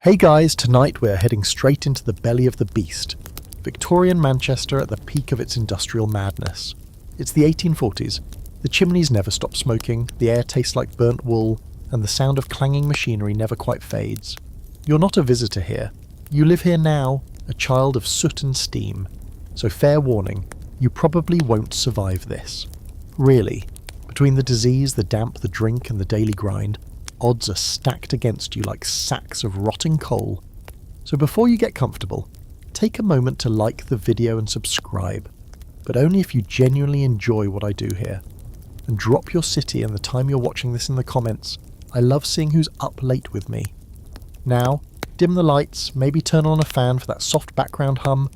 Hey guys, tonight we're heading straight into the belly of the beast. Victorian Manchester at the peak of its industrial madness. It's the 1840s. The chimneys never stop smoking, the air tastes like burnt wool, and the sound of clanging machinery never quite fades. You're not a visitor here. You live here now, a child of soot and steam. So fair warning, you probably won't survive this. Really. Between the disease, the damp, the drink, and the daily grind, odds are stacked against you like sacks of rotting coal. So before you get comfortable, take a moment to like the video and subscribe, but only if you genuinely enjoy what I do here. And drop your city and the time you're watching this in the comments. I love seeing who's up late with me. Now, dim the lights, maybe turn on a fan for that soft background hum,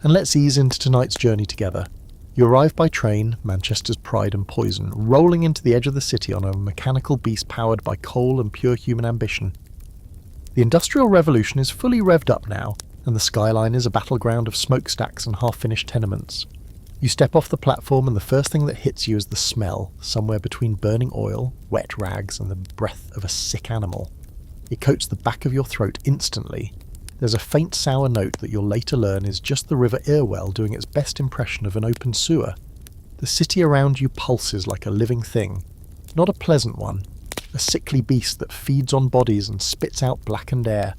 and let's ease into tonight's journey together. You arrive by train, Manchester's pride and poison, rolling into the edge of the city on a mechanical beast powered by coal and pure human ambition. The Industrial Revolution is fully revved up now, and the skyline is a battleground of smokestacks and half-finished tenements. You step off the platform and the first thing that hits you is the smell, somewhere between burning oil, wet rags, and the breath of a sick animal. It coats the back of your throat instantly. There's a faint sour note that you'll later learn is just the River Irwell doing its best impression of an open sewer. The city around you pulses like a living thing. Not a pleasant one. A sickly beast that feeds on bodies and spits out blackened air.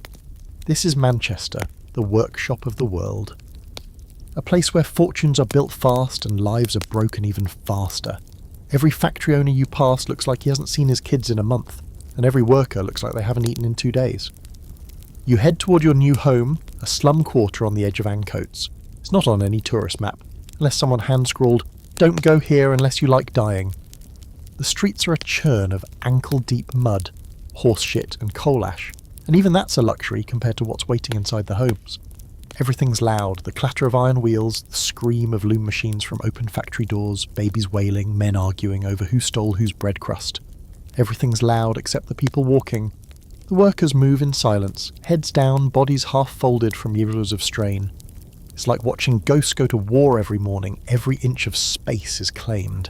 This is Manchester, the workshop of the world. A place where fortunes are built fast and lives are broken even faster. Every factory owner you pass looks like he hasn't seen his kids in a month, and every worker looks like they haven't eaten in 2 days. You head toward your new home, a slum quarter on the edge of Ancoats. It's not on any tourist map, unless someone hand-scrawled, "Don't go here unless you like dying." The streets are a churn of ankle-deep mud, horse shit and coal ash, and even that's a luxury compared to what's waiting inside the homes. Everything's loud, the clatter of iron wheels, the scream of loom machines from open factory doors, babies wailing, men arguing over who stole whose bread crust. Everything's loud except the people walking. The workers move in silence, heads down, bodies half folded from years of strain. It's like watching ghosts go to war every morning. Every inch of space is claimed.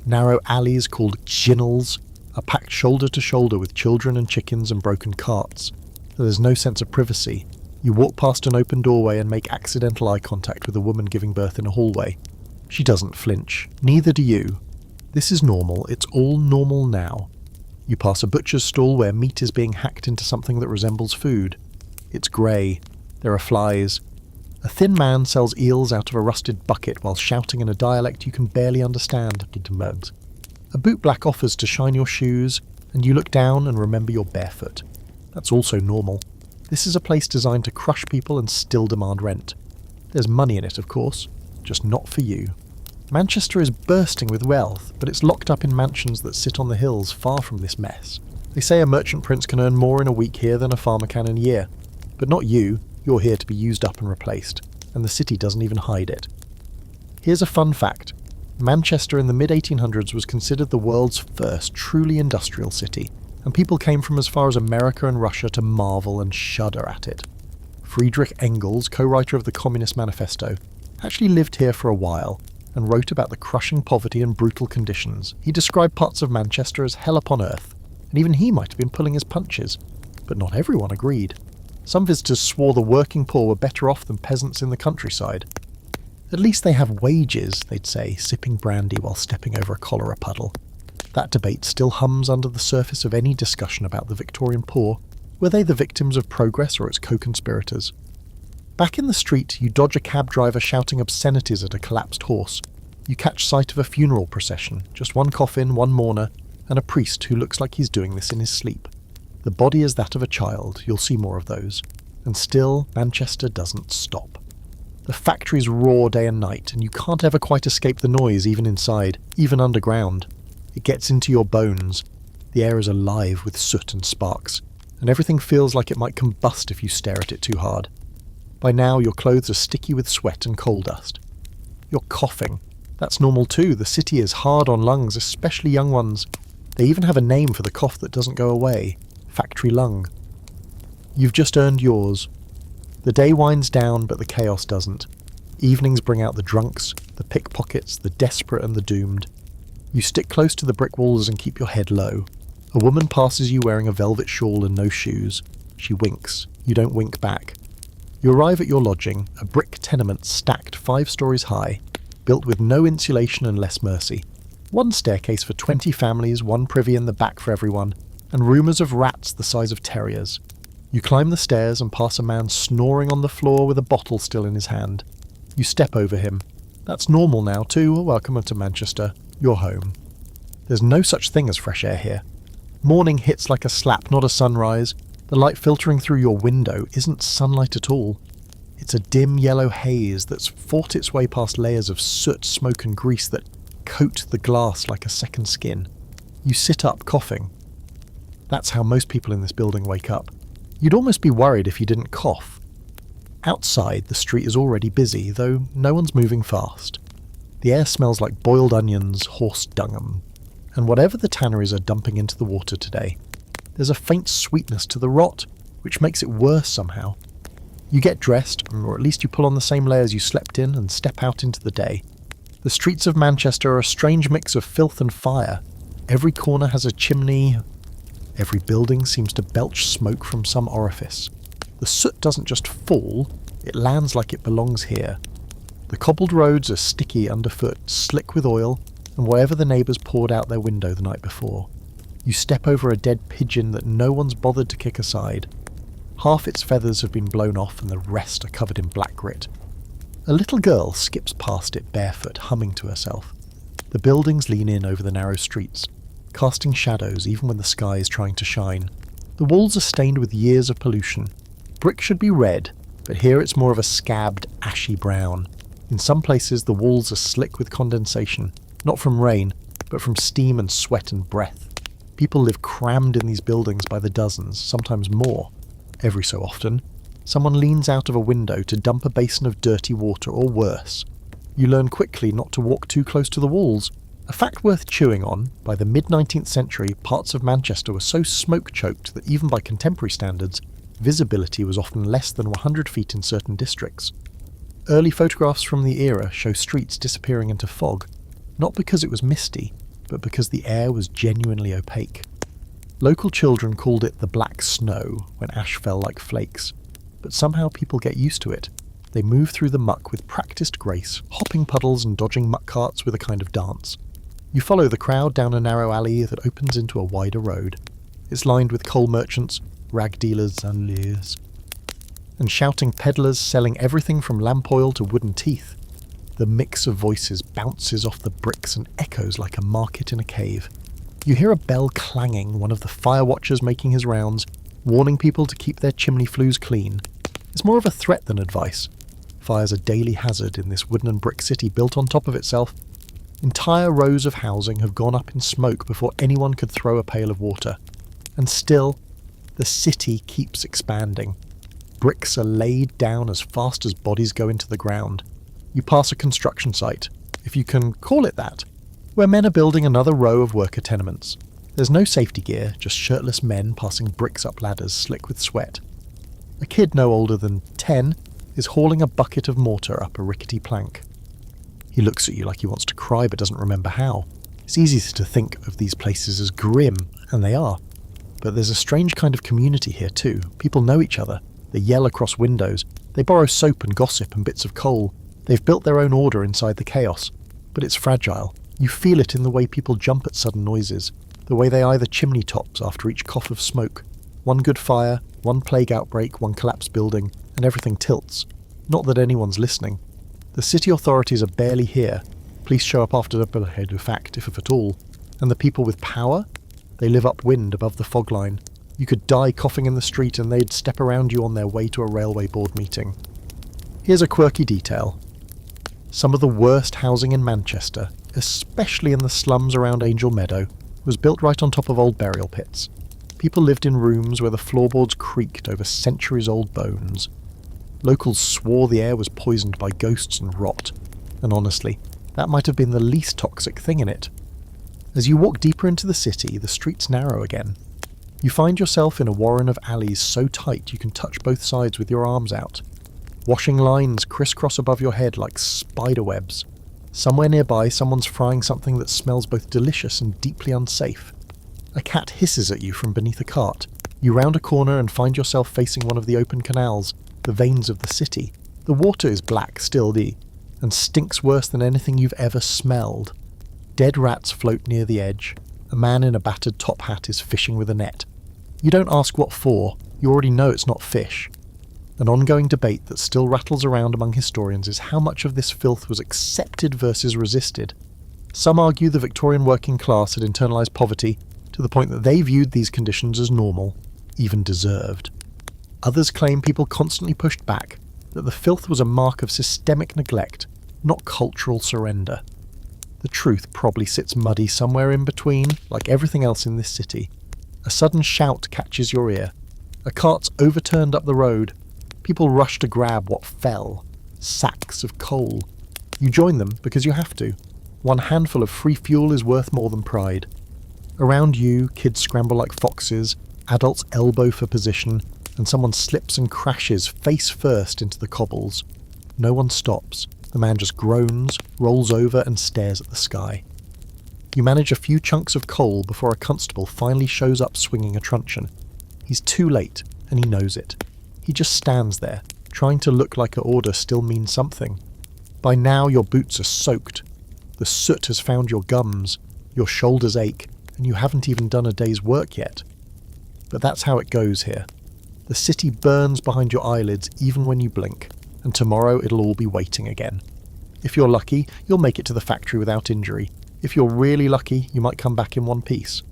Narrow alleys called ginnels are packed shoulder to shoulder with children and chickens and broken carts. There's no sense of privacy. You walk past an open doorway and make accidental eye contact with a woman giving birth in a hallway. She doesn't flinch. Neither do you. This is normal. It's all normal now. You pass a butcher's stall where meat is being hacked into something that resembles food. It's grey. There are flies. A thin man sells eels out of a rusted bucket while shouting in a dialect you can barely understand. A bootblack offers to shine your shoes, and you look down and remember you're barefoot. That's also normal. This is a place designed to crush people and still demand rent. There's money in it, of course, just not for you. Manchester is bursting with wealth, but it's locked up in mansions that sit on the hills far from this mess. They say a merchant prince can earn more in a week here than a farmer can in a year. But not you, you're here to be used up and replaced, and the city doesn't even hide it. Here's a fun fact. Manchester in the mid-1800s was considered the world's first truly industrial city, and people came from as far as America and Russia to marvel and shudder at it. Friedrich Engels, co-writer of the Communist Manifesto, actually lived here for a while, and wrote about the crushing poverty and brutal conditions. He described parts of Manchester as hell upon earth, and even he might have been pulling his punches. But not everyone agreed. Some visitors swore the working poor were better off than peasants in the countryside. At least they have wages, they'd say, sipping brandy while stepping over a cholera puddle. That debate still hums under the surface of any discussion about the Victorian poor. Were they the victims of progress or its co-conspirators? Back in the street, you dodge a cab driver shouting obscenities at a collapsed horse. You catch sight of a funeral procession, just one coffin, one mourner, and a priest who looks like he's doing this in his sleep. The body is that of a child, you'll see more of those. And still, Manchester doesn't stop. The factories roar day and night, and you can't ever quite escape the noise even inside, even underground. It gets into your bones. The air is alive with soot and sparks, and everything feels like it might combust if you stare at it too hard. By now, your clothes are sticky with sweat and coal dust. You're coughing. That's normal too. The city is hard on lungs, especially young ones. They even have a name for the cough that doesn't go away. Factory lung. You've just earned yours. The day winds down, but the chaos doesn't. Evenings bring out the drunks, the pickpockets, the desperate and the doomed. You stick close to the brick walls and keep your head low. A woman passes you wearing a velvet shawl and no shoes. She winks. You don't wink back. You arrive at your lodging, a brick tenement stacked 5 stories high, built with no insulation and less mercy. 1 staircase for 20 families, 1 privy in the back for everyone, and rumours of rats the size of terriers. You climb the stairs and pass a man snoring on the floor with a bottle still in his hand. You step over him. That's normal now too. Welcome to Manchester. You're home. There's no such thing as fresh air here. Morning hits like a slap, not a sunrise. The light filtering through your window isn't sunlight at all. It's a dim yellow haze that's fought its way past layers of soot, smoke and grease that coat the glass like a second skin. You sit up, coughing. That's how most people in this building wake up. You'd almost be worried if you didn't cough. Outside, the street is already busy, though no one's moving fast. The air smells like boiled onions, horse dung, and whatever the tanneries are dumping into the water today, there's a faint sweetness to the rot, which makes it worse somehow. You get dressed, or at least you pull on the same layers you slept in, and step out into the day. The streets of Manchester are a strange mix of filth and fire. Every corner has a chimney. Every building seems to belch smoke from some orifice. The soot doesn't just fall, it lands like it belongs here. The cobbled roads are sticky underfoot, slick with oil, and wherever the neighbours poured out their window the night before. You step over a dead pigeon that no one's bothered to kick aside. Half its feathers have been blown off and the rest are covered in black grit. A little girl skips past it barefoot, humming to herself. The buildings lean in over the narrow streets, casting shadows even when the sky is trying to shine. The walls are stained with years of pollution. Brick should be red, but here it's more of a scabbed, ashy brown. In some places the walls are slick with condensation, not from rain, but from steam and sweat and breath. People live crammed in these buildings by the dozens, sometimes more. Every so often, someone leans out of a window to dump a basin of dirty water, or worse. You learn quickly not to walk too close to the walls. A fact worth chewing on, by the mid-19th century, parts of Manchester were so smoke-choked that even by contemporary standards, visibility was often less than 100 feet in certain districts. Early photographs from the era show streets disappearing into fog, not because it was misty, but because the air was genuinely opaque. Local children called it the Black Snow when ash fell like flakes, but somehow people get used to it. They move through the muck with practiced grace, hopping puddles and dodging muck carts with a kind of dance. You follow the crowd down a narrow alley that opens into a wider road. It's lined with coal merchants, rag dealers and shouting peddlers selling everything from lamp oil to wooden teeth. The mix of voices bounces off the bricks and echoes like a market in a cave. You hear a bell clanging, one of the fire watchers making his rounds, warning people to keep their chimney flues clean. It's more of a threat than advice. Fire's a daily hazard in this wooden and brick city built on top of itself. Entire rows of housing have gone up in smoke before anyone could throw a pail of water. And still, the city keeps expanding. Bricks are laid down as fast as bodies go into the ground. You pass a construction site, if you can call it that, where men are building another row of worker tenements. There's no safety gear, just shirtless men passing bricks up ladders slick with sweat. A kid no older than 10 is hauling a bucket of mortar up a rickety plank. He looks at you like he wants to cry but doesn't remember how. It's easy to think of these places as grim, and they are. But there's a strange kind of community here too. People know each other. They yell across windows. They borrow soap and gossip and bits of coal. They've built their own order inside the chaos. But it's fragile. You feel it in the way people jump at sudden noises, the way they eye the chimney tops after each cough of smoke. One good fire, one plague outbreak, one collapsed building, and everything tilts. Not that anyone's listening. The city authorities are barely here. Police show up after the fact, if at all. And the people with power? They live upwind above the fog line. You could die coughing in the street and they'd step around you on their way to a railway board meeting. Here's a quirky detail. Some of the worst housing in Manchester, especially in the slums around Angel Meadow, was built right on top of old burial pits. People lived in rooms where the floorboards creaked over centuries-old bones. Locals swore the air was poisoned by ghosts and rot, and honestly, that might have been the least toxic thing in it. As you walk deeper into the city, the streets narrow again. You find yourself in a warren of alleys so tight you can touch both sides with your arms out. Washing lines crisscross above your head like spider webs. Somewhere nearby, someone's frying something that smells both delicious and deeply unsafe. A cat hisses at you from beneath a cart. You round a corner and find yourself facing one of the open canals, the veins of the city. The water is black still, and stinks worse than anything you've ever smelled. Dead rats float near the edge. A man in a battered top hat is fishing with a net. You don't ask what for, you already know it's not fish. An ongoing debate that still rattles around among historians is how much of this filth was accepted versus resisted. Some argue the Victorian working class had internalised poverty to the point that they viewed these conditions as normal, even deserved. Others claim people constantly pushed back, that the filth was a mark of systemic neglect, not cultural surrender. The truth probably sits muddy somewhere in between, like everything else in this city. A sudden shout catches your ear. A cart's overturned up the road. People rush to grab what fell. Sacks of coal. You join them because you have to. One handful of free fuel is worth more than pride. Around you, kids scramble like foxes, adults elbow for position, and someone slips and crashes face first into the cobbles. No one stops. The man just groans, rolls over and stares at the sky. You manage a few chunks of coal before a constable finally shows up swinging a truncheon. He's too late, and he knows it. He just stands there, trying to look like an order still means something. By now your boots are soaked. The soot has found your gums, your shoulders ache, and you haven't even done a day's work yet. But that's how it goes here. The city burns behind your eyelids even when you blink, and tomorrow it'll all be waiting again. If you're lucky, you'll make it to the factory without injury. If you're really lucky, you might come back in one piece.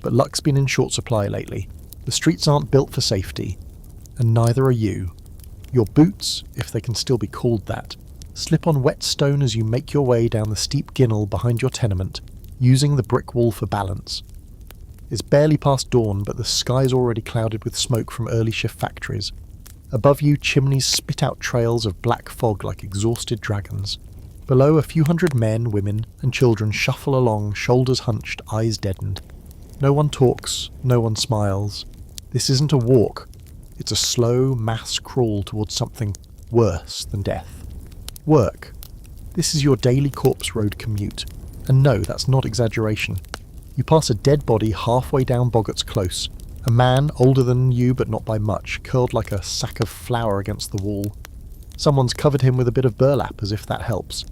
But luck's been in short supply lately. The streets aren't built for safety, and neither are you. Your boots, if they can still be called that, slip on wet stone as you make your way down the steep ginnel behind your tenement, using the brick wall for balance. It's barely past dawn, but the sky's already clouded with smoke from early shift factories. Above you, chimneys spit out trails of black fog like exhausted dragons. Below, a few hundred men, women, and children shuffle along, shoulders hunched, eyes deadened. No one talks, no one smiles. This isn't a walk. It's a slow, mass crawl towards something worse than death. Work. This is your daily corpse road commute. And no, that's not exaggeration. You pass a dead body halfway down Boggart's Close. A man, older than you but not by much, curled like a sack of flour against the wall. Someone's covered him with a bit of burlap, as if that helps.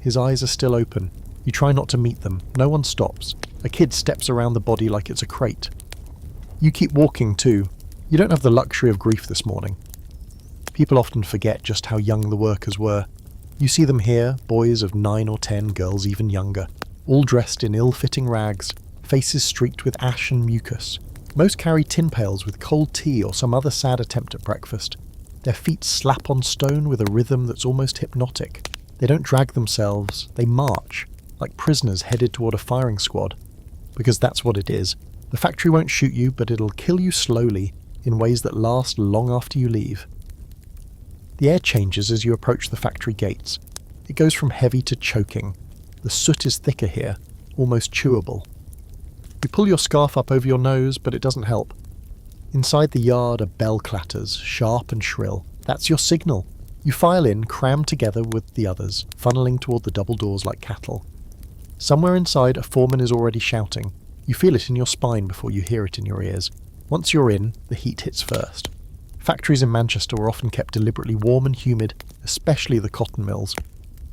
His eyes are still open. You try not to meet them. No one stops. A kid steps around the body like it's a crate. You keep walking too. You don't have the luxury of grief this morning. People often forget just how young the workers were. You see them here, boys of 9 or 10, girls even younger, all dressed in ill-fitting rags, faces streaked with ash and mucus. Most carry tin pails with cold tea or some other sad attempt at breakfast. Their feet slap on stone with a rhythm that's almost hypnotic. They don't drag themselves, they march, like prisoners headed toward a firing squad. Because that's what it is. The factory won't shoot you, but it'll kill you slowly, in ways that last long after you leave. The air changes as you approach the factory gates. It goes from heavy to choking. The soot is thicker here, almost chewable. You pull your scarf up over your nose, but it doesn't help. Inside the yard a bell clatters, sharp and shrill. That's your signal. You file in, crammed together with the others, funneling toward the double doors like cattle. Somewhere inside, a foreman is already shouting. You feel it in your spine before you hear it in your ears. Once you're in, the heat hits first. Factories in Manchester were often kept deliberately warm and humid, especially the cotton mills.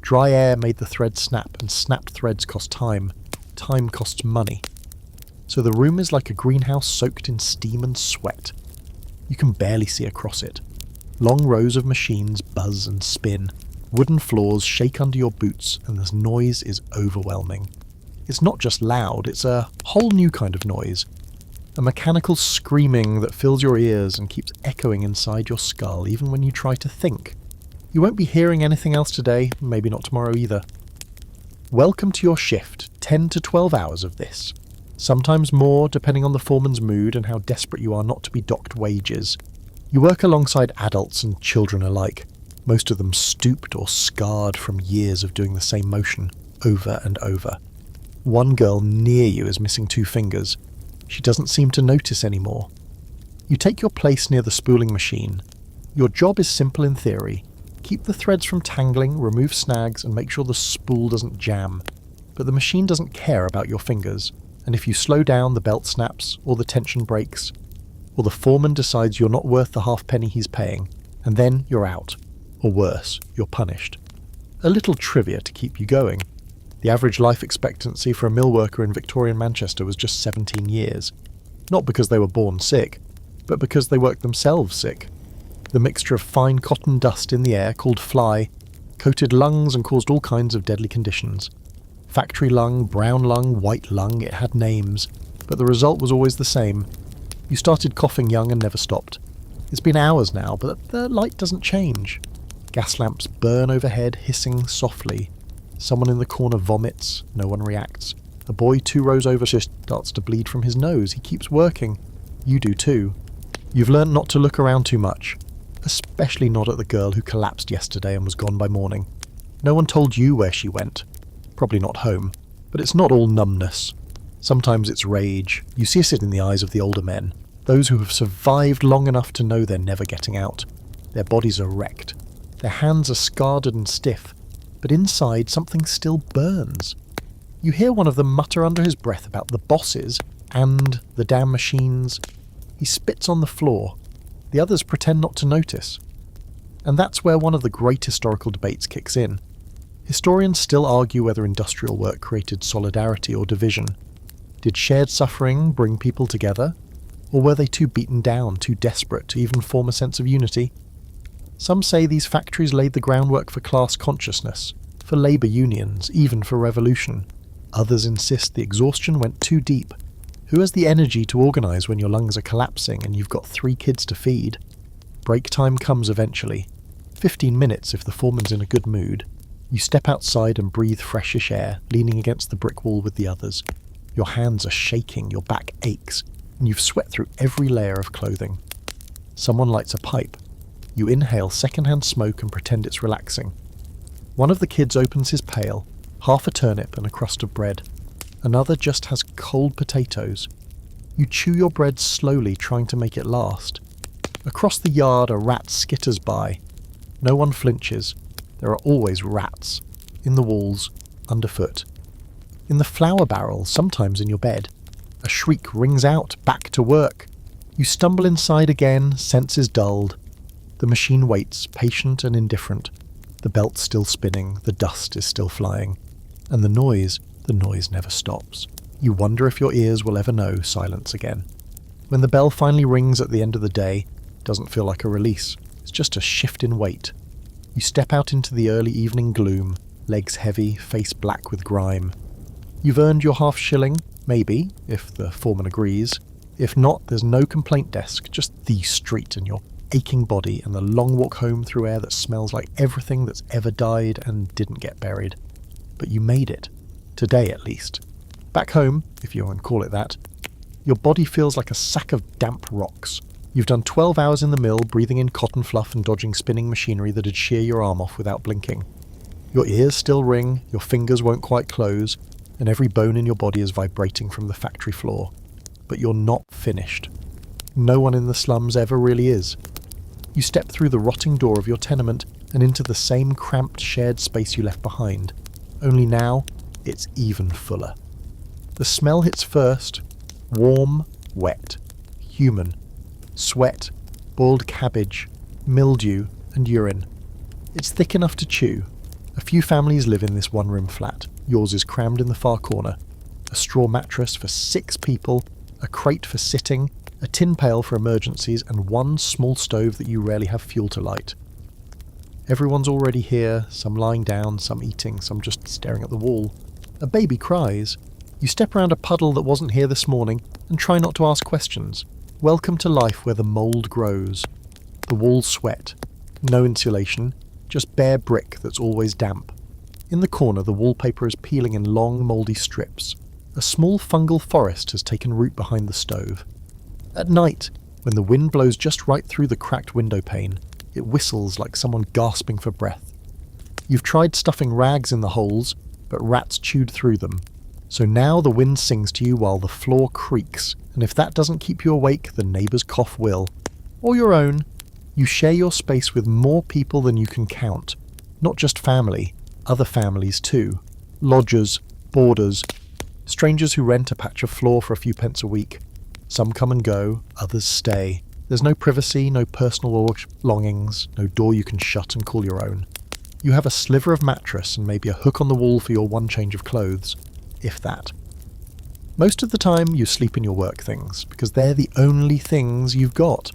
Dry air made the threads snap, and snapped threads cost time. Time costs money. So the room is like a greenhouse soaked in steam and sweat. You can barely see across it. Long rows of machines buzz and spin. Wooden floors shake under your boots, and the noise is overwhelming. It's not just loud, it's a whole new kind of noise. A mechanical screaming that fills your ears and keeps echoing inside your skull even when you try to think. You won't be hearing anything else today, maybe not tomorrow either. Welcome to your shift, 10 to 12 hours of this. Sometimes more, depending on the foreman's mood and how desperate you are not to be docked wages. You work alongside adults and children alike, most of them stooped or scarred from years of doing the same motion, over and over. One girl near you is missing 2 fingers. She doesn't seem to notice anymore. You take your place near the spooling machine. Your job is simple in theory. Keep the threads from tangling, remove snags, and make sure the spool doesn't jam. But the machine doesn't care about your fingers, and if you slow down, the belt snaps, or the tension breaks. or the foreman decides you're not worth the halfpenny he's paying, and then you're out. Or worse, you're punished. A little trivia to keep you going. The average life expectancy for a mill worker in Victorian Manchester was just 17 years. Not because they were born sick, but because they worked themselves sick. The mixture of fine cotton dust in the air, called fly, coated lungs and caused all kinds of deadly conditions. Factory lung, brown lung, white lung, it had names, but the result was always the same. You started coughing young and never stopped. It's been hours now, but the light doesn't change. Gas lamps burn overhead, hissing softly. Someone in the corner vomits, no one reacts. A boy 2 rows over just starts to bleed from his nose. He keeps working. You do too. You've learned not to look around too much, especially not at the girl who collapsed yesterday and was gone by morning. No one told you where she went. Probably not home, but it's not all numbness. Sometimes it's rage. You see it in the eyes of the older men, those who have survived long enough to know they're never getting out. Their bodies are wrecked. Their hands are scarred and stiff, but inside something still burns. You hear one of them mutter under his breath about the bosses and the damn machines. He spits on the floor. The others pretend not to notice. And that's where one of the great historical debates kicks in. Historians still argue whether industrial work created solidarity or division. Did shared suffering bring people together? Or were they too beaten down, too desperate to even form a sense of unity? Some say these factories laid the groundwork for class consciousness, for labour unions, even for revolution. Others insist the exhaustion went too deep. Who has the energy to organise when your lungs are collapsing and you've got 3 kids to feed? Break time comes eventually. 15 minutes if the foreman's in a good mood. You step outside and breathe freshish air, leaning against the brick wall with the others. Your hands are shaking, your back aches, and you've sweat through every layer of clothing. Someone lights a pipe. You inhale secondhand smoke and pretend it's relaxing. One of the kids opens his pail, half a turnip and a crust of bread. Another just has cold potatoes. You chew your bread slowly, trying to make it last. Across the yard, a rat skitters by. No one flinches. There are always rats. In the walls, underfoot. In the flour barrel, sometimes in your bed. A shriek rings out, back to work. You stumble inside again, senses dulled. The machine waits, patient and indifferent. The belt's still spinning, the dust is still flying. And the noise never stops. You wonder if your ears will ever know silence again. When the bell finally rings at the end of the day, it doesn't feel like a release. It's just a shift in weight. You step out into the early evening gloom, legs heavy, face black with grime. You've earned your half-shilling, maybe, if the foreman agrees. If not, there's no complaint desk, just the street and your aching body and the long walk home through air that smells like everything that's ever died and didn't get buried. But you made it. Today, at least. Back home, if you want to call it that, your body feels like a sack of damp rocks. You've done 12 hours in the mill, breathing in cotton fluff and dodging spinning machinery that'd shear your arm off without blinking. Your ears still ring, your fingers won't quite close, and every bone in your body is vibrating from the factory floor. But you're not finished. No one in the slums ever really is. You step through the rotting door of your tenement and into the same cramped shared space you left behind. Only now, it's even fuller. The smell hits first. Warm, wet, human. Sweat, boiled cabbage, mildew, and urine. It's thick enough to chew. A few families live in this one-room flat. Yours is crammed in the far corner. A straw mattress for 6 people, a crate for sitting, a tin pail for emergencies, and one small stove that you rarely have fuel to light. Everyone's already here, some lying down, some eating, some just staring at the wall. A baby cries. You step around a puddle that wasn't here this morning and try not to ask questions. Welcome to life where the mould grows. The walls sweat. No insulation, just bare brick that's always damp. In the corner, the wallpaper is peeling in long, mouldy strips. A small fungal forest has taken root behind the stove. At night, when the wind blows just right through the cracked window pane, it whistles like someone gasping for breath. You've tried stuffing rags in the holes, but rats chewed through them. So now the wind sings to you while the floor creaks, and if that doesn't keep you awake, the neighbour's cough will. Or your own. You share your space with more people than you can count. Not just family, other families too. Lodgers, boarders, strangers who rent a patch of floor for a few pence a week. Some come and go, others stay. There's no privacy, no personal belongings, no door you can shut and call your own. You have a sliver of mattress and maybe a hook on the wall for your one change of clothes, if that. Most of the time you sleep in your work things, because they're the only things you've got.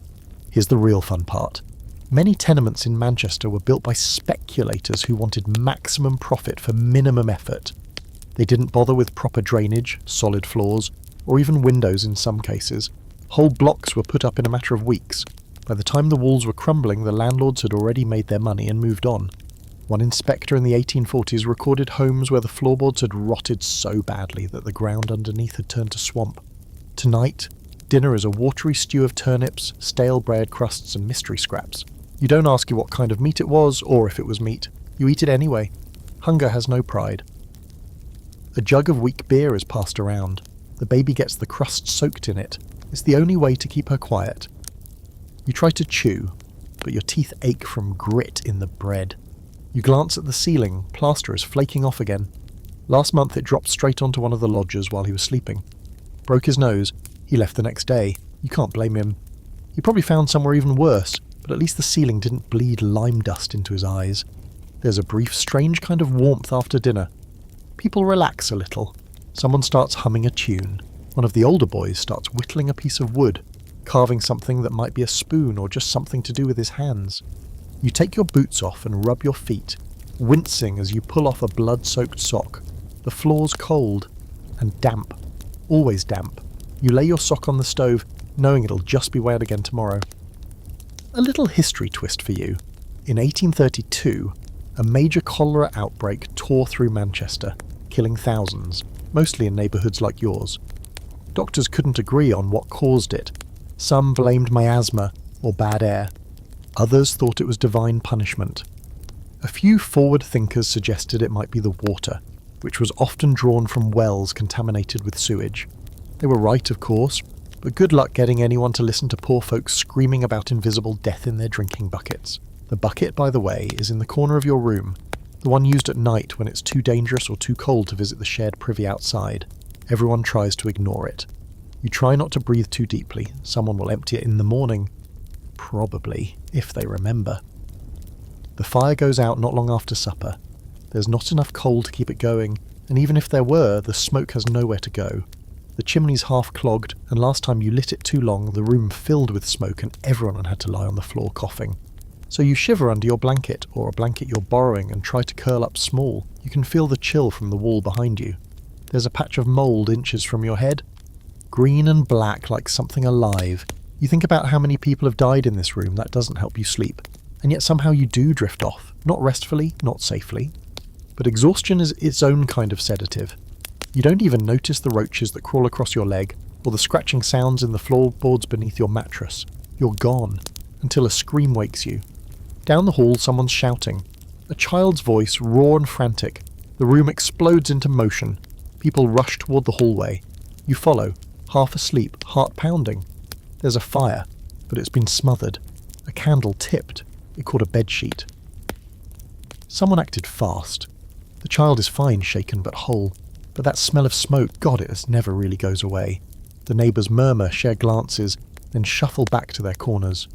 Here's the real fun part. Many tenements in Manchester were built by speculators who wanted maximum profit for minimum effort. They didn't bother with proper drainage, solid floors, or even windows in some cases. Whole blocks were put up in a matter of weeks. By the time the walls were crumbling, the landlords had already made their money and moved on. One inspector in the 1840s recorded homes where the floorboards had rotted so badly that the ground underneath had turned to swamp. Tonight, dinner is a watery stew of turnips, stale bread crusts and mystery scraps. You don't ask you what kind of meat it was, or if it was meat. You eat it anyway. Hunger has no pride. A jug of weak beer is passed around. The baby gets the crust soaked in it. It's the only way to keep her quiet. You try to chew, but your teeth ache from grit in the bread. You glance at the ceiling, plaster is flaking off again. Last month it dropped straight onto one of the lodgers while he was sleeping. Broke his nose. He left the next day. You can't blame him. He probably found somewhere even worse, but at least the ceiling didn't bleed lime dust into his eyes. There's a brief, strange kind of warmth after dinner. People relax a little. Someone starts humming a tune. One of the older boys starts whittling a piece of wood, carving something that might be a spoon or just something to do with his hands. You take your boots off and rub your feet, wincing as you pull off a blood-soaked sock. The floor's cold and damp, always damp. You lay your sock on the stove, knowing it'll just be wet again tomorrow. A little history twist for you. In 1832, a major cholera outbreak tore through Manchester, killing thousands, mostly in neighbourhoods like yours. Doctors couldn't agree on what caused it. Some blamed miasma or bad air. Others thought it was divine punishment. A few forward thinkers suggested it might be the water, which was often drawn from wells contaminated with sewage. They were right, of course, but good luck getting anyone to listen to poor folks screaming about invisible death in their drinking buckets. The bucket, by the way, is in the corner of your room, the one used at night when it's too dangerous or too cold to visit the shared privy outside. Everyone tries to ignore it. You try not to breathe too deeply. Someone will empty it in the morning. Probably, if they remember. The fire goes out not long after supper. There's not enough coal to keep it going, and even if there were, the smoke has nowhere to go. The chimney's half clogged, and last time you lit it too long, the room filled with smoke and everyone had to lie on the floor coughing. So you shiver under your blanket, or a blanket you're borrowing, and try to curl up small. You can feel the chill from the wall behind you. There's a patch of mould inches from your head. Green and black like something alive. You think about how many people have died in this room, that doesn't help you sleep. And yet somehow you do drift off. Not restfully, not safely. But exhaustion is its own kind of sedative. You don't even notice the roaches that crawl across your leg, or the scratching sounds in the floorboards beneath your mattress. You're gone, until a scream wakes you. Down the hall someone's shouting. A child's voice, raw and frantic. The room explodes into motion. People rush toward the hallway. You follow, half asleep, heart pounding. There's a fire, but it's been smothered. A candle tipped. It caught a bedsheet. Someone acted fast. The child is fine, shaken but whole. But that smell of smoke, God, it never really goes away. The neighbours murmur, share glances, then shuffle back to their corners.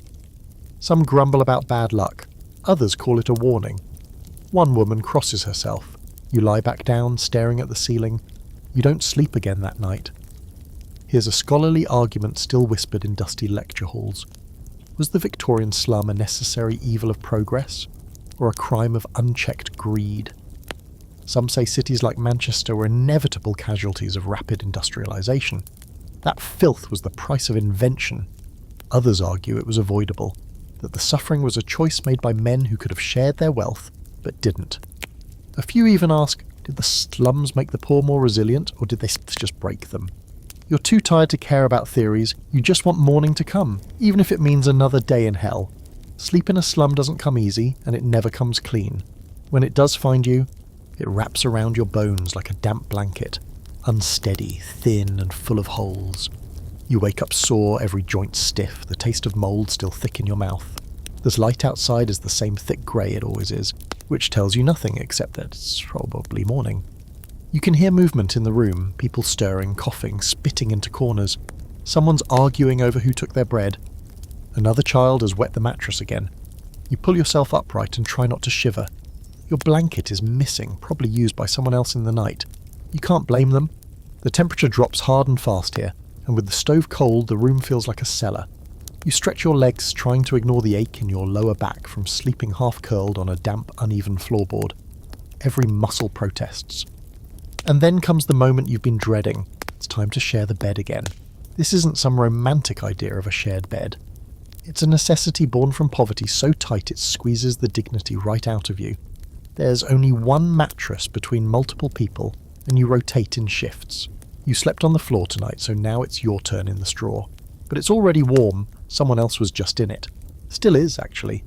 Some grumble about bad luck. Others call it a warning. One woman crosses herself. You lie back down, staring at the ceiling. You don't sleep again that night. Here's a scholarly argument still whispered in dusty lecture halls. Was the Victorian slum a necessary evil of progress, or a crime of unchecked greed? Some say cities like Manchester were inevitable casualties of rapid industrialisation. That filth was the price of invention. Others argue it was avoidable, that the suffering was a choice made by men who could have shared their wealth, but didn't. A few even ask, did the slums make the poor more resilient, or did they just break them? You're too tired to care about theories, you just want morning to come, even if it means another day in hell. Sleep in a slum doesn't come easy, and it never comes clean. When it does find you, it wraps around your bones like a damp blanket, unsteady, thin, and full of holes. You wake up sore, every joint stiff, the taste of mould still thick in your mouth. There's light outside as the same thick grey it always is, which tells you nothing except that it's probably morning. You can hear movement in the room, people stirring, coughing, spitting into corners. Someone's arguing over who took their bread. Another child has wet the mattress again. You pull yourself upright and try not to shiver. Your blanket is missing, probably used by someone else in the night. You can't blame them. The temperature drops hard and fast here, and with the stove cold, the room feels like a cellar. You stretch your legs, trying to ignore the ache in your lower back from sleeping half-curled on a damp, uneven floorboard. Every muscle protests. And then comes the moment you've been dreading. It's time to share the bed again. This isn't some romantic idea of a shared bed. It's a necessity born from poverty so tight it squeezes the dignity right out of you. There's only one mattress between multiple people, and you rotate in shifts. You slept on the floor tonight, so now it's your turn in the straw. But it's already warm, someone else was just in it. Still is, actually.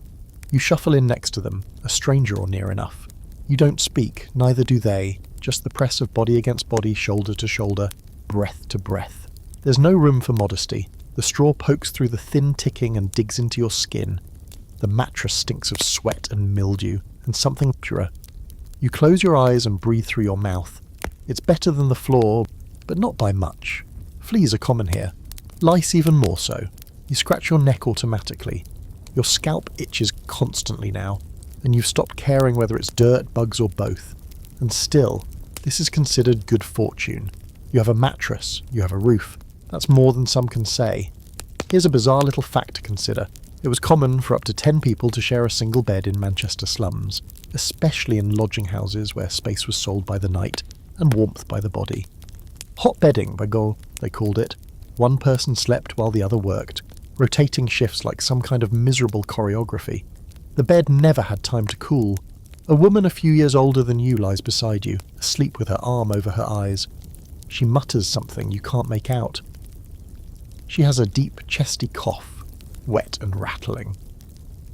You shuffle in next to them, a stranger or near enough. You don't speak, neither do they, just the press of body against body, shoulder to shoulder, breath to breath. There's no room for modesty. The straw pokes through the thin ticking and digs into your skin. The mattress stinks of sweat and mildew, and something purer. You close your eyes and breathe through your mouth. It's better than the floor, but not by much. Fleas are common here. Lice even more so. You scratch your neck automatically. Your scalp itches constantly now, and you've stopped caring whether it's dirt, bugs or both. And still, this is considered good fortune. You have a mattress, you have a roof. That's more than some can say. Here's a bizarre little fact to consider. It was common for up to 10 people to share a single bed in Manchester slums, especially in lodging houses where space was sold by the night and warmth by the body. Hot bedding, by God, they called it. One person slept while the other worked, rotating shifts like some kind of miserable choreography. The bed never had time to cool. A woman a few years older than you lies beside you, asleep with her arm over her eyes. She mutters something you can't make out. She has a deep, chesty cough, wet and rattling.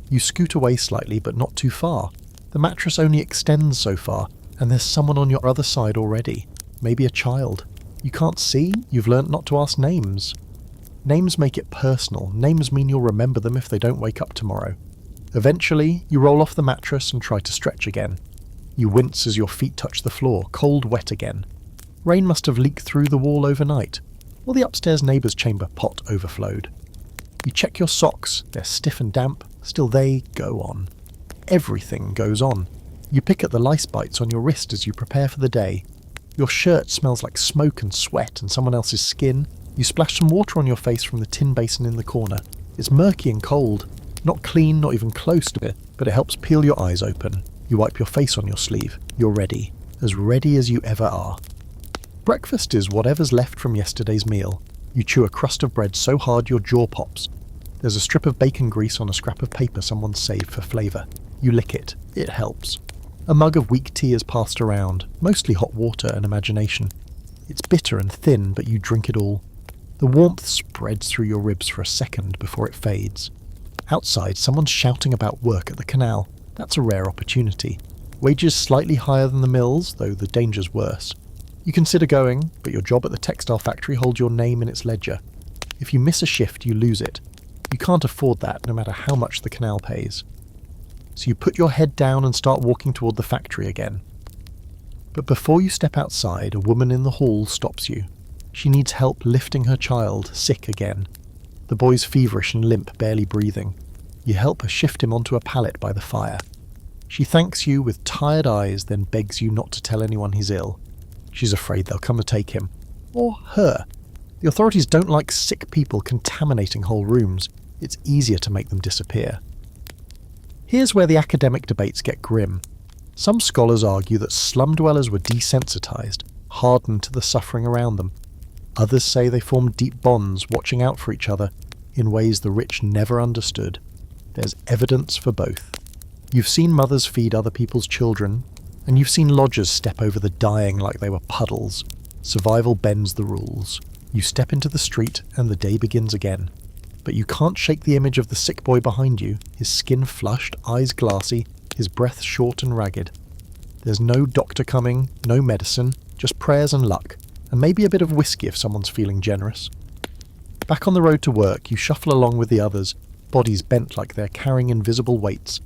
You scoot away slightly, but not too far. The mattress only extends so far, and there's someone on your other side already. Maybe a child. You can't see? You've learnt not to ask names. Names make it personal. Names mean you'll remember them if they don't wake up tomorrow. Eventually, you roll off the mattress and try to stretch again. You wince as your feet touch the floor, cold wet again. Rain must have leaked through the wall overnight, or the upstairs neighbour's chamber pot overflowed. You check your socks, they're stiff and damp, still they go on. Everything goes on. You pick at the lice bites on your wrist as you prepare for the day. Your shirt smells like smoke and sweat and someone else's skin. You splash some water on your face from the tin basin in the corner. It's murky and cold. Not clean, not even close to it, but it helps peel your eyes open. You wipe your face on your sleeve. You're ready. As ready as you ever are. Breakfast is whatever's left from yesterday's meal. You chew a crust of bread so hard your jaw pops. There's a strip of bacon grease on a scrap of paper someone saved for flavour. You lick it. It helps. A mug of weak tea is passed around, mostly hot water and imagination. It's bitter and thin, but you drink it all. The warmth spreads through your ribs for a second before it fades. Outside, someone's shouting about work at the canal. That's a rare opportunity. Wages slightly higher than the mills, though the danger's worse. You consider going, but your job at the textile factory holds your name in its ledger. If you miss a shift, you lose it. You can't afford that, no matter how much the canal pays. So you put your head down and start walking toward the factory again. But before you step outside, a woman in the hall stops you. She needs help lifting her child, sick again. The boy's feverish and limp, barely breathing. You help her shift him onto a pallet by the fire. She thanks you with tired eyes, then begs you not to tell anyone he's ill. She's afraid they'll come to take him. Or her. The authorities don't like sick people contaminating whole rooms. It's easier to make them disappear. Here's where the academic debates get grim. Some scholars argue that slum dwellers were desensitized, hardened to the suffering around them. Others say they formed deep bonds, watching out for each other, in ways the rich never understood. There's evidence for both. You've seen mothers feed other people's children, and you've seen lodgers step over the dying like they were puddles. Survival bends the rules. You step into the street, and the day begins again. But you can't shake the image of the sick boy behind you, his skin flushed, eyes glassy, his breath short and ragged. There's no doctor coming, no medicine, just prayers and luck, and maybe a bit of whiskey if someone's feeling generous. Back on the road to work, you shuffle along with the others, bodies bent like they're carrying invisible weights.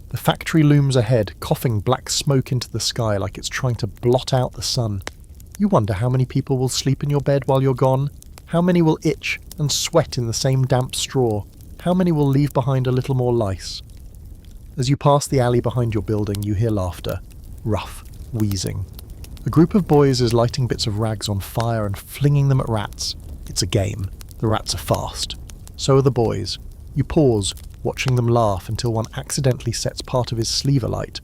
The factory looms ahead, coughing black smoke into the sky like it's trying to blot out the sun. You wonder how many people will sleep in your bed while you're gone, How many will itch and sweat in the same damp straw? How many will leave behind a little more lice? As you pass the alley behind your building, you hear laughter, rough, wheezing. A group of boys is lighting bits of rags on fire and flinging them at rats. It's a game. The rats are fast. So are the boys. You pause, watching them laugh until one accidentally sets part of his sleeve alight.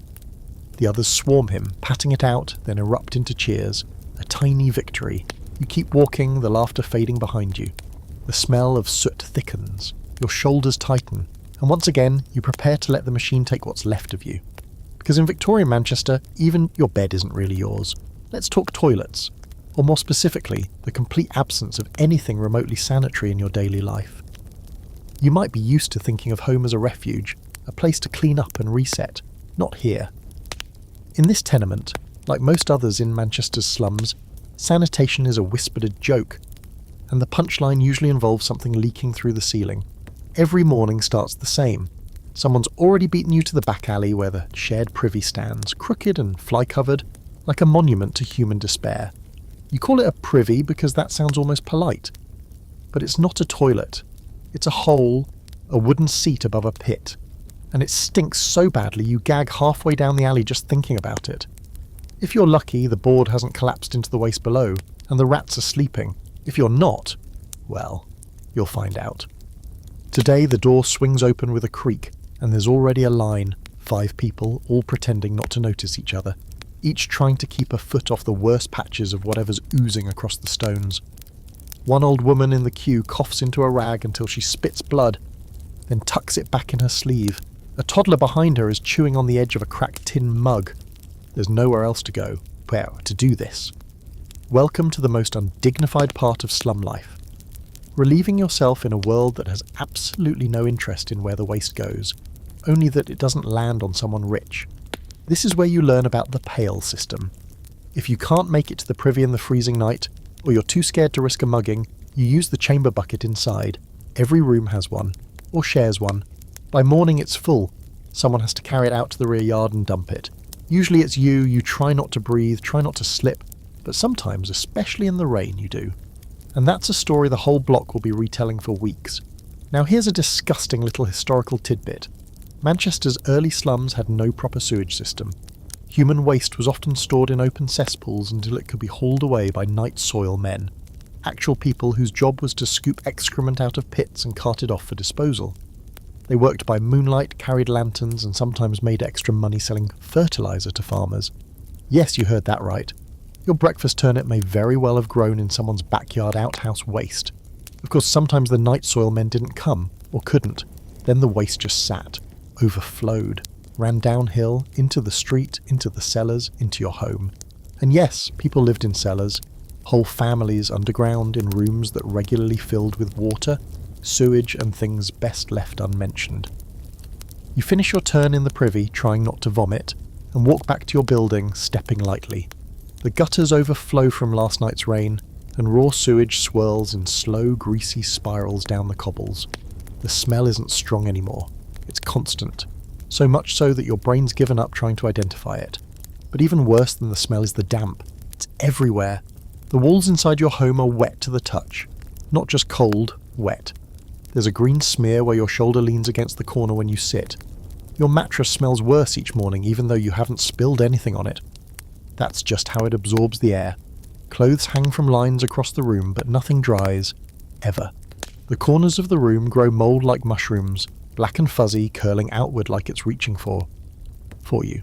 The others swarm him, patting it out, then erupt into cheers. A tiny victory. You keep walking, the laughter fading behind you. The smell of soot thickens. Your shoulders tighten. And once again, you prepare to let the machine take what's left of you. Because in Victorian Manchester, even your bed isn't really yours. Let's talk toilets. Or more specifically, the complete absence of anything remotely sanitary in your daily life. You might be used to thinking of home as a refuge, a place to clean up and reset. Not here. In this tenement, like most others in Manchester's slums, sanitation is a whispered joke, and the punchline usually involves something leaking through the ceiling. Every morning starts the same. Someone's already beaten you to the back alley where the shared privy stands, crooked and fly-covered, like a monument to human despair. You call it a privy because that sounds almost polite. But it's not a toilet. It's a hole, a wooden seat above a pit. And it stinks so badly you gag halfway down the alley just thinking about it. If you're lucky, the board hasn't collapsed into the waste below, and the rats are sleeping. If you're not, well, you'll find out. Today the door swings open with a creak, and there's already a line, 5 people, all pretending not to notice each other, each trying to keep a foot off the worst patches of whatever's oozing across the stones. One old woman in the queue coughs into a rag until she spits blood, then tucks it back in her sleeve. A toddler behind her is chewing on the edge of a cracked tin mug. There's nowhere else to go, to do this. Welcome to the most undignified part of slum life. Relieving yourself in a world that has absolutely no interest in where the waste goes, only that it doesn't land on someone rich. This is where you learn about the pail system. If you can't make it to the privy in the freezing night, or you're too scared to risk a mugging, you use the chamber bucket inside. Every room has one, or shares one. By morning it's full. Someone has to carry it out to the rear yard and dump it. Usually it's you try not to breathe, try not to slip, but sometimes, especially in the rain, you do. And that's a story the whole block will be retelling for weeks. Now here's a disgusting little historical tidbit. Manchester's early slums had no proper sewage system. Human waste was often stored in open cesspools until it could be hauled away by night soil men. Actual people whose job was to scoop excrement out of pits and cart it off for disposal. They worked by moonlight, carried lanterns, and sometimes made extra money selling fertiliser to farmers. Yes, you heard that right. Your breakfast turnip may very well have grown in someone's backyard outhouse waste. Of course, sometimes the night soil men didn't come, or couldn't. Then the waste just sat, overflowed, ran downhill, into the street, into the cellars, into your home. And yes, people lived in cellars, whole families underground in rooms that regularly filled with water, sewage and things best left unmentioned. You finish your turn in the privy, trying not to vomit, and walk back to your building, stepping lightly. The gutters overflow from last night's rain, and raw sewage swirls in slow, greasy spirals down the cobbles. The smell isn't strong anymore. It's constant. So much so that your brain's given up trying to identify it. But even worse than the smell is the damp. It's everywhere. The walls inside your home are wet to the touch. Not just cold, wet. There's a green smear where your shoulder leans against the corner when you sit. Your mattress smells worse each morning even though you haven't spilled anything on it. That's just how it absorbs the air. Clothes hang from lines across the room, but nothing dries, ever. The corners of the room grow mould like mushrooms, black and fuzzy, curling outward like it's reaching for you.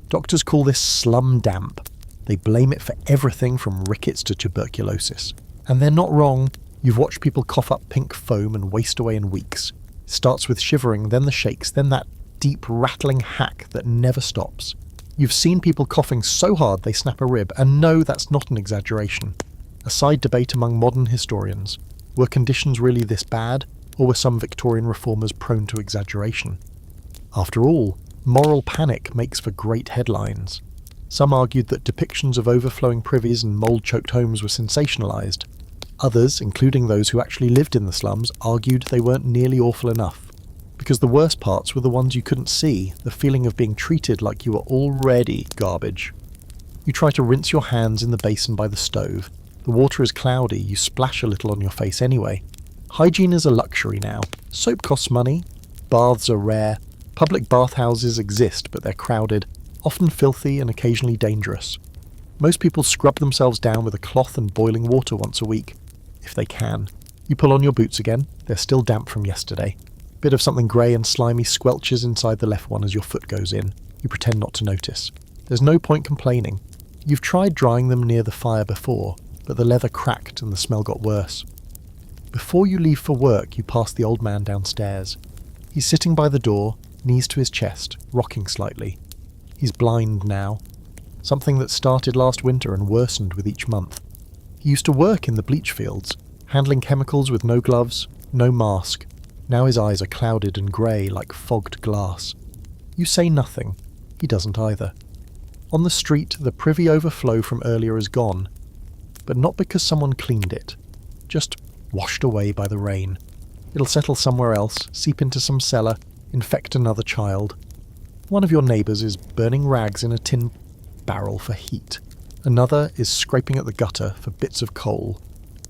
Doctors call this slum damp. They blame it for everything from rickets to tuberculosis. And they're not wrong. You've watched people cough up pink foam and waste away in weeks. It starts with shivering, then the shakes, then that deep rattling hack that never stops. You've seen people coughing so hard they snap a rib, and no, that's not an exaggeration. A side debate among modern historians. Were conditions really this bad, or were some Victorian reformers prone to exaggeration? After all, moral panic makes for great headlines. Some argued that depictions of overflowing privies and mould-choked homes were sensationalised. Others, including those who actually lived in the slums, argued they weren't nearly awful enough. Because the worst parts were the ones you couldn't see, the feeling of being treated like you were already garbage. You try to rinse your hands in the basin by the stove. The water is cloudy, you splash a little on your face anyway. Hygiene is a luxury now. Soap costs money, baths are rare, public bathhouses exist but they're crowded, often filthy and occasionally dangerous. Most people scrub themselves down with a cloth and boiling water once a week, if they can. You pull on your boots again, they're still damp from yesterday. Bit of something grey and slimy squelches inside the left one as your foot goes in. You pretend not to notice. There's no point complaining. You've tried drying them near the fire before, but the leather cracked and the smell got worse. Before you leave for work, you pass the old man downstairs. He's sitting by the door, knees to his chest, rocking slightly. He's blind now. Something that started last winter and worsened with each month. He used to work in the bleach fields, handling chemicals with no gloves, no mask. Now his eyes are clouded and grey like fogged glass. You say nothing. He doesn't either. On the street, the privy overflow from earlier is gone, but not because someone cleaned it. Just washed away by the rain. It'll settle somewhere else, seep into some cellar, infect another child. One of your neighbours is burning rags in a tin barrel for heat. Another is scraping at the gutter for bits of coal.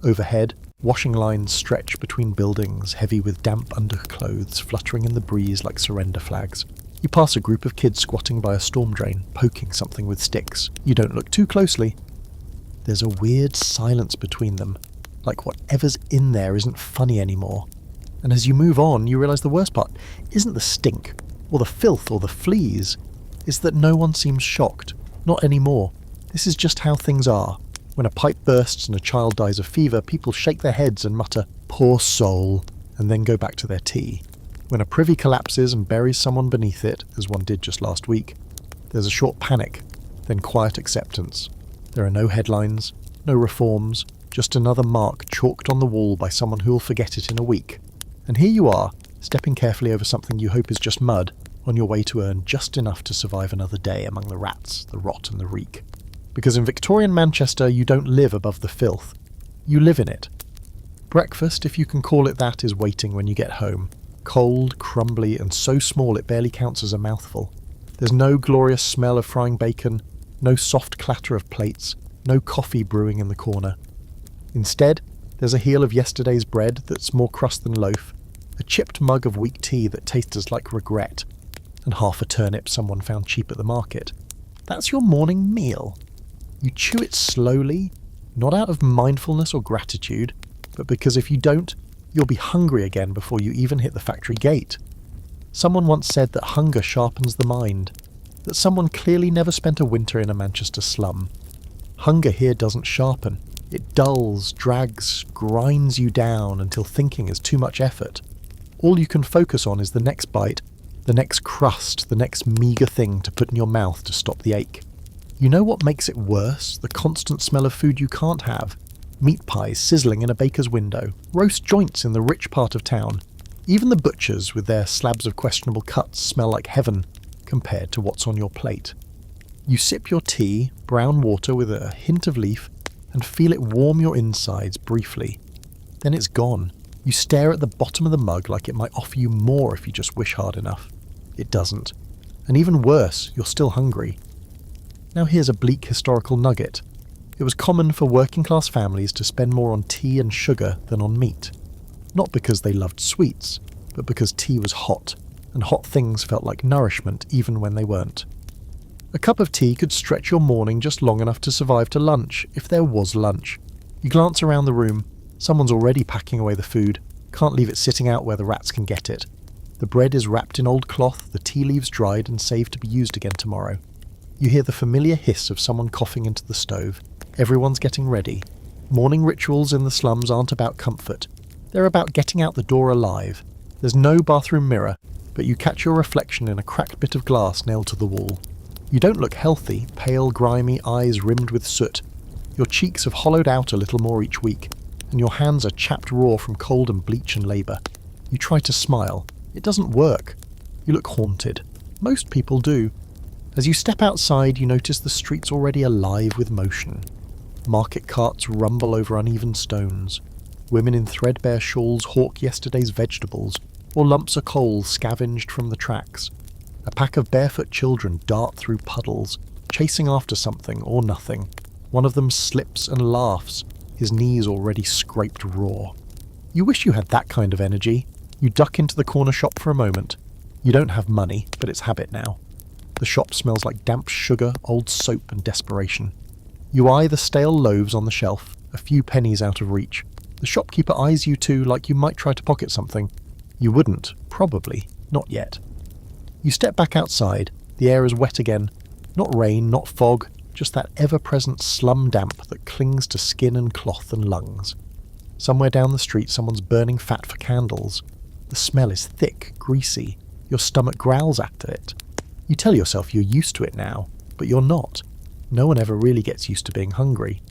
Overhead, washing lines stretch between buildings, heavy with damp underclothes fluttering in the breeze like surrender flags. You pass a group of kids squatting by a storm drain, poking something with sticks. You don't look too closely. There's a weird silence between them, like whatever's in there isn't funny anymore. And as you move on, you realise the worst part isn't the stink, or the filth, or the fleas. It's that no one seems shocked. Not anymore. This is just how things are. When a pipe bursts and a child dies of fever, people shake their heads and mutter, "Poor soul," and then go back to their tea. When a privy collapses and buries someone beneath it, as one did just last week, there's a short panic, then quiet acceptance. There are no headlines, no reforms, just another mark chalked on the wall by someone who'll forget it in a week. And here you are, stepping carefully over something you hope is just mud, on your way to earn just enough to survive another day among the rats, the rot and the reek. Because in Victorian Manchester you don't live above the filth. You live in it. Breakfast, if you can call it that, is waiting when you get home. Cold, crumbly, and so small it barely counts as a mouthful. There's no glorious smell of frying bacon, no soft clatter of plates, no coffee brewing in the corner. Instead, there's a heel of yesterday's bread that's more crust than loaf, a chipped mug of weak tea that tastes like regret, and half a turnip someone found cheap at the market. That's your morning meal. You chew it slowly, not out of mindfulness or gratitude, but because if you don't, you'll be hungry again before you even hit the factory gate. Someone once said that hunger sharpens the mind, that someone clearly never spent a winter in a Manchester slum. Hunger here doesn't sharpen. It dulls, drags, grinds you down until thinking is too much effort. All you can focus on is the next bite, the next crust, the next meagre thing to put in your mouth to stop the ache. You know what makes it worse? The constant smell of food you can't have. Meat pies sizzling in a baker's window, roast joints in the rich part of town. Even the butchers with their slabs of questionable cuts smell like heaven compared to what's on your plate. You sip your tea, brown water with a hint of leaf, and feel it warm your insides briefly. Then it's gone. You stare at the bottom of the mug like it might offer you more if you just wish hard enough. It doesn't. And even worse, you're still hungry. Now here's a bleak historical nugget. It was common for working-class families to spend more on tea and sugar than on meat. Not because they loved sweets, but because tea was hot, and hot things felt like nourishment even when they weren't. A cup of tea could stretch your morning just long enough to survive to lunch, if there was lunch. You glance around the room, someone's already packing away the food, can't leave it sitting out where the rats can get it. The bread is wrapped in old cloth, the tea leaves dried and saved to be used again tomorrow. You hear the familiar hiss of someone coughing into the stove. Everyone's getting ready. Morning rituals in the slums aren't about comfort. They're about getting out the door alive. There's no bathroom mirror, but you catch your reflection in a cracked bit of glass nailed to the wall. You don't look healthy, pale, grimy, eyes rimmed with soot. Your cheeks have hollowed out a little more each week, and your hands are chapped raw from cold and bleach and labour. You try to smile. It doesn't work. You look haunted. Most people do. As you step outside, you notice the street's already alive with motion. Market carts rumble over uneven stones. Women in threadbare shawls hawk yesterday's vegetables, or lumps of coal scavenged from the tracks. A pack of barefoot children dart through puddles, chasing after something or nothing. One of them slips and laughs. his knees already scraped raw. You wish you had that kind of energy. You duck into the corner shop for a moment. You don't have money, but it's habit now. The shop smells like damp sugar, old soap, and desperation. You eye the stale loaves on the shelf, a few pennies out of reach. The shopkeeper eyes you too like you might try to pocket something. You wouldn't, probably, not yet. You step back outside. The air is wet again. Not rain, not fog, just that ever-present slum damp that clings to skin and cloth and lungs. Somewhere down the street someone's burning fat for candles. The smell is thick, greasy. Your stomach growls at it. You tell yourself you're used to it now, but you're not. No one ever really gets used to being hungry.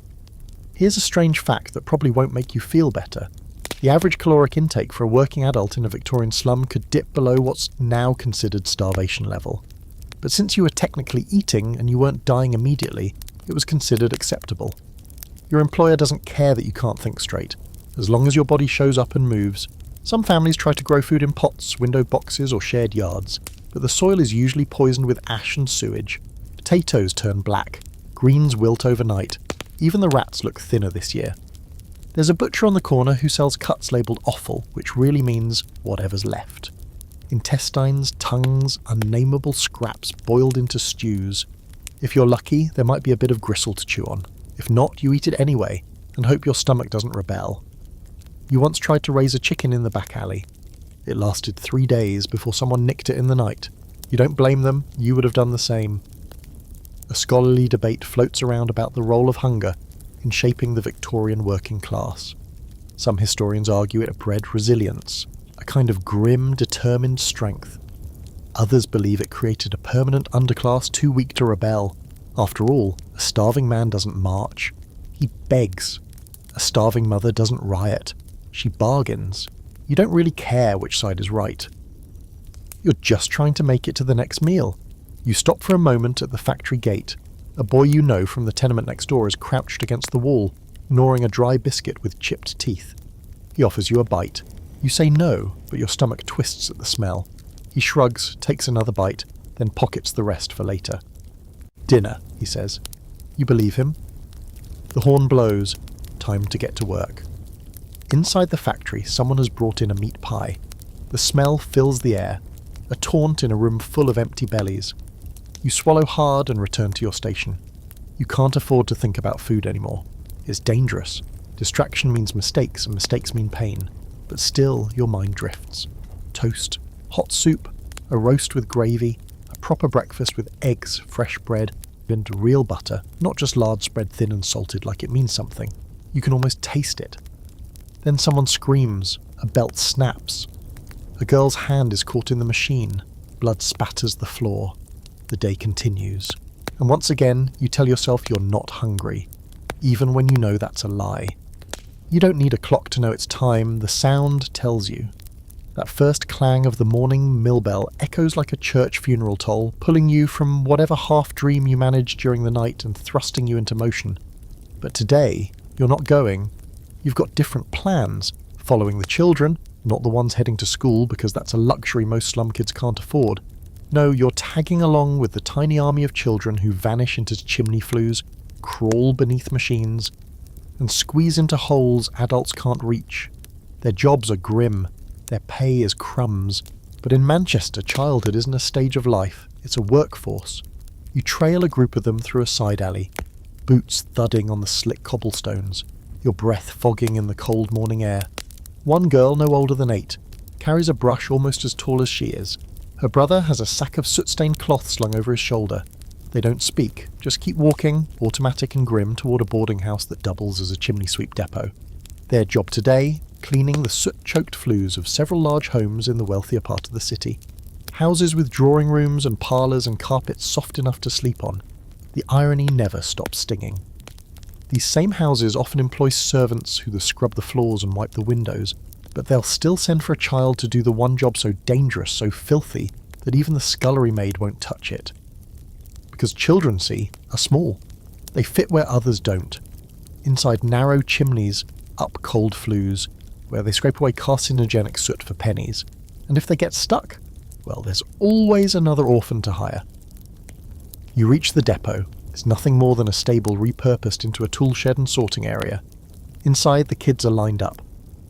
Here's a strange fact that probably won't make you feel better. The average caloric intake for a working adult in a Victorian slum could dip below what's now considered starvation level. But since you were technically eating and you weren't dying immediately, it was considered acceptable. Your employer doesn't care that you can't think straight, as long as your body shows up and moves. Some families try to grow food in pots, window boxes, or shared yards, but the soil is usually poisoned with ash and sewage. Potatoes turn black, greens wilt overnight. Even the rats look thinner this year. There's a butcher on the corner who sells cuts labelled offal, which really means whatever's left. Intestines, tongues, unnameable scraps boiled into stews. If you're lucky, there might be a bit of gristle to chew on. If not, you eat it anyway, and hope your stomach doesn't rebel. You once tried to raise a chicken in the back alley. It lasted 3 days before someone nicked it in the night. You don't blame them, you would have done the same. A scholarly debate floats around about the role of hunger in shaping the Victorian working class. Some historians argue it bred resilience, a kind of grim, determined strength. Others believe it created a permanent underclass too weak to rebel. After all, a starving man doesn't march. He begs. A starving mother doesn't riot. She bargains. You don't really care which side is right. You're just trying to make it to the next meal. You stop for a moment at the factory gate. A boy you know from the tenement next door is crouched against the wall, gnawing a dry biscuit with chipped teeth. He offers you a bite. You say no, but your stomach twists at the smell. He shrugs, takes another bite, then pockets the rest for later. "Dinner," he says. You believe him. The horn blows. Time to get to work. Inside the factory, someone has brought in a meat pie. The smell fills the air, a taunt in a room full of empty bellies. You swallow hard and return to your station. You can't afford to think about food anymore. It's dangerous. Distraction means mistakes, and mistakes mean pain. But still, your mind drifts. Toast, hot soup, a roast with gravy, a proper breakfast with eggs, fresh bread, and real butter, not just lard spread thin and salted like it means something. You can almost taste it. Then someone screams, a belt snaps. A girl's hand is caught in the machine. Blood spatters the floor. The day continues. And once again, you tell yourself you're not hungry, even when you know that's a lie. You don't need a clock to know it's time, the sound tells you. That first clang of the morning mill bell echoes like a church funeral toll, pulling you from whatever half-dream you managed during the night and thrusting you into motion. But today, you're not going. You've got different plans, following the children, not the ones heading to school because that's a luxury most slum kids can't afford. No, you're tagging along with the tiny army of children who vanish into chimney flues, crawl beneath machines, and squeeze into holes adults can't reach. Their jobs are grim, their pay is crumbs, but in Manchester, childhood isn't a stage of life, it's a workforce. You trail a group of them through a side alley, boots thudding on the slick cobblestones, your breath fogging in the cold morning air. One girl, no older than 8, carries a brush almost as tall as she is. Her brother has a sack of soot-stained cloth slung over his shoulder. They don't speak, just keep walking, automatic and grim, toward a boarding house that doubles as a chimney sweep depot. Their job today, cleaning the soot-choked flues of several large homes in the wealthier part of the city. Houses with drawing rooms and parlours and carpets soft enough to sleep on. The irony never stops stinging. These same houses often employ servants who scrub the floors and wipe the windows, but they'll still send for a child to do the one job so dangerous, so filthy, that even the scullery maid won't touch it. Because children, see, are small. They fit where others don't. Inside narrow chimneys, up cold flues, where they scrape away carcinogenic soot for pennies. And if they get stuck, well, there's always another orphan to hire. You reach the depot. It's nothing more than a stable repurposed into a tool shed and sorting area. Inside, the kids are lined up.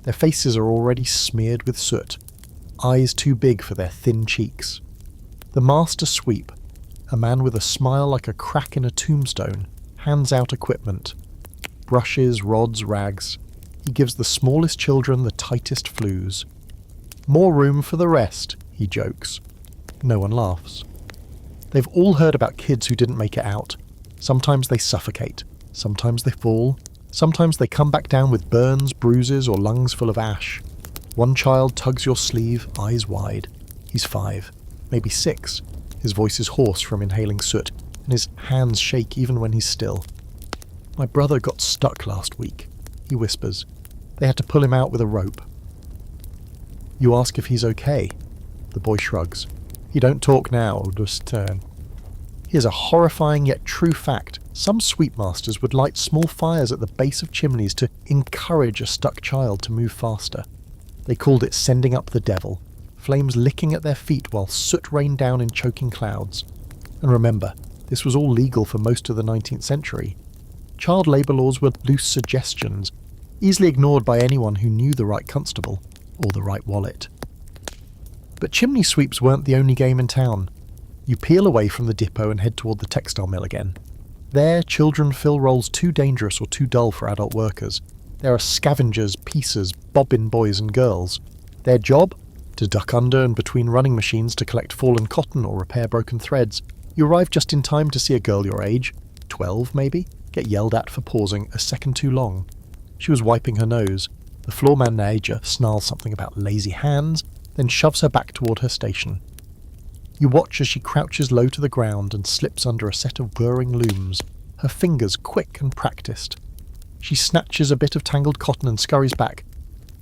Their faces are already smeared with soot, eyes too big for their thin cheeks. The master sweep, a man with a smile like a crack in a tombstone, hands out equipment. Brushes, rods, rags. He gives the smallest children the tightest flues. More room for the rest, he jokes. No one laughs. They've all heard about kids who didn't make it out. Sometimes they suffocate. Sometimes they fall. Sometimes they come back down with burns, bruises, or lungs full of ash. One child tugs your sleeve, eyes wide. He's 5, maybe 6. His voice is hoarse from inhaling soot, and his hands shake even when he's still. "My brother got stuck last week," he whispers. "They had to pull him out with a rope." You ask if he's okay. The boy shrugs. "He don't talk now, just turn." Here's a horrifying yet true fact. Some sweepmasters would light small fires at the base of chimneys to encourage a stuck child to move faster. They called it sending up the devil, flames licking at their feet while soot rained down in choking clouds. And remember, this was all legal for most of the 19th century. Child labour laws were loose suggestions, easily ignored by anyone who knew the right constable, or the right wallet. But chimney sweeps weren't the only game in town. You peel away from the depot and head toward the textile mill again. There, children fill roles too dangerous or too dull for adult workers. There are scavengers, piecers, bobbin boys and girls. Their job? To duck under and between running machines to collect fallen cotton or repair broken threads. You arrive just in time to see a girl your age, 12 maybe, get yelled at for pausing a second too long. She was wiping her nose. The floor manager snarls something about lazy hands, then shoves her back toward her station. You watch as she crouches low to the ground and slips under a set of whirring looms, her fingers quick and practiced. She snatches a bit of tangled cotton and scurries back,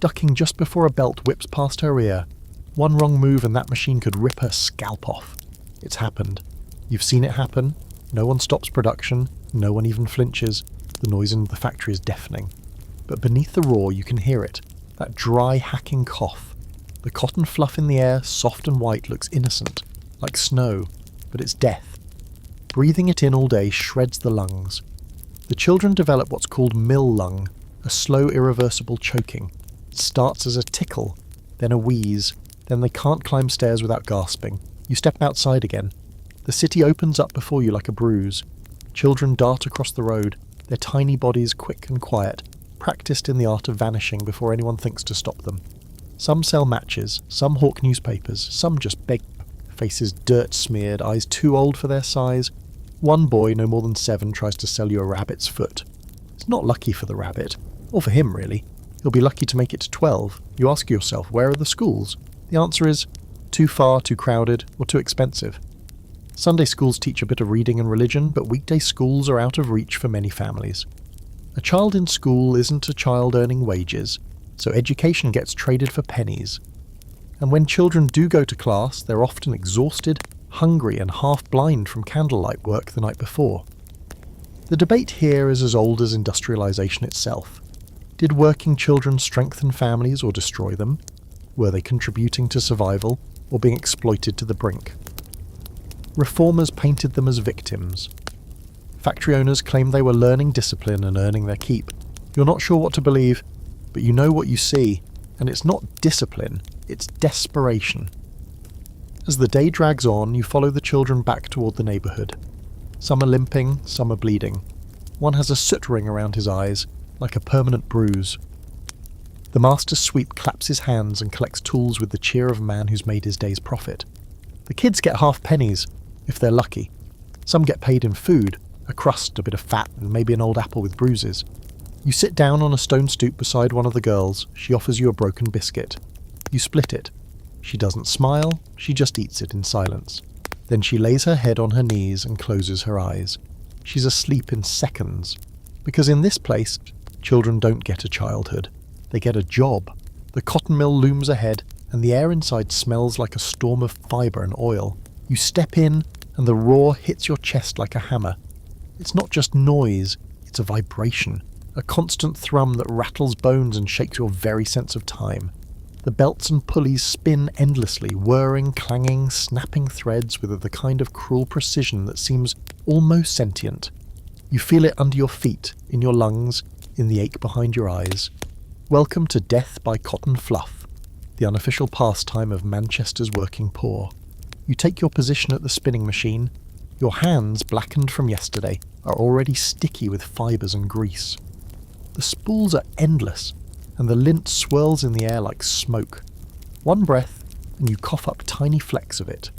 ducking just before a belt whips past her ear. One wrong move and that machine could rip her scalp off. It's happened. You've seen it happen. No one stops production. No one even flinches. The noise in the factory is deafening. But beneath the roar you can hear it, that dry, hacking cough. The cotton fluff in the air, soft and white, looks innocent, like snow, but it's death. Breathing it in all day shreds the lungs. The children develop what's called mill lung, a slow, irreversible choking. It starts as a tickle, then a wheeze, then they can't climb stairs without gasping. You step outside again. The city opens up before you like a bruise. Children dart across the road, their tiny bodies quick and quiet, practiced in the art of vanishing before anyone thinks to stop them. Some sell matches, some hawk newspapers, some just beg, faces dirt-smeared, eyes too old for their size. One boy, no more than 7, tries to sell you a rabbit's foot. It's not lucky for the rabbit, or for him really. He'll be lucky to make it to 12. You ask yourself, where are the schools? The answer is, too far, too crowded, or too expensive. Sunday schools teach a bit of reading and religion, but weekday schools are out of reach for many families. A child in school isn't a child earning wages, so education gets traded for pennies. And when children do go to class, they're often exhausted, hungry and half-blind from candlelight work the night before. The debate here is as old as industrialisation itself. Did working children strengthen families or destroy them? Were they contributing to survival or being exploited to the brink? Reformers painted them as victims. Factory owners claimed they were learning discipline and earning their keep. You're not sure what to believe, but you know what you see, and it's not discipline, it's desperation. As the day drags on, you follow the children back toward the neighbourhood. Some are limping, some are bleeding. One has a soot ring around his eyes, like a permanent bruise. The master sweep claps his hands and collects tools with the cheer of a man who's made his day's profit. The kids get half pennies, if they're lucky. Some get paid in food, a crust, a bit of fat, and maybe an old apple with bruises. You sit down on a stone stoop beside one of the girls. She offers you a broken biscuit. You split it. She doesn't smile, she just eats it in silence. Then she lays her head on her knees and closes her eyes. She's asleep in seconds. Because in this place, children don't get a childhood. They get a job. The cotton mill looms ahead, and the air inside smells like a storm of fibre and oil. You step in, and the roar hits your chest like a hammer. It's not just noise, it's a vibration. A constant thrum that rattles bones and shakes your very sense of time. The belts and pulleys spin endlessly, whirring, clanging, snapping threads with the kind of cruel precision that seems almost sentient. You feel it under your feet, in your lungs, in the ache behind your eyes. Welcome to death by cotton fluff, the unofficial pastime of Manchester's working poor. You take your position at the spinning machine. Your hands, blackened from yesterday, are already sticky with fibres and grease. The spools are endless, and the lint swirls in the air like smoke. One breath, and you cough up tiny flecks of it.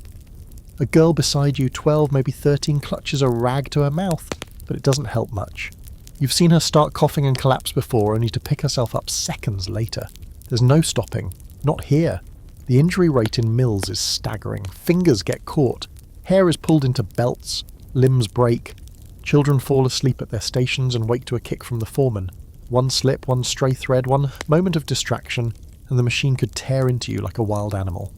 A girl beside you, 12, maybe 13, clutches a rag to her mouth, but it doesn't help much. You've seen her start coughing and collapse before, only to pick herself up seconds later. There's no stopping. Not here. The injury rate in mills is staggering. Fingers get caught. Hair is pulled into belts. Limbs break. Children fall asleep at their stations and wake to a kick from the foreman. One slip, one stray thread, one moment of distraction, and the machine could tear into you like a wild animal.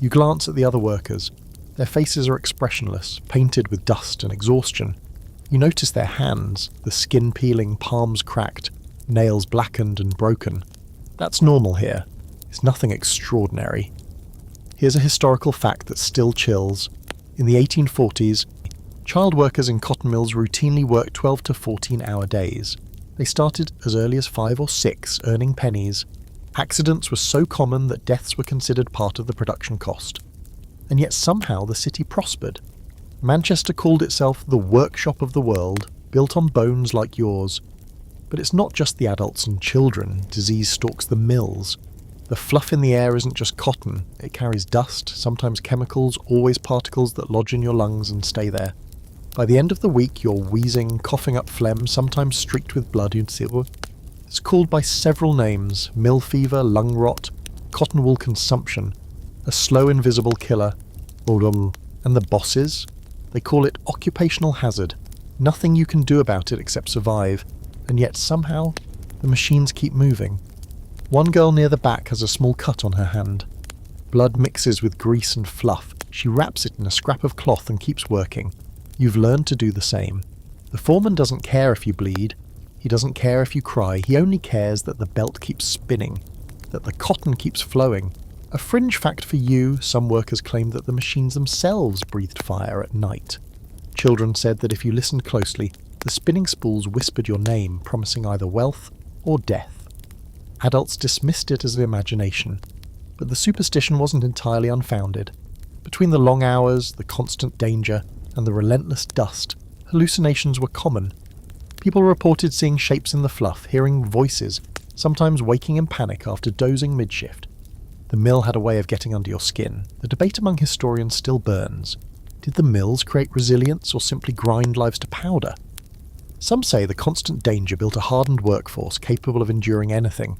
You glance at the other workers. Their faces are expressionless, painted with dust and exhaustion. You notice their hands, the skin peeling, palms cracked, nails blackened and broken. That's normal here. It's nothing extraordinary. Here's a historical fact that still chills. In the 1840s, child workers in cotton mills routinely worked 12 to 14-hour days. They started as early as 5 or 6, earning pennies. Accidents were so common that deaths were considered part of the production cost. And yet somehow the city prospered. Manchester called itself the workshop of the world, built on bones like yours. But it's not just the adults and children. Disease stalks the mills. The fluff in the air isn't just cotton. It carries dust, sometimes chemicals, always particles that lodge in your lungs and stay there. By the end of the week, you're wheezing, coughing up phlegm, sometimes streaked with blood. It's called by several names: mill fever, lung rot, cotton wool consumption, a slow invisible killer. And the bosses? They call it occupational hazard. Nothing you can do about it except survive. And yet somehow, the machines keep moving. One girl near the back has a small cut on her hand. Blood mixes with grease and fluff. She wraps it in a scrap of cloth and keeps working. You've learned to do the same. The foreman doesn't care if you bleed. He doesn't care if you cry. He only cares that the belt keeps spinning, that the cotton keeps flowing. A fringe fact for you, some workers claimed that the machines themselves breathed fire at night. Children said that if you listened closely, the spinning spools whispered your name, promising either wealth or death. Adults dismissed it as imagination, but the superstition wasn't entirely unfounded. Between the long hours, the constant danger, and the relentless dust, hallucinations were common. People reported seeing shapes in the fluff, hearing voices, sometimes waking in panic after dozing mid-shift. The mill had a way of getting under your skin. The debate among historians still burns. Did the mills create resilience or simply grind lives to powder? Some say the constant danger built a hardened workforce capable of enduring anything.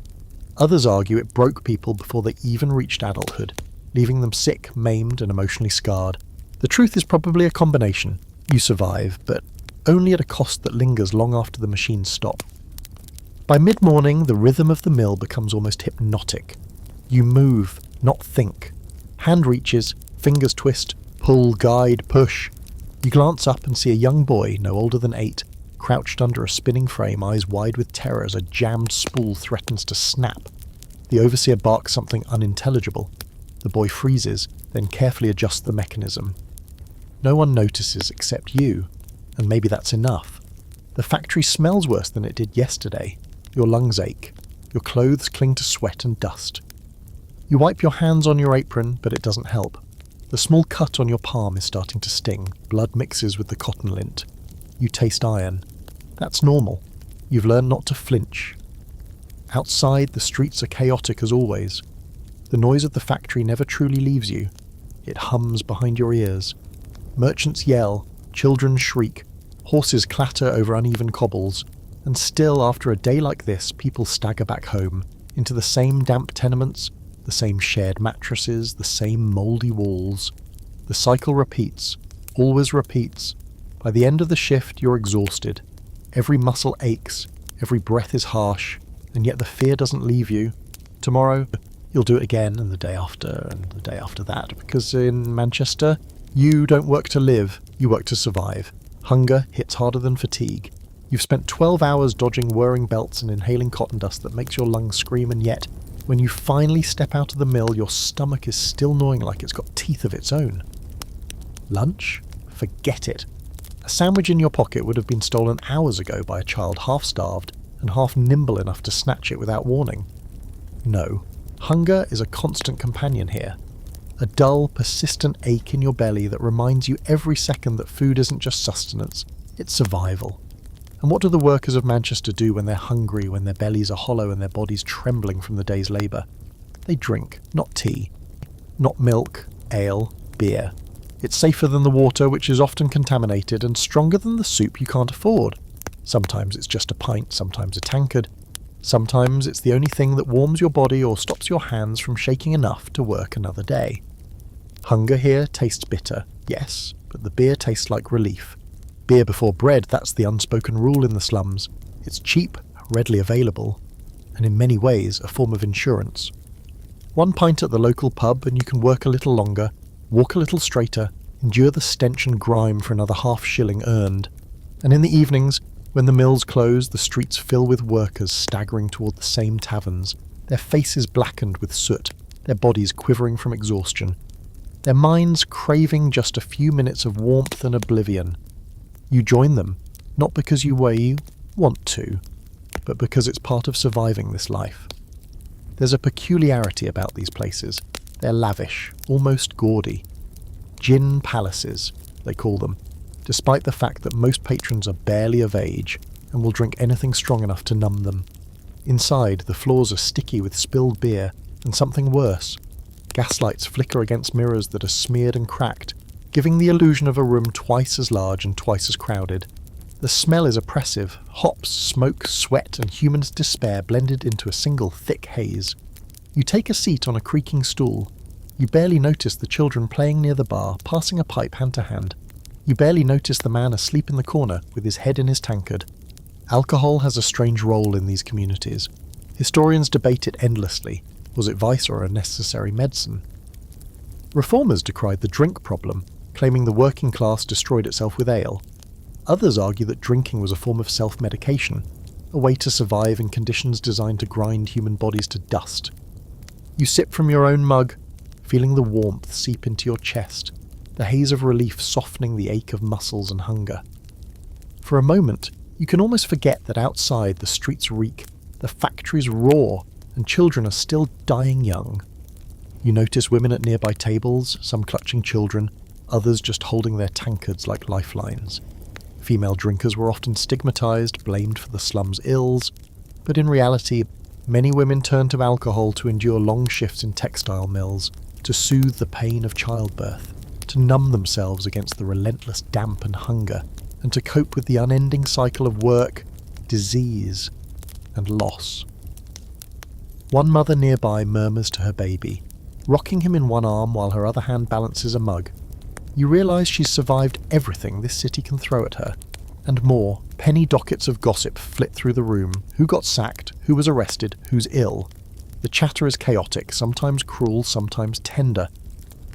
Others argue it broke people before they even reached adulthood, leaving them sick, maimed, and emotionally scarred. The truth is probably a combination. You survive, but only at a cost that lingers long after the machines stop. By mid-morning, the rhythm of the mill becomes almost hypnotic. You move, not think. Hand reaches, fingers twist, pull, guide, push. You glance up and see a young boy, no older than 8, crouched under a spinning frame, eyes wide with terror as a jammed spool threatens to snap. The overseer barks something unintelligible. The boy freezes, then carefully adjusts the mechanism. No one notices except you, and maybe that's enough. The factory smells worse than it did yesterday. Your lungs ache. Your clothes cling to sweat and dust. You wipe your hands on your apron, but it doesn't help. The small cut on your palm is starting to sting. Blood mixes with the cotton lint. You taste iron. That's normal. You've learned not to flinch. Outside, the streets are chaotic as always. The noise of the factory never truly leaves you. It hums behind your ears. Merchants yell, children shriek, horses clatter over uneven cobbles, and still, after a day like this, people stagger back home, into the same damp tenements, the same shared mattresses, the same mouldy walls. The cycle repeats, always repeats. By the end of the shift, you're exhausted. Every muscle aches, every breath is harsh, and yet the fear doesn't leave you. Tomorrow, you'll do it again, and the day after, and the day after that, because in Manchester, you don't work to live, you work to survive. Hunger hits harder than fatigue. You've spent 12 hours dodging whirring belts and inhaling cotton dust that makes your lungs scream, and yet, when you finally step out of the mill, your stomach is still gnawing like it's got teeth of its own. Lunch? Forget it. A sandwich in your pocket would have been stolen hours ago by a child half-starved, and half nimble enough to snatch it without warning. No, hunger is a constant companion here. A dull, persistent ache in your belly that reminds you every second that food isn't just sustenance, it's survival. And what do the workers of Manchester do when they're hungry, when their bellies are hollow and their bodies trembling from the day's labour? They drink, not tea. Not milk, ale, beer. It's safer than the water, which is often contaminated, and stronger than the soup you can't afford. Sometimes it's just a pint, sometimes a tankard. Sometimes it's the only thing that warms your body or stops your hands from shaking enough to work another day. Hunger here tastes bitter, yes, but the beer tastes like relief. Beer before bread, that's the unspoken rule in the slums. It's cheap, readily available, and in many ways a form of insurance. 1 pint at the local pub and you can work a little longer, walk a little straighter, endure the stench and grime for another half-shilling earned. And in the evenings, when the mills close, the streets fill with workers staggering toward the same taverns, their faces blackened with soot, their bodies quivering from exhaustion, their minds craving just a few minutes of warmth and oblivion. You join them, not because you want to, but because it's part of surviving this life. There's a peculiarity about these places. They're lavish, almost gaudy. Gin palaces, they call them, despite the fact that most patrons are barely of age and will drink anything strong enough to numb them. Inside, the floors are sticky with spilled beer, and something worse. Gaslights flicker against mirrors that are smeared and cracked, giving the illusion of a room twice as large and twice as crowded. The smell is oppressive, hops, smoke, sweat, and human despair blended into a single thick haze. You take a seat on a creaking stool. You barely notice the children playing near the bar, passing a pipe hand to hand. You barely notice the man asleep in the corner with his head in his tankard. Alcohol has a strange role in these communities. Historians debate it endlessly. Was it vice or a necessary medicine? Reformers decried the drink problem, claiming the working class destroyed itself with ale. Others argue that drinking was a form of self-medication, a way to survive in conditions designed to grind human bodies to dust. You sip from your own mug, feeling the warmth seep into your chest, the haze of relief softening the ache of muscles and hunger. For a moment, you can almost forget that outside the streets reek, the factories roar, and children are still dying young. You notice women at nearby tables, some clutching children, others just holding their tankards like lifelines. Female drinkers were often stigmatized, blamed for the slum's ills, but in reality, many women turned to alcohol to endure long shifts in textile mills, to soothe the pain of childbirth, to numb themselves against the relentless damp and hunger, and to cope with the unending cycle of work, disease, and loss. One mother nearby murmurs to her baby, rocking him in one arm while her other hand balances a mug. You realise she's survived everything this city can throw at her, and more. Penny dockets of gossip flit through the room. Who got sacked, who was arrested, who's ill. The chatter is chaotic, sometimes cruel, sometimes tender,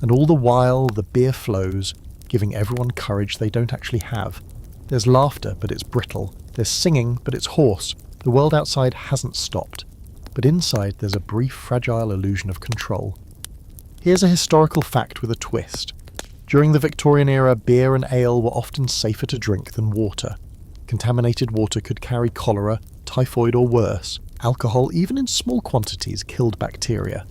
and all the while the beer flows, giving everyone courage they don't actually have. There's laughter, but it's brittle. There's singing, but it's hoarse. The world outside hasn't stopped, but inside there's a brief, fragile illusion of control. Here's a historical fact with a twist. During the Victorian era, beer and ale were often safer to drink than water. Contaminated water could carry cholera, typhoid or worse. Alcohol, even in small quantities, killed bacteria.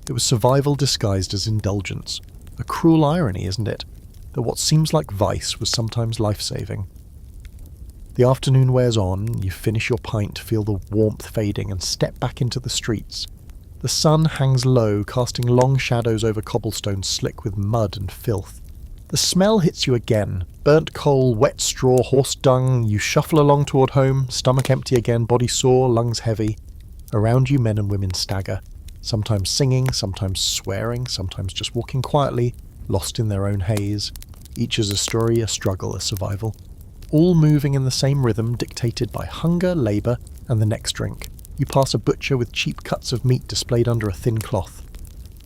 It was survival disguised as indulgence. A cruel irony, isn't it? That what seems like vice was sometimes life-saving. The afternoon wears on, you finish your pint, feel the warmth fading, and step back into the streets. The sun hangs low, casting long shadows over cobblestones slick with mud and filth. The smell hits you again. Burnt coal, wet straw, horse dung. You shuffle along toward home, stomach empty again, body sore, lungs heavy. Around you men and women stagger, sometimes singing, sometimes swearing, sometimes just walking quietly, lost in their own haze. Each is a story, a struggle, a survival. All moving in the same rhythm dictated by hunger, labour, and the next drink. You pass a butcher with cheap cuts of meat displayed under a thin cloth.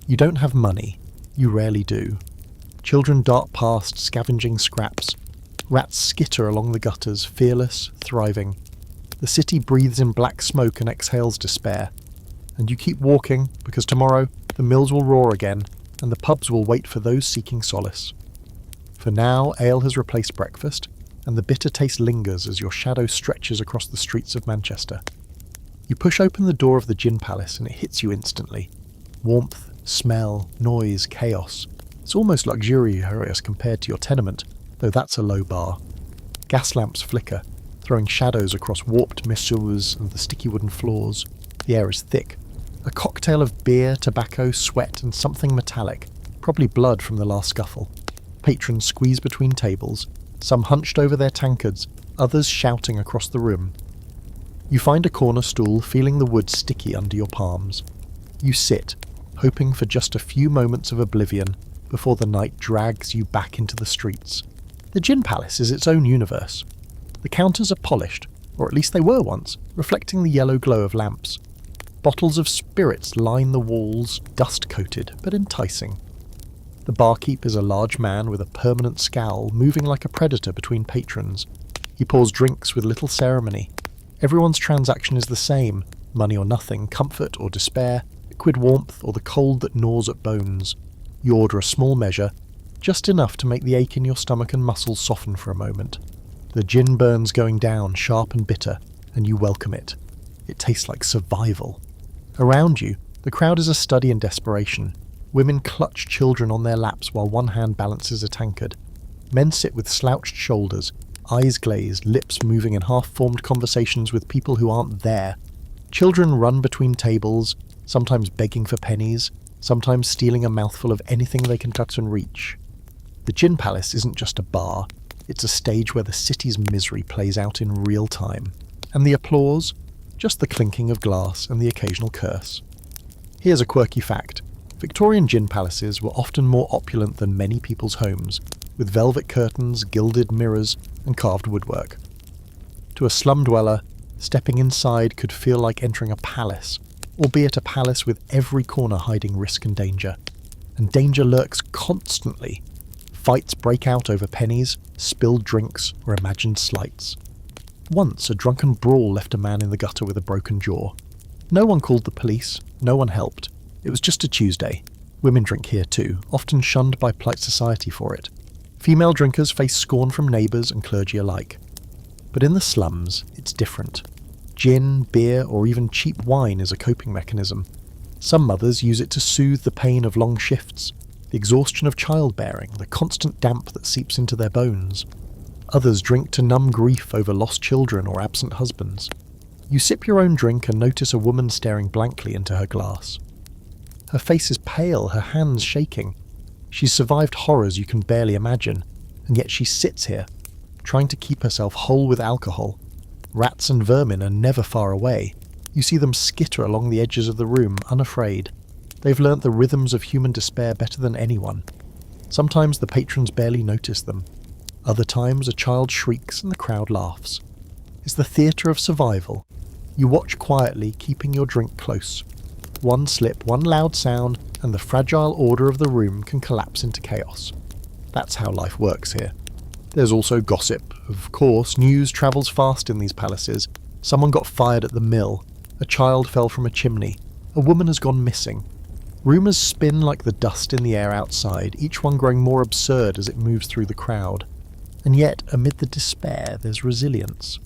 You don't have money. You rarely do. Children dart past, scavenging scraps. Rats skitter along the gutters, fearless, thriving. The city breathes in black smoke and exhales despair. And you keep walking, because tomorrow the mills will roar again, and the pubs will wait for those seeking solace. For now, ale has replaced breakfast, and the bitter taste lingers as your shadow stretches across the streets of Manchester. You push open the door of the gin palace and it hits you instantly. Warmth, smell, noise, chaos. It's almost luxurious compared to your tenement, though that's a low bar. Gas lamps flicker, throwing shadows across warped messuas and the sticky wooden floors. The air is thick. A cocktail of beer, tobacco, sweat, and something metallic, probably blood from the last scuffle. Patrons squeeze between tables, some hunched over their tankards, others shouting across the room. You find a corner stool, feeling the wood sticky under your palms. You sit, hoping for just a few moments of oblivion before the night drags you back into the streets. The gin palace is its own universe. The counters are polished, or at least they were once, reflecting the yellow glow of lamps. Bottles of spirits line the walls, dust-coated but enticing. The barkeep is a large man with a permanent scowl, moving like a predator between patrons. He pours drinks with little ceremony. Everyone's transaction is the same: money or nothing, comfort or despair, liquid warmth or the cold that gnaws at bones. You order a small measure, just enough to make the ache in your stomach and muscles soften for a moment. The gin burns going down, sharp and bitter, and you welcome it. It tastes like survival. Around you, the crowd is a study in desperation. Women clutch children on their laps while one hand balances a tankard. Men sit with slouched shoulders, eyes glazed, lips moving in half-formed conversations with people who aren't there. Children run between tables, sometimes begging for pennies, sometimes stealing a mouthful of anything they can touch and reach. The Gin Palace isn't just a bar, it's a stage where the city's misery plays out in real time. And the applause? Just the clinking of glass and the occasional curse. Here's a quirky fact. Victorian gin palaces were often more opulent than many people's homes, with velvet curtains, gilded mirrors, and carved woodwork. To a slum dweller, stepping inside could feel like entering a palace, albeit a palace with every corner hiding risk and danger. And danger lurks constantly. Fights break out over pennies, spilled drinks, or imagined slights. Once a drunken brawl left a man in the gutter with a broken jaw. No one called the police, no one helped. It was just a Tuesday. Women drink here too, often shunned by polite society for it. Female drinkers face scorn from neighbours and clergy alike. But in the slums, it's different. Gin, beer, or even cheap wine is a coping mechanism. Some mothers use it to soothe the pain of long shifts, the exhaustion of childbearing, the constant damp that seeps into their bones. Others drink to numb grief over lost children or absent husbands. You sip your own drink and notice a woman staring blankly into her glass. Her face is pale, her hands shaking. She's survived horrors you can barely imagine, and yet she sits here, trying to keep herself whole with alcohol. Rats and vermin are never far away. You see them skitter along the edges of the room, unafraid. They've learnt the rhythms of human despair better than anyone. Sometimes the patrons barely notice them. Other times a child shrieks and the crowd laughs. It's the theatre of survival. You watch quietly, keeping your drink close. One slip, one loud sound, and the fragile order of the room can collapse into chaos. That's how life works here. There's also gossip. Of course, news travels fast in these palaces. Someone got fired at the mill. A child fell from a chimney. A woman has gone missing. Rumours spin like the dust in the air outside, each one growing more absurd as it moves through the crowd. And yet, amid the despair, there's resilience.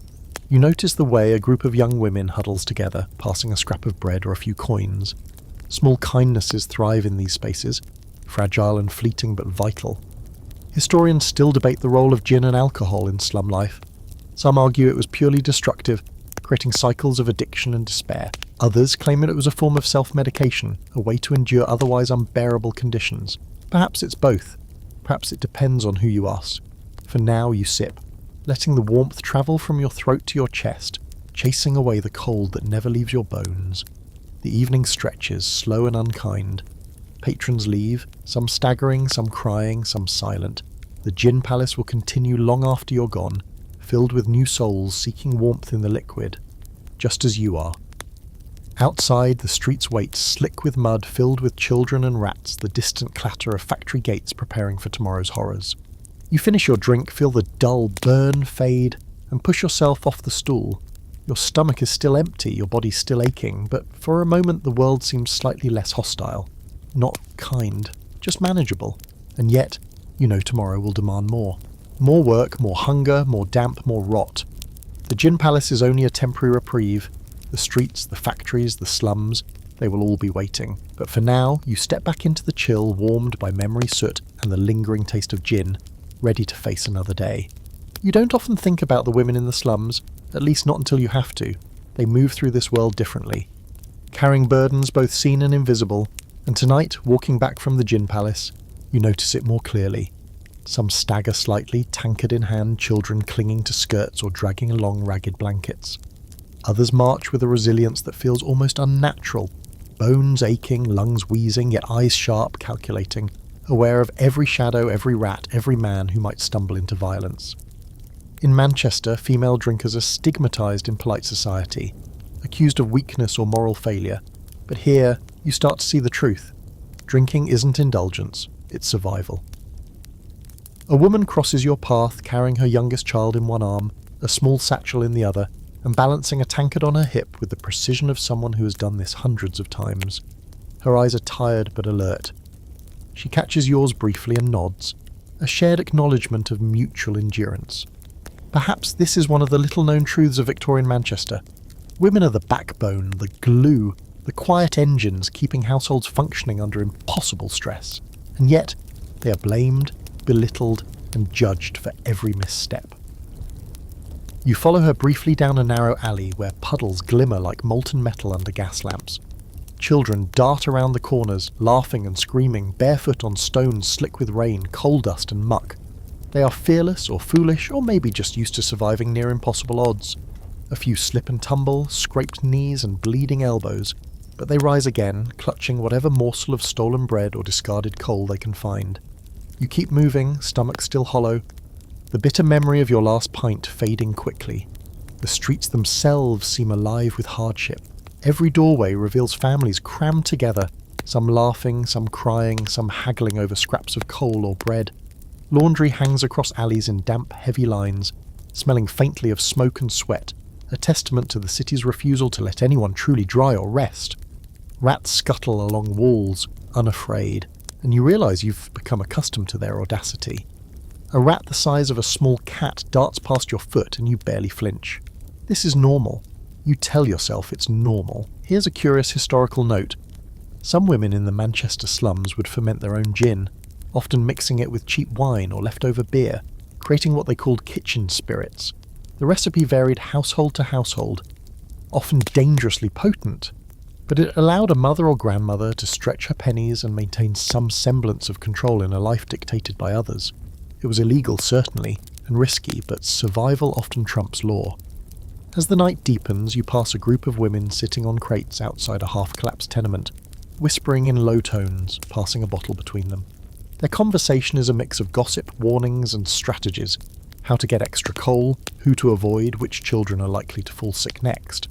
You notice the way a group of young women huddles together, passing a scrap of bread or a few coins. Small kindnesses thrive in these spaces, fragile and fleeting but vital. Historians still debate the role of gin and alcohol in slum life. Some argue it was purely destructive, creating cycles of addiction and despair. Others claim that it was a form of self-medication, a way to endure otherwise unbearable conditions. Perhaps it's both. Perhaps it depends on who you ask. For now you sip, letting the warmth travel from your throat to your chest, chasing away the cold that never leaves your bones. The evening stretches, slow and unkind. Patrons leave, some staggering, some crying, some silent. The gin palace will continue long after you're gone, filled with new souls seeking warmth in the liquid, just as you are. Outside, the streets wait, slick with mud, filled with children and rats, the distant clatter of factory gates preparing for tomorrow's horrors. You finish your drink, feel the dull burn fade, and push yourself off the stool. Your stomach is still empty, your body still aching, but for a moment the world seems slightly less hostile. Not kind, just manageable. And yet, you know tomorrow will demand more. More work, more hunger, more damp, more rot. The Gin Palace is only a temporary reprieve. The streets, the factories, the slums, they will all be waiting. But for now, you step back into the chill warmed by memory soot and the lingering taste of gin, ready to face another day. You don't often think about the women in the slums, at least not until you have to. They move through this world differently, carrying burdens both seen and invisible, and tonight, walking back from the gin palace, you notice it more clearly. Some stagger slightly, tankard in hand, children clinging to skirts or dragging along ragged blankets. Others march with a resilience that feels almost unnatural, bones aching, lungs wheezing, yet eyes sharp, calculating, aware of every shadow, every rat, every man who might stumble into violence. In Manchester, female drinkers are stigmatised in polite society, accused of weakness or moral failure, but here you start to see the truth. Drinking isn't indulgence, it's survival. A woman crosses your path carrying her youngest child in one arm, a small satchel in the other, and balancing a tankard on her hip with the precision of someone who has done this hundreds of times. Her eyes are tired but alert. She catches yours briefly and nods, a shared acknowledgement of mutual endurance. Perhaps this is one of the little-known truths of Victorian Manchester. Women are the backbone, the glue, the quiet engines keeping households functioning under impossible stress. And yet, they are blamed, belittled, and judged for every misstep. You follow her briefly down a narrow alley where puddles glimmer like molten metal under gas lamps. Children dart around the corners, laughing and screaming, barefoot on stones slick with rain, coal dust and muck. They are fearless or foolish, or maybe just used to surviving near impossible odds. A few slip and tumble, scraped knees and bleeding elbows, but they rise again, clutching whatever morsel of stolen bread or discarded coal they can find. You keep moving, stomach still hollow, the bitter memory of your last pint fading quickly. The streets themselves seem alive with hardship. Every doorway reveals families crammed together, some laughing, some crying, some haggling over scraps of coal or bread. Laundry hangs across alleys in damp, heavy lines, smelling faintly of smoke and sweat, a testament to the city's refusal to let anyone truly dry or rest. Rats scuttle along walls, unafraid, and you realise you've become accustomed to their audacity. A rat the size of a small cat darts past your foot and you barely flinch. This is normal. You tell yourself it's normal. Here's a curious historical note. Some women in the Manchester slums would ferment their own gin, often mixing it with cheap wine or leftover beer, creating what they called kitchen spirits. The recipe varied household to household, often dangerously potent, but it allowed a mother or grandmother to stretch her pennies and maintain some semblance of control in a life dictated by others. It was illegal, certainly, and risky, but survival often trumps law. As the night deepens, you pass a group of women sitting on crates outside a half-collapsed tenement, whispering in low tones, passing a bottle between them. Their conversation is a mix of gossip, warnings, and strategies. How to get extra coal, who to avoid, which children are likely to fall sick next.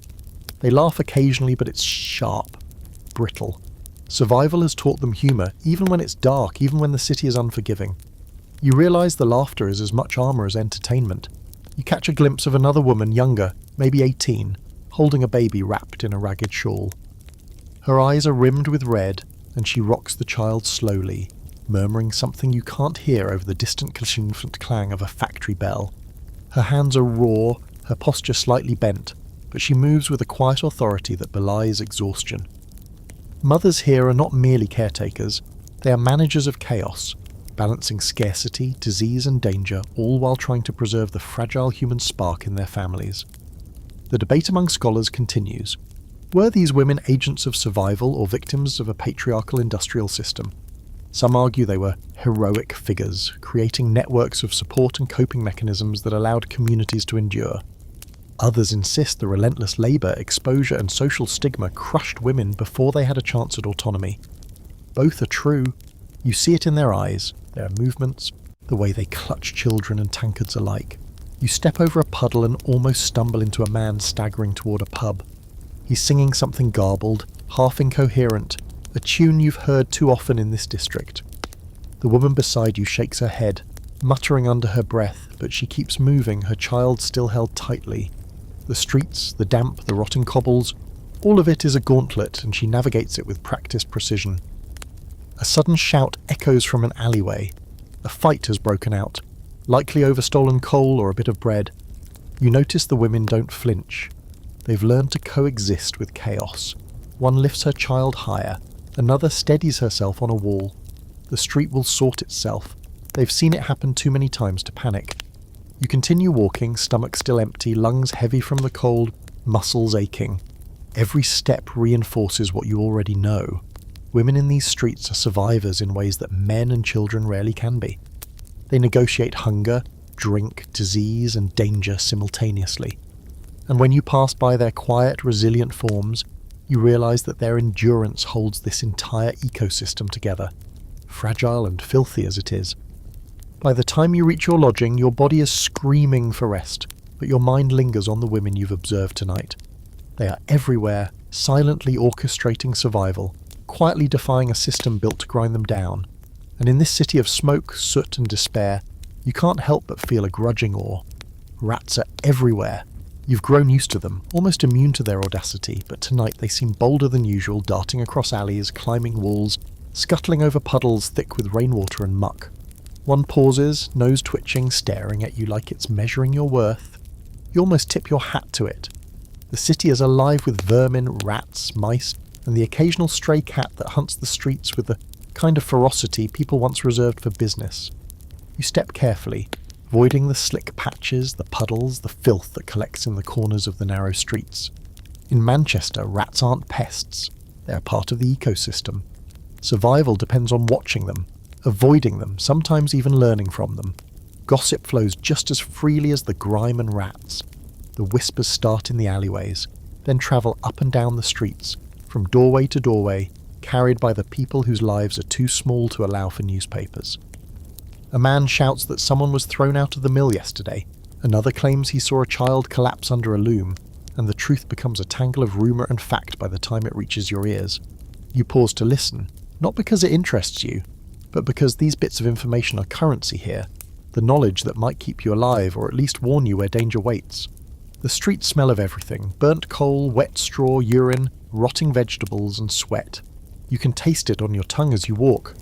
They laugh occasionally, but it's sharp, brittle. Survival has taught them humour, even when it's dark, even when the city is unforgiving. You realise the laughter is as much armour as entertainment. You catch a glimpse of another woman younger, maybe 18, holding a baby wrapped in a ragged shawl. Her eyes are rimmed with red, and she rocks the child slowly, murmuring something you can't hear over the distant clang of a factory bell. Her hands are raw, her posture slightly bent, but she moves with a quiet authority that belies exhaustion. Mothers here are not merely caretakers, they are managers of chaos, balancing scarcity, disease and danger, all while trying to preserve the fragile human spark in their families. The debate among scholars continues. Were these women agents of survival or victims of a patriarchal industrial system? Some argue they were heroic figures, creating networks of support and coping mechanisms that allowed communities to endure. Others insist the relentless labour, exposure and social stigma crushed women before they had a chance at autonomy. Both are true. You see it in their eyes, their movements, the way they clutch children and tankards alike. You step over a puddle and almost stumble into a man staggering toward a pub. He's singing something garbled, half incoherent, a tune you've heard too often in this district. The woman beside you shakes her head, muttering under her breath, but she keeps moving, her child still held tightly. The streets, the damp, the rotting cobbles, all of it is a gauntlet, and she navigates it with practiced precision. A sudden shout echoes from an alleyway. A fight has broken out, likely over stolen coal or a bit of bread. You notice the women don't flinch. They've learned to coexist with chaos. One lifts her child higher, another steadies herself on a wall. The street will sort itself. They've seen it happen too many times to panic. You continue walking, stomach still empty, lungs heavy from the cold, muscles aching. Every step reinforces what you already know. Women in these streets are survivors in ways that men and children rarely can be. They negotiate hunger, drink, disease, and danger simultaneously. And when you pass by their quiet, resilient forms, you realize that their endurance holds this entire ecosystem together, fragile and filthy as it is. By the time you reach your lodging, your body is screaming for rest, but your mind lingers on the women you've observed tonight. They are everywhere, silently orchestrating survival, quietly defying a system built to grind them down. And in this city of smoke, soot, and despair, you can't help but feel a grudging awe. Rats are everywhere. You've grown used to them, almost immune to their audacity, but tonight they seem bolder than usual, darting across alleys, climbing walls, scuttling over puddles thick with rainwater and muck. One pauses, nose twitching, staring at you like it's measuring your worth. You almost tip your hat to it. The city is alive with vermin, rats, mice, and the occasional stray cat that hunts the streets with the kind of ferocity people once reserved for business. You step carefully, avoiding the slick patches, the puddles, the filth that collects in the corners of the narrow streets. In Manchester, rats aren't pests. They're part of the ecosystem. Survival depends on watching them, avoiding them, sometimes even learning from them. Gossip flows just as freely as the grime and rats. The whispers start in the alleyways, then travel up and down the streets, from doorway to doorway, carried by the people whose lives are too small to allow for newspapers. A man shouts that someone was thrown out of the mill yesterday. Another claims he saw a child collapse under a loom, and the truth becomes a tangle of rumour and fact by the time it reaches your ears. You pause to listen, not because it interests you, but because these bits of information are currency here, the knowledge that might keep you alive or at least warn you where danger waits. The streets smell of everything: burnt coal, wet straw, urine, rotting vegetables, and sweat. You can taste it on your tongue as you walk.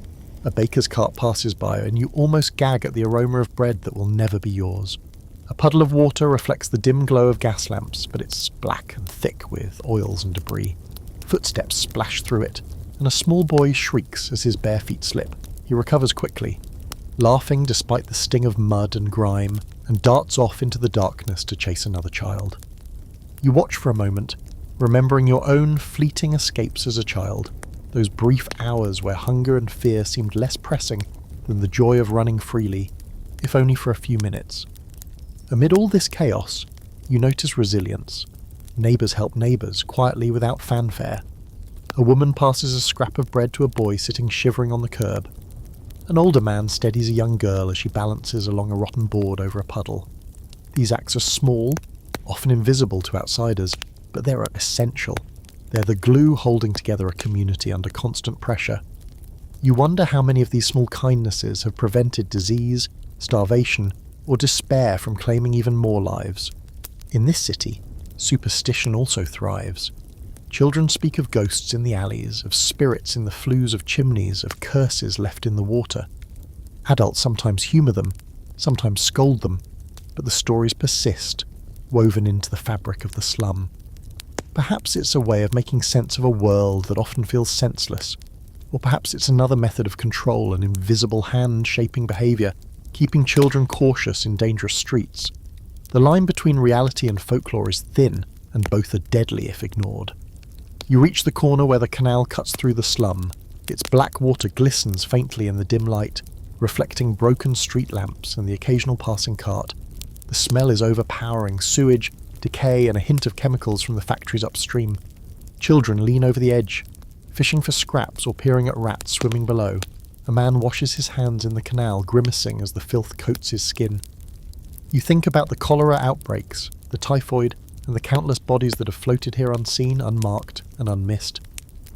A baker's cart passes by and you almost gag at the aroma of bread that will never be yours. A puddle of water reflects the dim glow of gas lamps, but it's black and thick with oils and debris. Footsteps splash through it, and a small boy shrieks as his bare feet slip. He recovers quickly, laughing despite the sting of mud and grime, and darts off into the darkness to chase another child. You watch for a moment, remembering your own fleeting escapes as a child, those brief hours where hunger and fear seemed less pressing than the joy of running freely, if only for a few minutes. Amid all this chaos, you notice resilience. Neighbours help neighbours, quietly without fanfare. A woman passes a scrap of bread to a boy sitting shivering on the curb. An older man steadies a young girl as she balances along a rotten board over a puddle. These acts are small, often invisible to outsiders, but they're essential. They're the glue holding together a community under constant pressure. You wonder how many of these small kindnesses have prevented disease, starvation, or despair from claiming even more lives. In this city, superstition also thrives. Children speak of ghosts in the alleys, of spirits in the flues of chimneys, of curses left in the water. Adults sometimes humour them, sometimes scold them, but the stories persist, woven into the fabric of the slum. Perhaps it's a way of making sense of a world that often feels senseless, or perhaps it's another method of control, an invisible hand shaping behaviour, keeping children cautious in dangerous streets. The line between reality and folklore is thin, and both are deadly if ignored. You reach the corner where the canal cuts through the slum. Its black water glistens faintly in the dim light, reflecting broken street lamps and the occasional passing cart. The smell is overpowering: sewage, decay, and a hint of chemicals from the factories upstream. Children lean over the edge, fishing for scraps or peering at rats swimming below. A man washes his hands in the canal, grimacing as the filth coats his skin. You think about the cholera outbreaks, the typhoid, and the countless bodies that have floated here unseen, unmarked, and unmissed.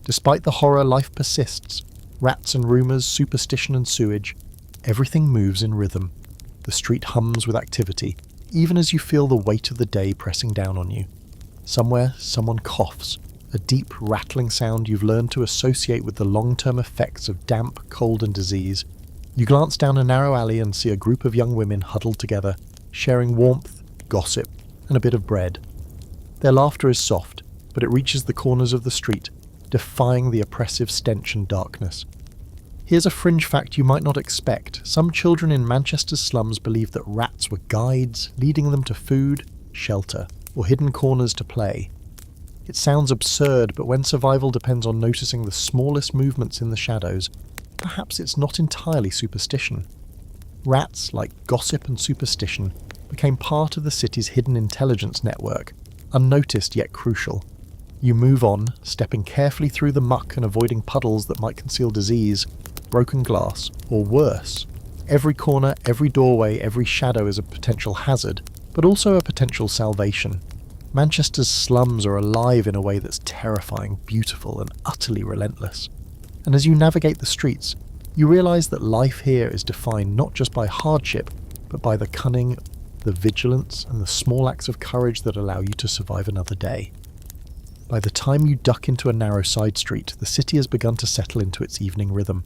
Despite the horror, life persists. Rats and rumours, superstition and sewage. Everything moves in rhythm. The street hums with activity, even as you feel the weight of the day pressing down on you. Somewhere, someone coughs, a deep, rattling sound you've learned to associate with the long-term effects of damp, cold, and disease. You glance down a narrow alley and see a group of young women huddled together, sharing warmth, gossip, and a bit of bread. Their laughter is soft, but it reaches the corners of the street, defying the oppressive stench and darkness. Here's a fringe fact you might not expect. Some children in Manchester's slums believe that rats were guides, leading them to food, shelter, or hidden corners to play. It sounds absurd, but when survival depends on noticing the smallest movements in the shadows, perhaps it's not entirely superstition. Rats, like gossip and superstition, became part of the city's hidden intelligence network, unnoticed yet crucial. You move on, stepping carefully through the muck and avoiding puddles that might conceal disease, broken glass, or worse. Every corner, every doorway, every shadow is a potential hazard, but also a potential salvation. Manchester's slums are alive in a way that's terrifying, beautiful, and utterly relentless. And as you navigate the streets, you realise that life here is defined not just by hardship, but by the cunning, the vigilance, and the small acts of courage that allow you to survive another day. By the time you duck into a narrow side street, the city has begun to settle into its evening rhythm.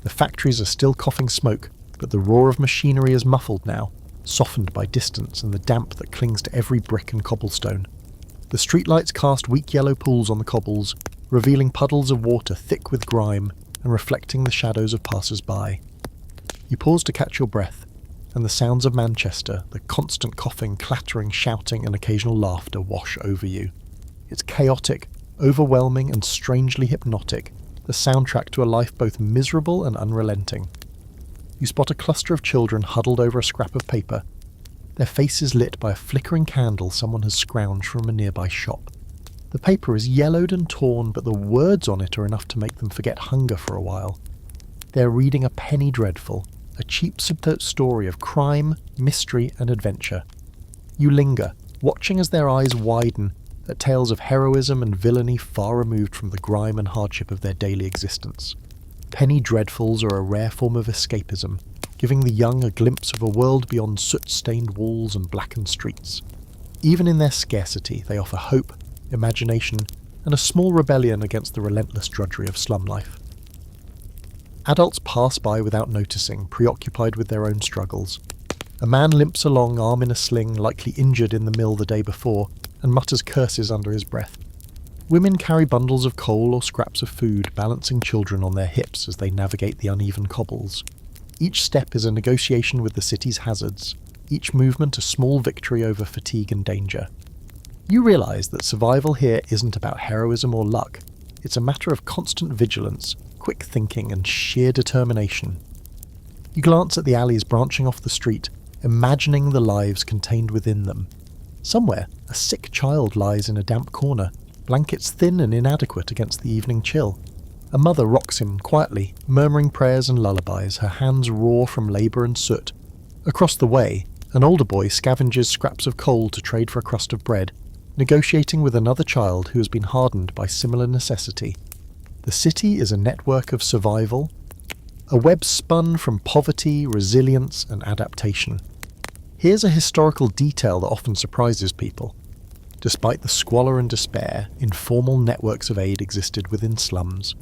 The factories are still coughing smoke, but the roar of machinery is muffled now, softened by distance and the damp that clings to every brick and cobblestone. The streetlights cast weak yellow pools on the cobbles, revealing puddles of water thick with grime and reflecting the shadows of passers-by. You pause to catch your breath, and the sounds of Manchester, the constant coughing, clattering, shouting and occasional laughter wash over you. It's chaotic, overwhelming and strangely hypnotic, the soundtrack to a life both miserable and unrelenting. You spot a cluster of children huddled over a scrap of paper, their faces lit by a flickering candle someone has scrounged from a nearby shop. The paper is yellowed and torn, but the words on it are enough to make them forget hunger for a while. They're reading A Penny Dreadful, a cheap story of crime, mystery and adventure. You linger, watching as their eyes widen at tales of heroism and villainy far removed from the grime and hardship of their daily existence. Penny dreadfuls are a rare form of escapism, giving the young a glimpse of a world beyond soot-stained walls and blackened streets. Even in their scarcity, they offer hope, imagination, and a small rebellion against the relentless drudgery of slum life. Adults pass by without noticing, preoccupied with their own struggles. A man limps along, arm in a sling, likely injured in the mill the day before, and mutters curses under his breath. Women carry bundles of coal or scraps of food, balancing children on their hips as they navigate the uneven cobbles. Each step is a negotiation with the city's hazards, each movement a small victory over fatigue and danger. You realise that survival here isn't about heroism or luck. It's a matter of constant vigilance, quick thinking and sheer determination. You glance at the alleys branching off the street, imagining the lives contained within them. Somewhere, a sick child lies in a damp corner, blankets thin and inadequate against the evening chill. A mother rocks him quietly, murmuring prayers and lullabies, her hands raw from labour and soot. Across the way, an older boy scavenges scraps of coal to trade for a crust of bread, negotiating with another child who has been hardened by similar necessity. The city is a network of survival, a web spun from poverty, resilience and adaptation. Here's a historical detail that often surprises people. Despite the squalor and despair, informal networks of aid existed within slums.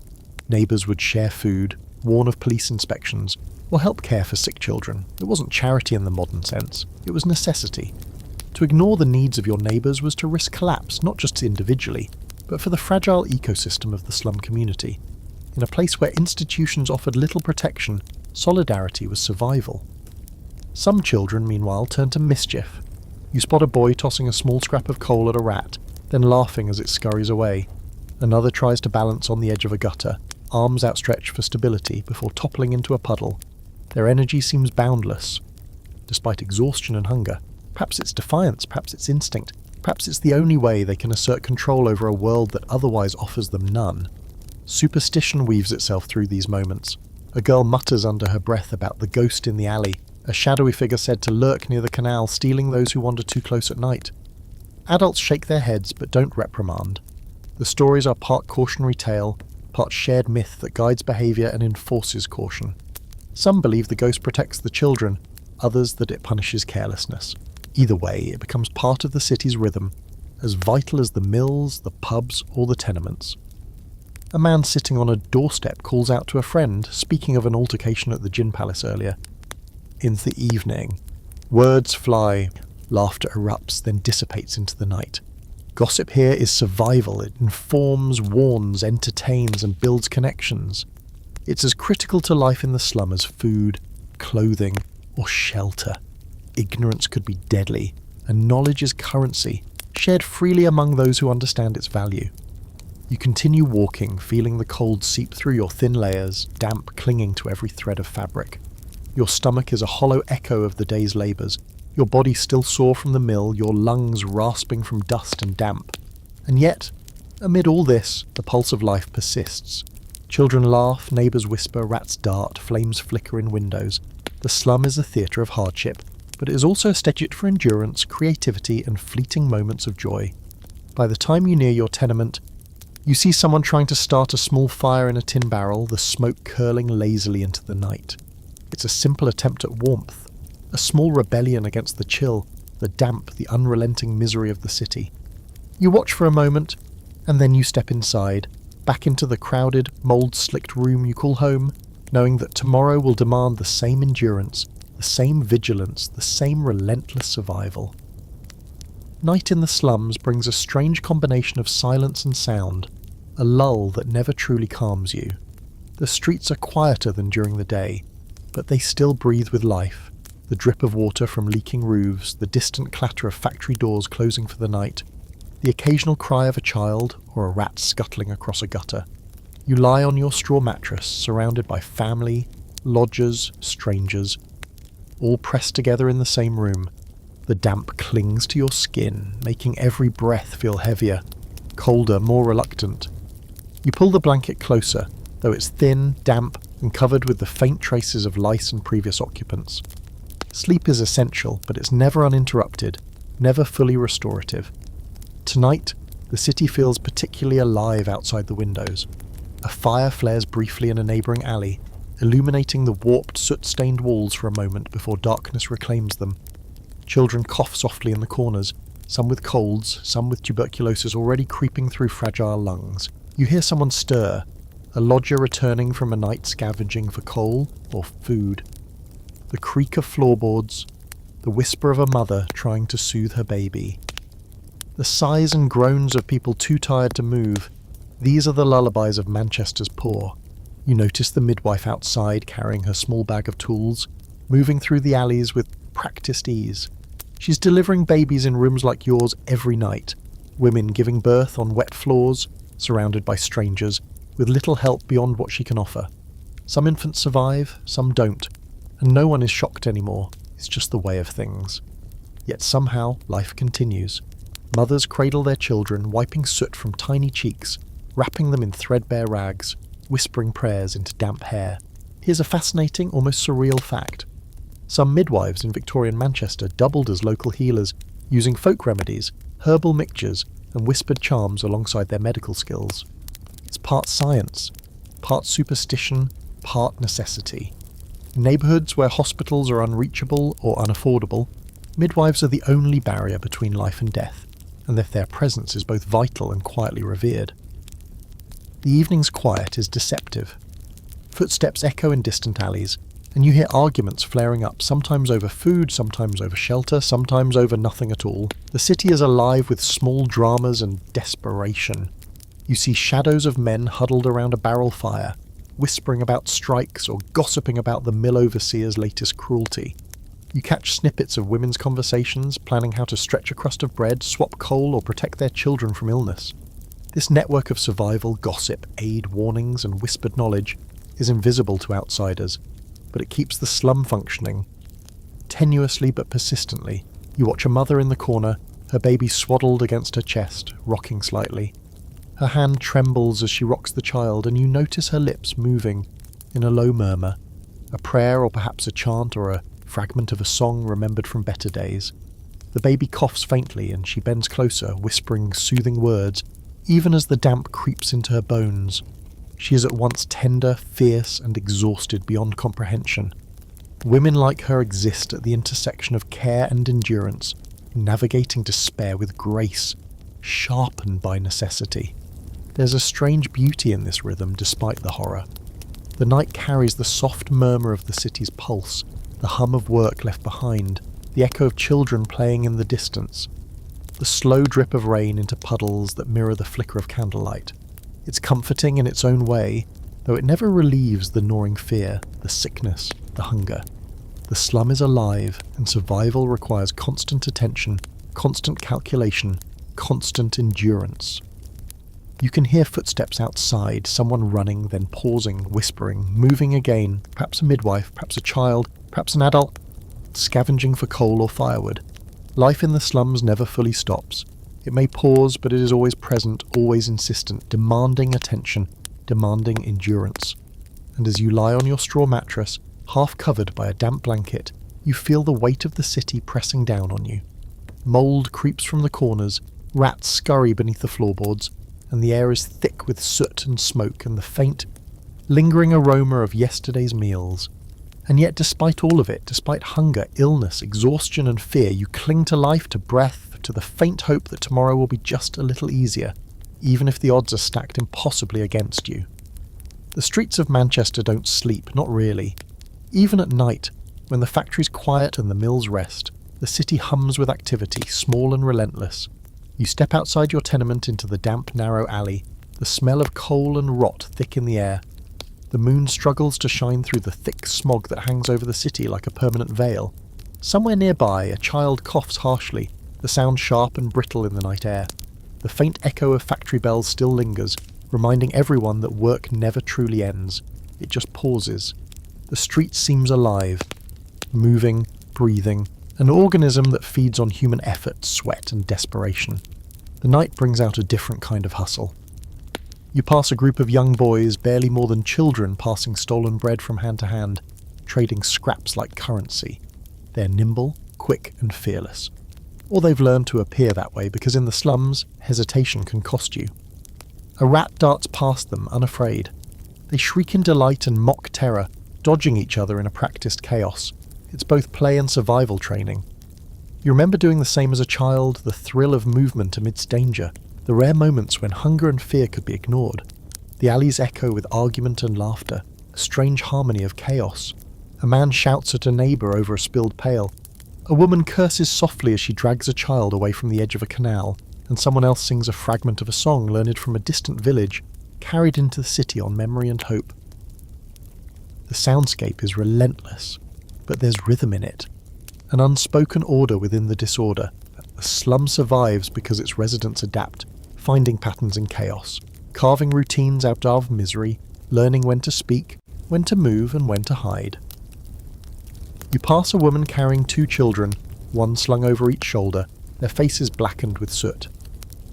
Neighbours would share food, warn of police inspections, or help care for sick children. It wasn't charity in the modern sense, it was necessity. To ignore the needs of your neighbours was to risk collapse, not just individually, but for the fragile ecosystem of the slum community. In a place where institutions offered little protection, solidarity was survival. Some children, meanwhile, turn to mischief. You spot a boy tossing a small scrap of coal at a rat, then laughing as it scurries away. Another tries to balance on the edge of a gutter, arms outstretched for stability before toppling into a puddle. Their energy seems boundless. Despite exhaustion and hunger, perhaps it's defiance, perhaps it's instinct, perhaps it's the only way they can assert control over a world that otherwise offers them none. Superstition weaves itself through these moments. A girl mutters under her breath about the ghost in the alley, a shadowy figure said to lurk near the canal, stealing those who wander too close at night. Adults shake their heads but don't reprimand. The stories are part cautionary tale, part shared myth that guides behaviour and enforces caution. Some believe the ghost protects the children, others that it punishes carelessness. Either way, it becomes part of the city's rhythm, as vital as the mills, the pubs, or the tenements. A man sitting on a doorstep calls out to a friend, speaking of an altercation at the gin palace earlier. In the evening, words fly, laughter erupts, then dissipates into the night. Gossip here is survival. It informs, warns, entertains, and builds connections. It's as critical to life in the slum as food, clothing, or shelter. Ignorance could be deadly, and knowledge is currency, shared freely among those who understand its value. You continue walking, feeling the cold seep through your thin layers, damp clinging to every thread of fabric. Your stomach is a hollow echo of the day's labours, your body still sore from the mill, your lungs rasping from dust and damp. And yet, amid all this, the pulse of life persists. Children laugh, neighbours whisper, rats dart, flames flicker in windows. The slum is a theatre of hardship, but it is also a stage for endurance, creativity, and fleeting moments of joy. By the time you near your tenement, you see someone trying to start a small fire in a tin barrel, the smoke curling lazily into the night. It's a simple attempt at warmth, a small rebellion against the chill, the damp, the unrelenting misery of the city. You watch for a moment, and then you step inside, back into the crowded, mould-slicked room you call home, knowing that tomorrow will demand the same endurance, the same vigilance, the same relentless survival. Night in the slums brings a strange combination of silence and sound, a lull that never truly calms you. The streets are quieter than during the day, but they still breathe with life. The drip of water from leaking roofs, the distant clatter of factory doors closing for the night, the occasional cry of a child or a rat scuttling across a gutter. You lie on your straw mattress, surrounded by family, lodgers, strangers, all pressed together in the same room. The damp clings to your skin, making every breath feel heavier, colder, more reluctant. You pull the blanket closer, though it's thin, damp, and covered with the faint traces of lice and previous occupants. Sleep is essential, but it's never uninterrupted, never fully restorative. Tonight, the city feels particularly alive outside the windows. A fire flares briefly in a neighbouring alley, illuminating the warped, soot-stained walls for a moment before darkness reclaims them. Children cough softly in the corners, some with colds, some with tuberculosis already creeping through fragile lungs. You hear someone stir, a lodger returning from a night scavenging for coal or food. The creak of floorboards, the whisper of a mother trying to soothe her baby. The sighs and groans of people too tired to move. These are the lullabies of Manchester's poor. You notice the midwife outside carrying her small bag of tools, moving through the alleys with practiced ease. She's delivering babies in rooms like yours every night, women giving birth on wet floors, surrounded by strangers, with little help beyond what she can offer. Some infants survive, some don't, and no one is shocked anymore. It's just the way of things. Yet somehow life continues. Mothers cradle their children, wiping soot from tiny cheeks, wrapping them in threadbare rags, whispering prayers into damp hair. Here's a fascinating, almost surreal fact. Some midwives in Victorian Manchester doubled as local healers, using folk remedies, herbal mixtures, and whispered charms alongside their medical skills. It's part science, part superstition, part necessity. In neighbourhoods where hospitals are unreachable or unaffordable, midwives are the only barrier between life and death, and their presence is both vital and quietly revered. The evening's quiet is deceptive. Footsteps echo in distant alleys, and you hear arguments flaring up, sometimes over food, sometimes over shelter, sometimes over nothing at all. The city is alive with small dramas and desperation. You see shadows of men huddled around a barrel fire, whispering about strikes or gossiping about the mill overseer's latest cruelty. You catch snippets of women's conversations, planning how to stretch a crust of bread, swap coal, or protect their children from illness. This network of survival, gossip, aid, warnings, and whispered knowledge is invisible to outsiders, but it keeps the slum functioning. Tenuously but persistently, you watch a mother in the corner, her baby swaddled against her chest, rocking slightly. Her hand trembles as she rocks the child, and you notice her lips moving in a low murmur, a prayer or perhaps a chant or a fragment of a song remembered from better days. The baby coughs faintly, and she bends closer, whispering soothing words, even as the damp creeps into her bones. She is at once tender, fierce, and exhausted beyond comprehension. Women like her exist at the intersection of care and endurance, navigating despair with grace, sharpened by necessity. There's a strange beauty in this rhythm despite the horror. The night carries the soft murmur of the city's pulse, the hum of work left behind, the echo of children playing in the distance. the slow drip of rain into puddles that mirror the flicker of candlelight. It's comforting in its own way, though it never relieves the gnawing fear, the sickness, the hunger. The slum is alive, and survival requires constant attention, constant calculation, constant endurance. You can hear footsteps outside, someone running, then pausing, whispering, moving again, perhaps a midwife, perhaps a child, perhaps an adult, scavenging for coal or firewood. Life in the slums never fully stops. It may pause, but it is always present, always insistent, demanding attention, demanding endurance. And as you lie on your straw mattress, half covered by a damp blanket, you feel the weight of the city pressing down on you. Mould creeps from the corners, rats scurry beneath the floorboards, and the air is thick with soot and smoke and the faint, lingering aroma of yesterday's meals. And yet despite all of it, despite hunger, illness, exhaustion and fear, you cling to life, to breath, to the faint hope that tomorrow will be just a little easier, even if the odds are stacked impossibly against you. The streets of Manchester don't sleep, not really. Even at night, when the factories quiet and the mills rest, the city hums with activity, small and relentless. You step outside your tenement into the damp, narrow alley, the smell of coal and rot thick in the air. The moon struggles to shine through the thick smog that hangs over the city like a permanent veil. Somewhere nearby, a child coughs harshly, the sound sharp and brittle in the night air. The faint echo of factory bells still lingers, reminding everyone that work never truly ends. It just pauses. The street seems alive, moving, breathing, an organism that feeds on human effort, sweat and desperation. The night brings out a different kind of hustle. You pass a group of young boys, barely more than children, passing stolen bread from hand to hand, trading scraps like currency. They're nimble, quick and fearless. Or they've learned to appear that way because in the slums, hesitation can cost you. A rat darts past them, unafraid. They shriek in delight and mock terror, dodging each other in a practiced chaos. It's both play and survival training. You remember doing the same as a child, the thrill of movement amidst danger, the rare moments when hunger and fear could be ignored. The alleys echo with argument and laughter, a strange harmony of chaos. A man shouts at a neighbour over a spilled pail. A woman curses softly as she drags a child away from the edge of a canal, and someone else sings a fragment of a song learned from a distant village, carried into the city on memory and hope. The soundscape is relentless, but there's rhythm in it, an unspoken order within the disorder. The slum survives because its residents adapt, finding patterns in chaos, carving routines out of misery, learning when to speak, when to move and when to hide. You pass a woman carrying 2 children, one slung over each shoulder, their faces blackened with soot.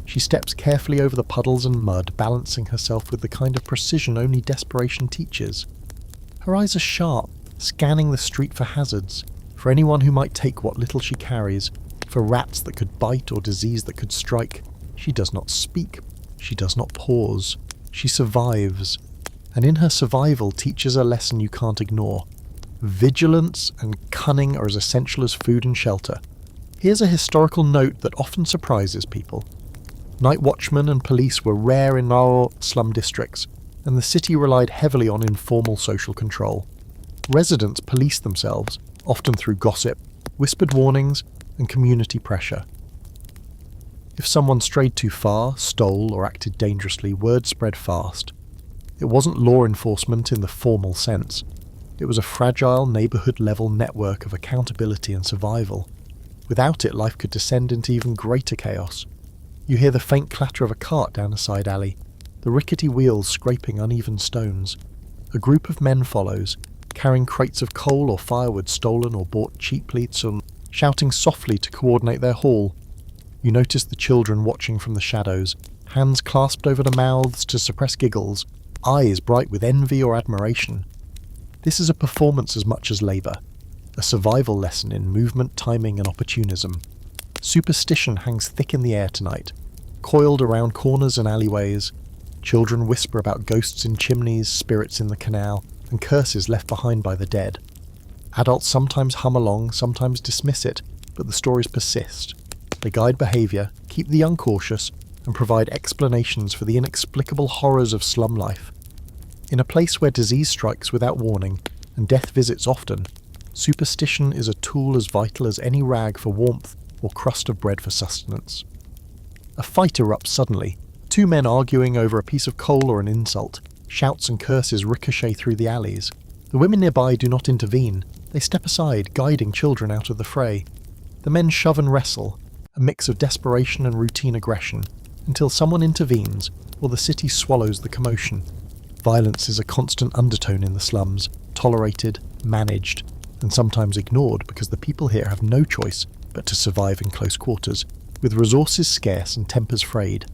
She steps carefully over the puddles and mud, balancing herself with the kind of precision only desperation teaches. Her eyes are sharp, scanning the street for hazards, for anyone who might take what little she carries, for rats that could bite or disease that could strike. She does not speak. She does not pause. She survives. And in her survival teaches a lesson you can't ignore. Vigilance and cunning are as essential as food and shelter. Here's a historical note that often surprises people. Night watchmen and police were rare in our slum districts, and the city relied heavily on informal social control. Residents policed themselves, often through gossip, whispered warnings, and community pressure. If someone strayed too far, stole, or acted dangerously, word spread fast. It wasn't law enforcement in the formal sense. It was a fragile, neighbourhood-level network of accountability and survival. Without it, life could descend into even greater chaos. You hear the faint clatter of a cart down a side alley, the rickety wheels scraping uneven stones. A group of men follows, carrying crates of coal or firewood stolen or bought cheaply, shouting softly to coordinate their haul. You notice the children watching from the shadows, hands clasped over their mouths to suppress giggles, eyes bright with envy or admiration. This is a performance as much as labour, a survival lesson in movement, timing and opportunism. Superstition hangs thick in the air tonight, coiled around corners and alleyways. Children whisper about ghosts in chimneys, spirits in the canal, and curses left behind by the dead. Adults sometimes hum along, sometimes dismiss it, but the stories persist. They guide behaviour, keep the young cautious, and provide explanations for the inexplicable horrors of slum life. In a place where disease strikes without warning, and death visits often, superstition is a tool as vital as any rag for warmth or crust of bread for sustenance. A fight erupts suddenly, two men arguing over a piece of coal or an insult. Shouts and curses ricochet through the alleys. The women nearby do not intervene. They step aside, guiding children out of the fray. The men shove and wrestle, a mix of desperation and routine aggression, until someone intervenes or the city swallows the commotion. Violence is a constant undertone in the slums, tolerated, managed, and sometimes ignored because the people here have no choice but to survive in close quarters, with resources scarce and tempers frayed.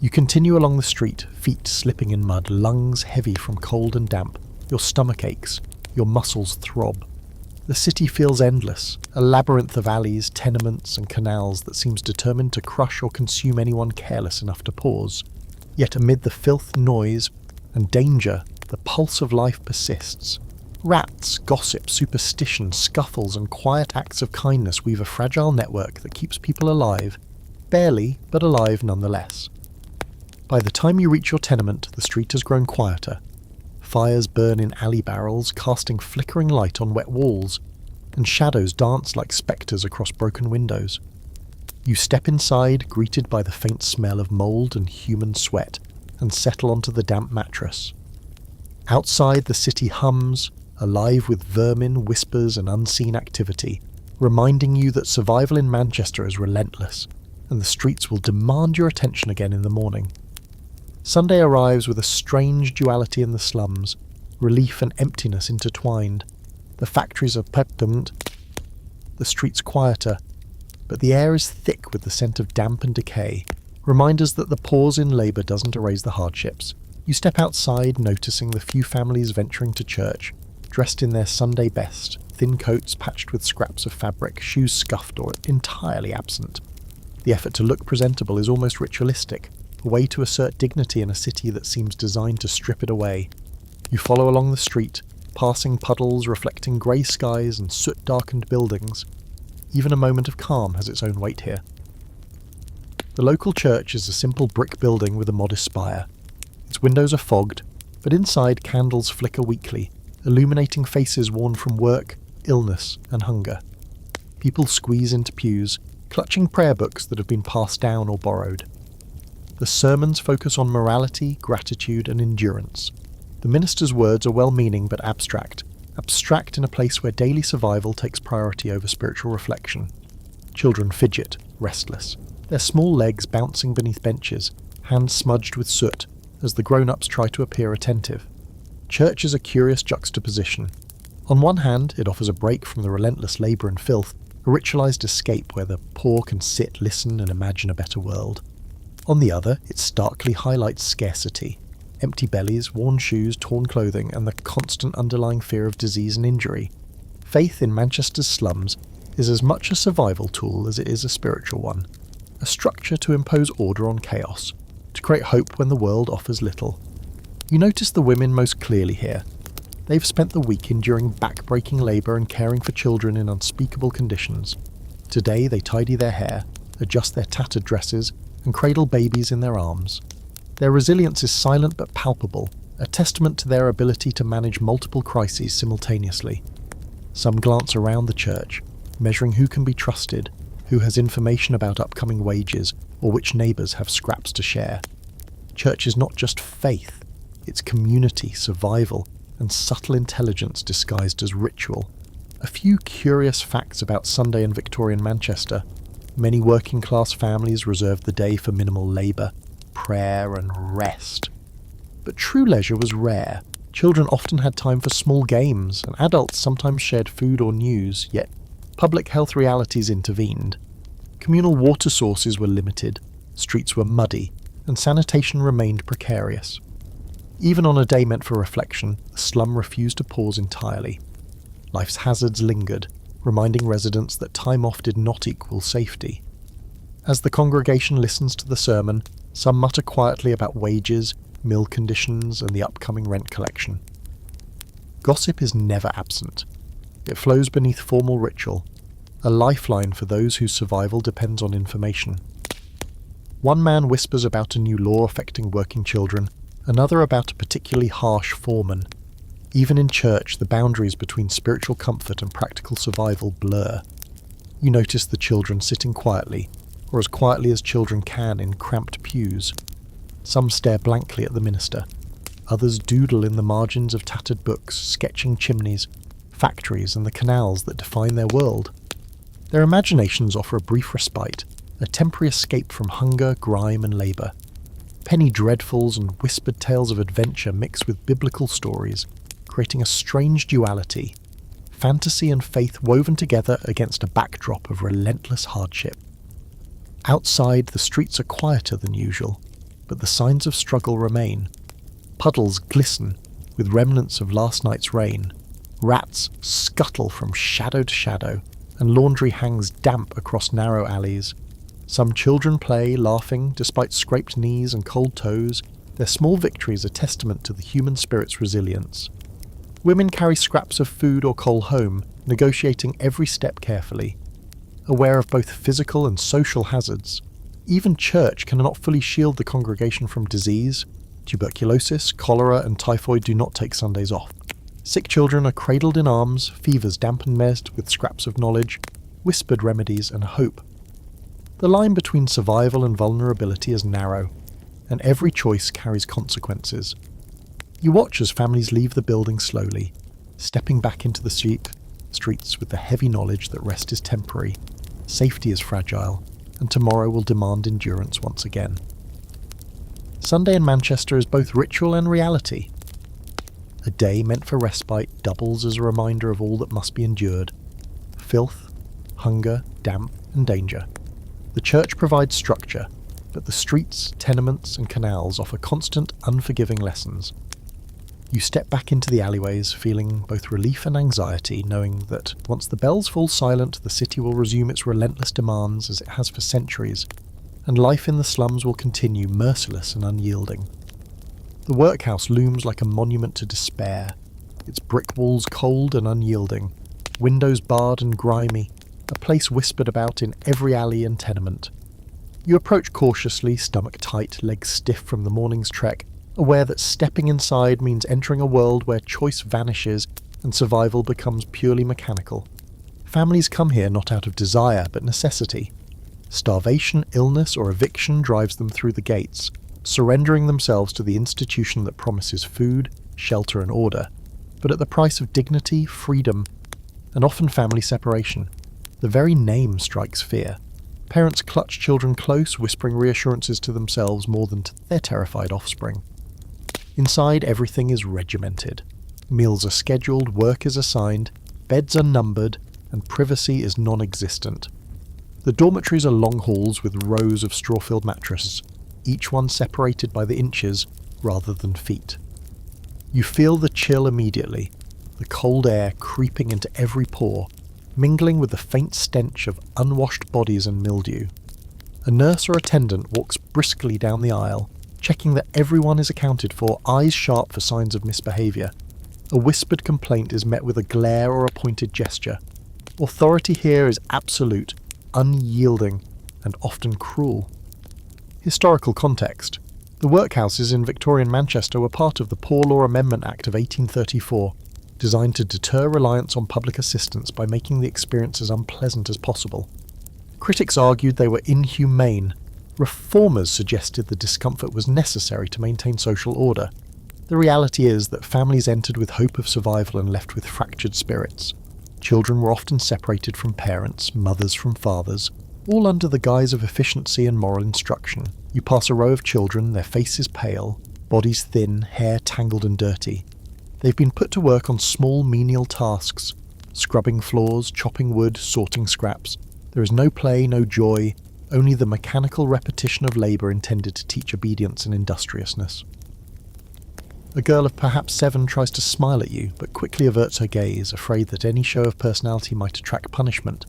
You continue along the street, feet slipping in mud, lungs heavy from cold and damp. Your stomach aches, your muscles throb. The city feels endless, a labyrinth of alleys, tenements and canals that seems determined to crush or consume anyone careless enough to pause. Yet amid the filth, noise and danger, the pulse of life persists. Rats, gossip, superstition, scuffles and quiet acts of kindness weave a fragile network that keeps people alive, barely, but alive nonetheless. By the time you reach your tenement, the street has grown quieter. Fires burn in alley barrels, casting flickering light on wet walls, and shadows dance like spectres across broken windows. You step inside, greeted by the faint smell of mould and human sweat, and settle onto the damp mattress. Outside, the city hums, alive with vermin, whispers and unseen activity, reminding you that survival in Manchester is relentless, and the streets will demand your attention again in the morning. Sunday arrives with a strange duality in the slums, relief and emptiness intertwined. The factories are peppermint, the streets quieter, but the air is thick with the scent of damp and decay, reminders that the pause in labour doesn't erase the hardships. You step outside, noticing the few families venturing to church, dressed in their Sunday best, thin coats patched with scraps of fabric, shoes scuffed or entirely absent. The effort to look presentable is almost ritualistic, a way to assert dignity in a city that seems designed to strip it away. You follow along the street, passing puddles reflecting grey skies and soot-darkened buildings. Even a moment of calm has its own weight here. The local church is a simple brick building with a modest spire. Its windows are fogged, but inside candles flicker weakly, illuminating faces worn from work, illness and hunger. People squeeze into pews, clutching prayer books that have been passed down or borrowed. The sermons focus on morality, gratitude and endurance. The minister's words are well-meaning but abstract in a place where daily survival takes priority over spiritual reflection. Children fidget, restless, their small legs bouncing beneath benches, hands smudged with soot, as the grown-ups try to appear attentive. Church is a curious juxtaposition. On one hand, it offers a break from the relentless labour and filth, a ritualised escape where the poor can sit, listen and imagine a better world. On the other, it starkly highlights scarcity, empty bellies, worn shoes, torn clothing, and the constant underlying fear of disease and injury. Faith in Manchester's slums is as much a survival tool as it is a spiritual one, a structure to impose order on chaos, to create hope when the world offers little. You notice the women most clearly here. They've spent the week enduring back-breaking labour and caring for children in unspeakable conditions. Today they tidy their hair, adjust their tattered dresses, and cradle babies in their arms. Their resilience is silent but palpable, a testament to their ability to manage multiple crises simultaneously. Some glance around the church, measuring who can be trusted, who has information about upcoming wages, or which neighbours have scraps to share. Church is not just faith, it's community, survival, and subtle intelligence disguised as ritual. A few curious facts about Sunday in Victorian Manchester. Many working-class families reserved the day for minimal labour, prayer and rest. But true leisure was rare. Children often had time for small games, and adults sometimes shared food or news, yet public health realities intervened. Communal water sources were limited, streets were muddy, and sanitation remained precarious. Even on a day meant for reflection, the slum refused to pause entirely. Life's hazards lingered, reminding residents that time off did not equal safety. As the congregation listens to the sermon, some mutter quietly about wages, mill conditions, and the upcoming rent collection. Gossip is never absent. It flows beneath formal ritual, a lifeline for those whose survival depends on information. One man whispers about a new law affecting working children, another about a particularly harsh foreman. Even in church, the boundaries between spiritual comfort and practical survival blur. You notice the children sitting quietly, or as quietly as children can in cramped pews. Some stare blankly at the minister. Others doodle in the margins of tattered books, sketching chimneys, factories and the canals that define their world. Their imaginations offer a brief respite, a temporary escape from hunger, grime and labour. Penny dreadfuls and whispered tales of adventure mix with biblical stories, creating a strange duality, fantasy and faith woven together against a backdrop of relentless hardship. Outside, the streets are quieter than usual, but the signs of struggle remain. Puddles glisten with remnants of last night's rain. Rats scuttle from shadow to shadow, and laundry hangs damp across narrow alleys. Some children play, laughing, despite scraped knees and cold toes. Their small victories are testament to the human spirit's resilience. Women carry scraps of food or coal home, negotiating every step carefully. Aware of both physical and social hazards, even church cannot fully shield the congregation from disease. Tuberculosis, cholera and typhoid do not take Sundays off. Sick children are cradled in arms, fevers dampened with scraps of knowledge, whispered remedies and hope. The line between survival and vulnerability is narrow, and every choice carries consequences. You watch as families leave the building slowly, stepping back into the streets with the heavy knowledge that rest is temporary, safety is fragile, and tomorrow will demand endurance once again. Sunday in Manchester is both ritual and reality. A day meant for respite doubles as a reminder of all that must be endured: filth, hunger, damp, and danger. The church provides structure, but the streets, tenements, and canals offer constant, unforgiving lessons. You step back into the alleyways, feeling both relief and anxiety, knowing that once the bells fall silent, the city will resume its relentless demands as it has for centuries, and life in the slums will continue merciless and unyielding. The workhouse looms like a monument to despair, its brick walls cold and unyielding, windows barred and grimy, a place whispered about in every alley and tenement. You approach cautiously, stomach tight, legs stiff from the morning's trek, aware that stepping inside means entering a world where choice vanishes and survival becomes purely mechanical. Families come here not out of desire but necessity. Starvation, illness, or eviction drives them through the gates, surrendering themselves to the institution that promises food, shelter, and order, but at the price of dignity, freedom, and often family separation. The very name strikes fear. Parents clutch children close, whispering reassurances to themselves more than to their terrified offspring. Inside, everything is regimented. Meals are scheduled, work is assigned, beds are numbered, and privacy is non-existent. The dormitories are long halls with rows of straw-filled mattresses, each one separated by the inches rather than feet. You feel the chill immediately, the cold air creeping into every pore, mingling with the faint stench of unwashed bodies and mildew. A nurse or attendant walks briskly down the aisle, checking that everyone is accounted for, eyes sharp for signs of misbehaviour. A whispered complaint is met with a glare or a pointed gesture. Authority here is absolute, unyielding, and often cruel. Historical context. The workhouses in Victorian Manchester were part of the Poor Law Amendment Act of 1834, designed to deter reliance on public assistance by making the experience as unpleasant as possible. Critics argued they were inhumane. Reformers suggested the discomfort was necessary to maintain social order. The reality is that families entered with hope of survival and left with fractured spirits. Children were often separated from parents, mothers from fathers, all under the guise of efficiency and moral instruction. You pass a row of children, their faces pale, bodies thin, hair tangled and dirty. They've been put to work on small menial tasks, scrubbing floors, chopping wood, sorting scraps. There is no play, no joy, only the mechanical repetition of labour intended to teach obedience and industriousness. A girl of perhaps 7 tries to smile at you, but quickly averts her gaze, afraid that any show of personality might attract punishment.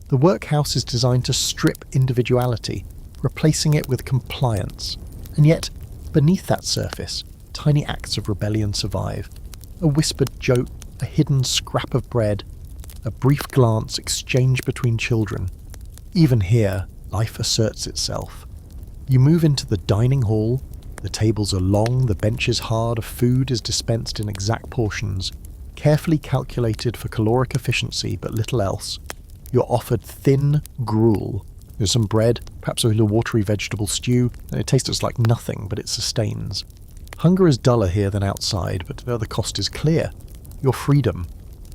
The workhouse is designed to strip individuality, replacing it with compliance. And yet, beneath that surface, tiny acts of rebellion survive. A whispered joke, a hidden scrap of bread, a brief glance exchanged between children. Even here, life asserts itself. You move into the dining hall. The tables are long, the benches hard, food is dispensed in exact portions, carefully calculated for caloric efficiency but little else. You're offered thin gruel, There's some bread, perhaps a little watery vegetable stew, and it tastes like nothing, but it sustains. Hunger is duller here than outside, but the cost is clear. Your freedom.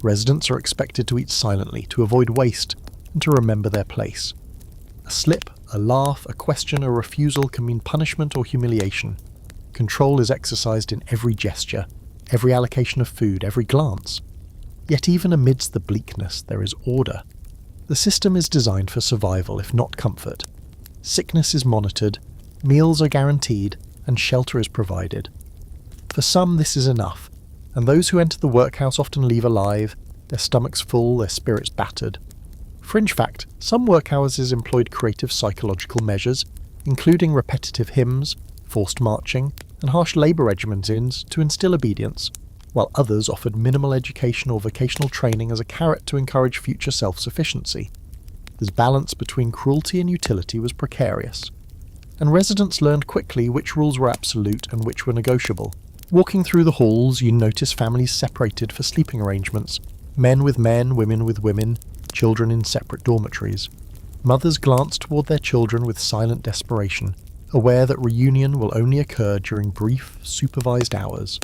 Residents are expected to eat silently, to avoid waste, and to remember their place. A slip, a laugh, a question, a refusal can mean punishment or humiliation. Control is exercised in every gesture, every allocation of food, every glance. Yet even amidst the bleakness, there is order. The system is designed for survival, if not comfort. Sickness is monitored, meals are guaranteed, and shelter is provided. For some, this is enough, and those who enter the workhouse often leave alive, their stomachs full, their spirits battered. Fringe fact, some workhouses employed creative psychological measures, including repetitive hymns, forced marching, and harsh labour regimens to instill obedience, while others offered minimal education or vocational training as a carrot to encourage future self-sufficiency. This balance between cruelty and utility was precarious, and residents learned quickly which rules were absolute and which were negotiable. Walking through the halls, you notice families separated for sleeping arrangements, men with men, women with women, children in separate dormitories. Mothers glance toward their children with silent desperation, aware that reunion will only occur during brief, supervised hours.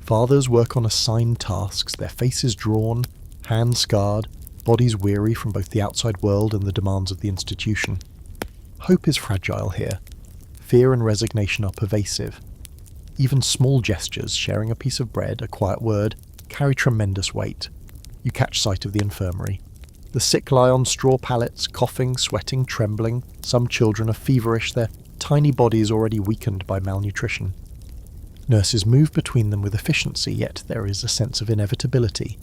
Fathers work on assigned tasks, their faces drawn, hands scarred, bodies weary from both the outside world and the demands of the institution. Hope is fragile here. Fear and resignation are pervasive. Even small gestures, sharing a piece of bread, a quiet word, carry tremendous weight. You catch sight of the infirmary. The sick lie on straw pallets, coughing, sweating, trembling. Some children are feverish, their tiny bodies already weakened by malnutrition. Nurses move between them with efficiency, yet there is a sense of inevitability.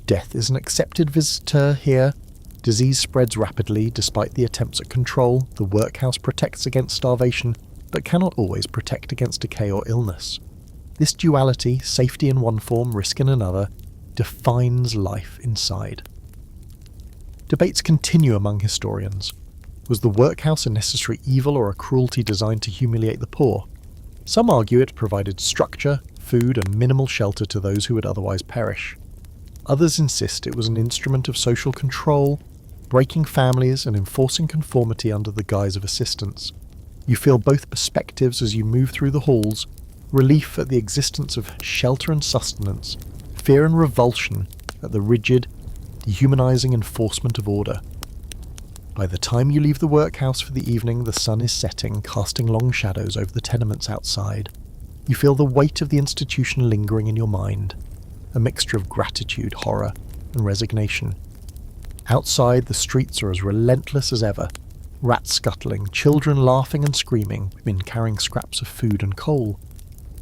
Death is an accepted visitor here. Disease spreads rapidly despite the attempts at control. The workhouse protects against starvation, but cannot always protect against decay or illness. This duality, safety in one form, risk in another, defines life inside. Debates continue among historians. Was the workhouse a necessary evil or a cruelty designed to humiliate the poor? Some argue it provided structure, food, and minimal shelter to those who would otherwise perish. Others insist it was an instrument of social control, breaking families and enforcing conformity under the guise of assistance. You feel both perspectives as you move through the halls, relief at the existence of shelter and sustenance, fear and revulsion at the rigid, dehumanizing enforcement of order. By the time you leave the workhouse for the evening, the sun is setting, casting long shadows over the tenements outside. You feel the weight of the institution lingering in your mind, a mixture of gratitude, horror, and resignation. Outside, the streets are as relentless as ever. Rats scuttling, children laughing and screaming, women carrying scraps of food and coal.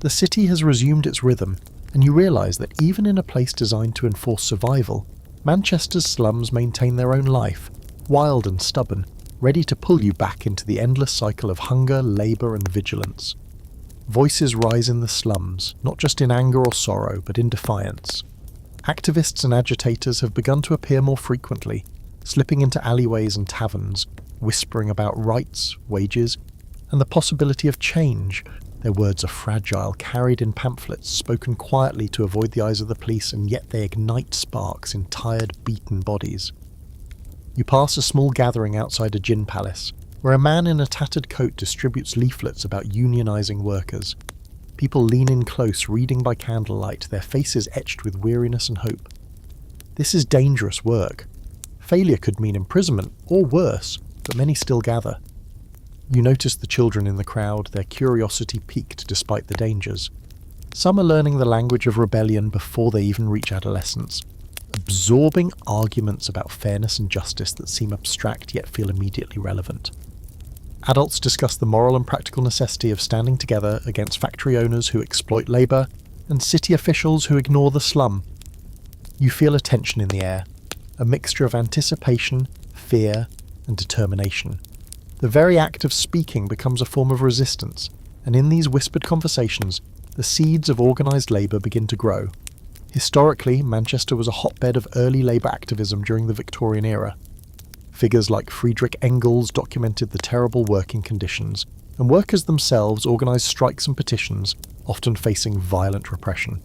The city has resumed its rhythm, and you realise that even in a place designed to enforce survival, Manchester's slums maintain their own life, wild and stubborn, ready to pull you back into the endless cycle of hunger, labour and vigilance. Voices rise in the slums, not just in anger or sorrow, but in defiance. Activists and agitators have begun to appear more frequently, slipping into alleyways and taverns, whispering about rights, wages, and the possibility of change. Their words are fragile, carried in pamphlets, spoken quietly to avoid the eyes of the police, and yet they ignite sparks in tired, beaten bodies. You pass a small gathering outside a gin palace, where a man in a tattered coat distributes leaflets about unionising workers. People lean in close, reading by candlelight, their faces etched with weariness and hope. This is dangerous work. Failure could mean imprisonment, or worse, but many still gather. You notice the children in the crowd, their curiosity piqued despite the dangers. Some are learning the language of rebellion before they even reach adolescence, absorbing arguments about fairness and justice that seem abstract yet feel immediately relevant. Adults discuss the moral and practical necessity of standing together against factory owners who exploit labour and city officials who ignore the slum. You feel a tension in the air, a mixture of anticipation, fear, and determination. The very act of speaking becomes a form of resistance, and in these whispered conversations, the seeds of organised labour begin to grow. Historically, Manchester was a hotbed of early labour activism during the Victorian era. Figures like Friedrich Engels documented the terrible working conditions, and workers themselves organised strikes and petitions, often facing violent repression.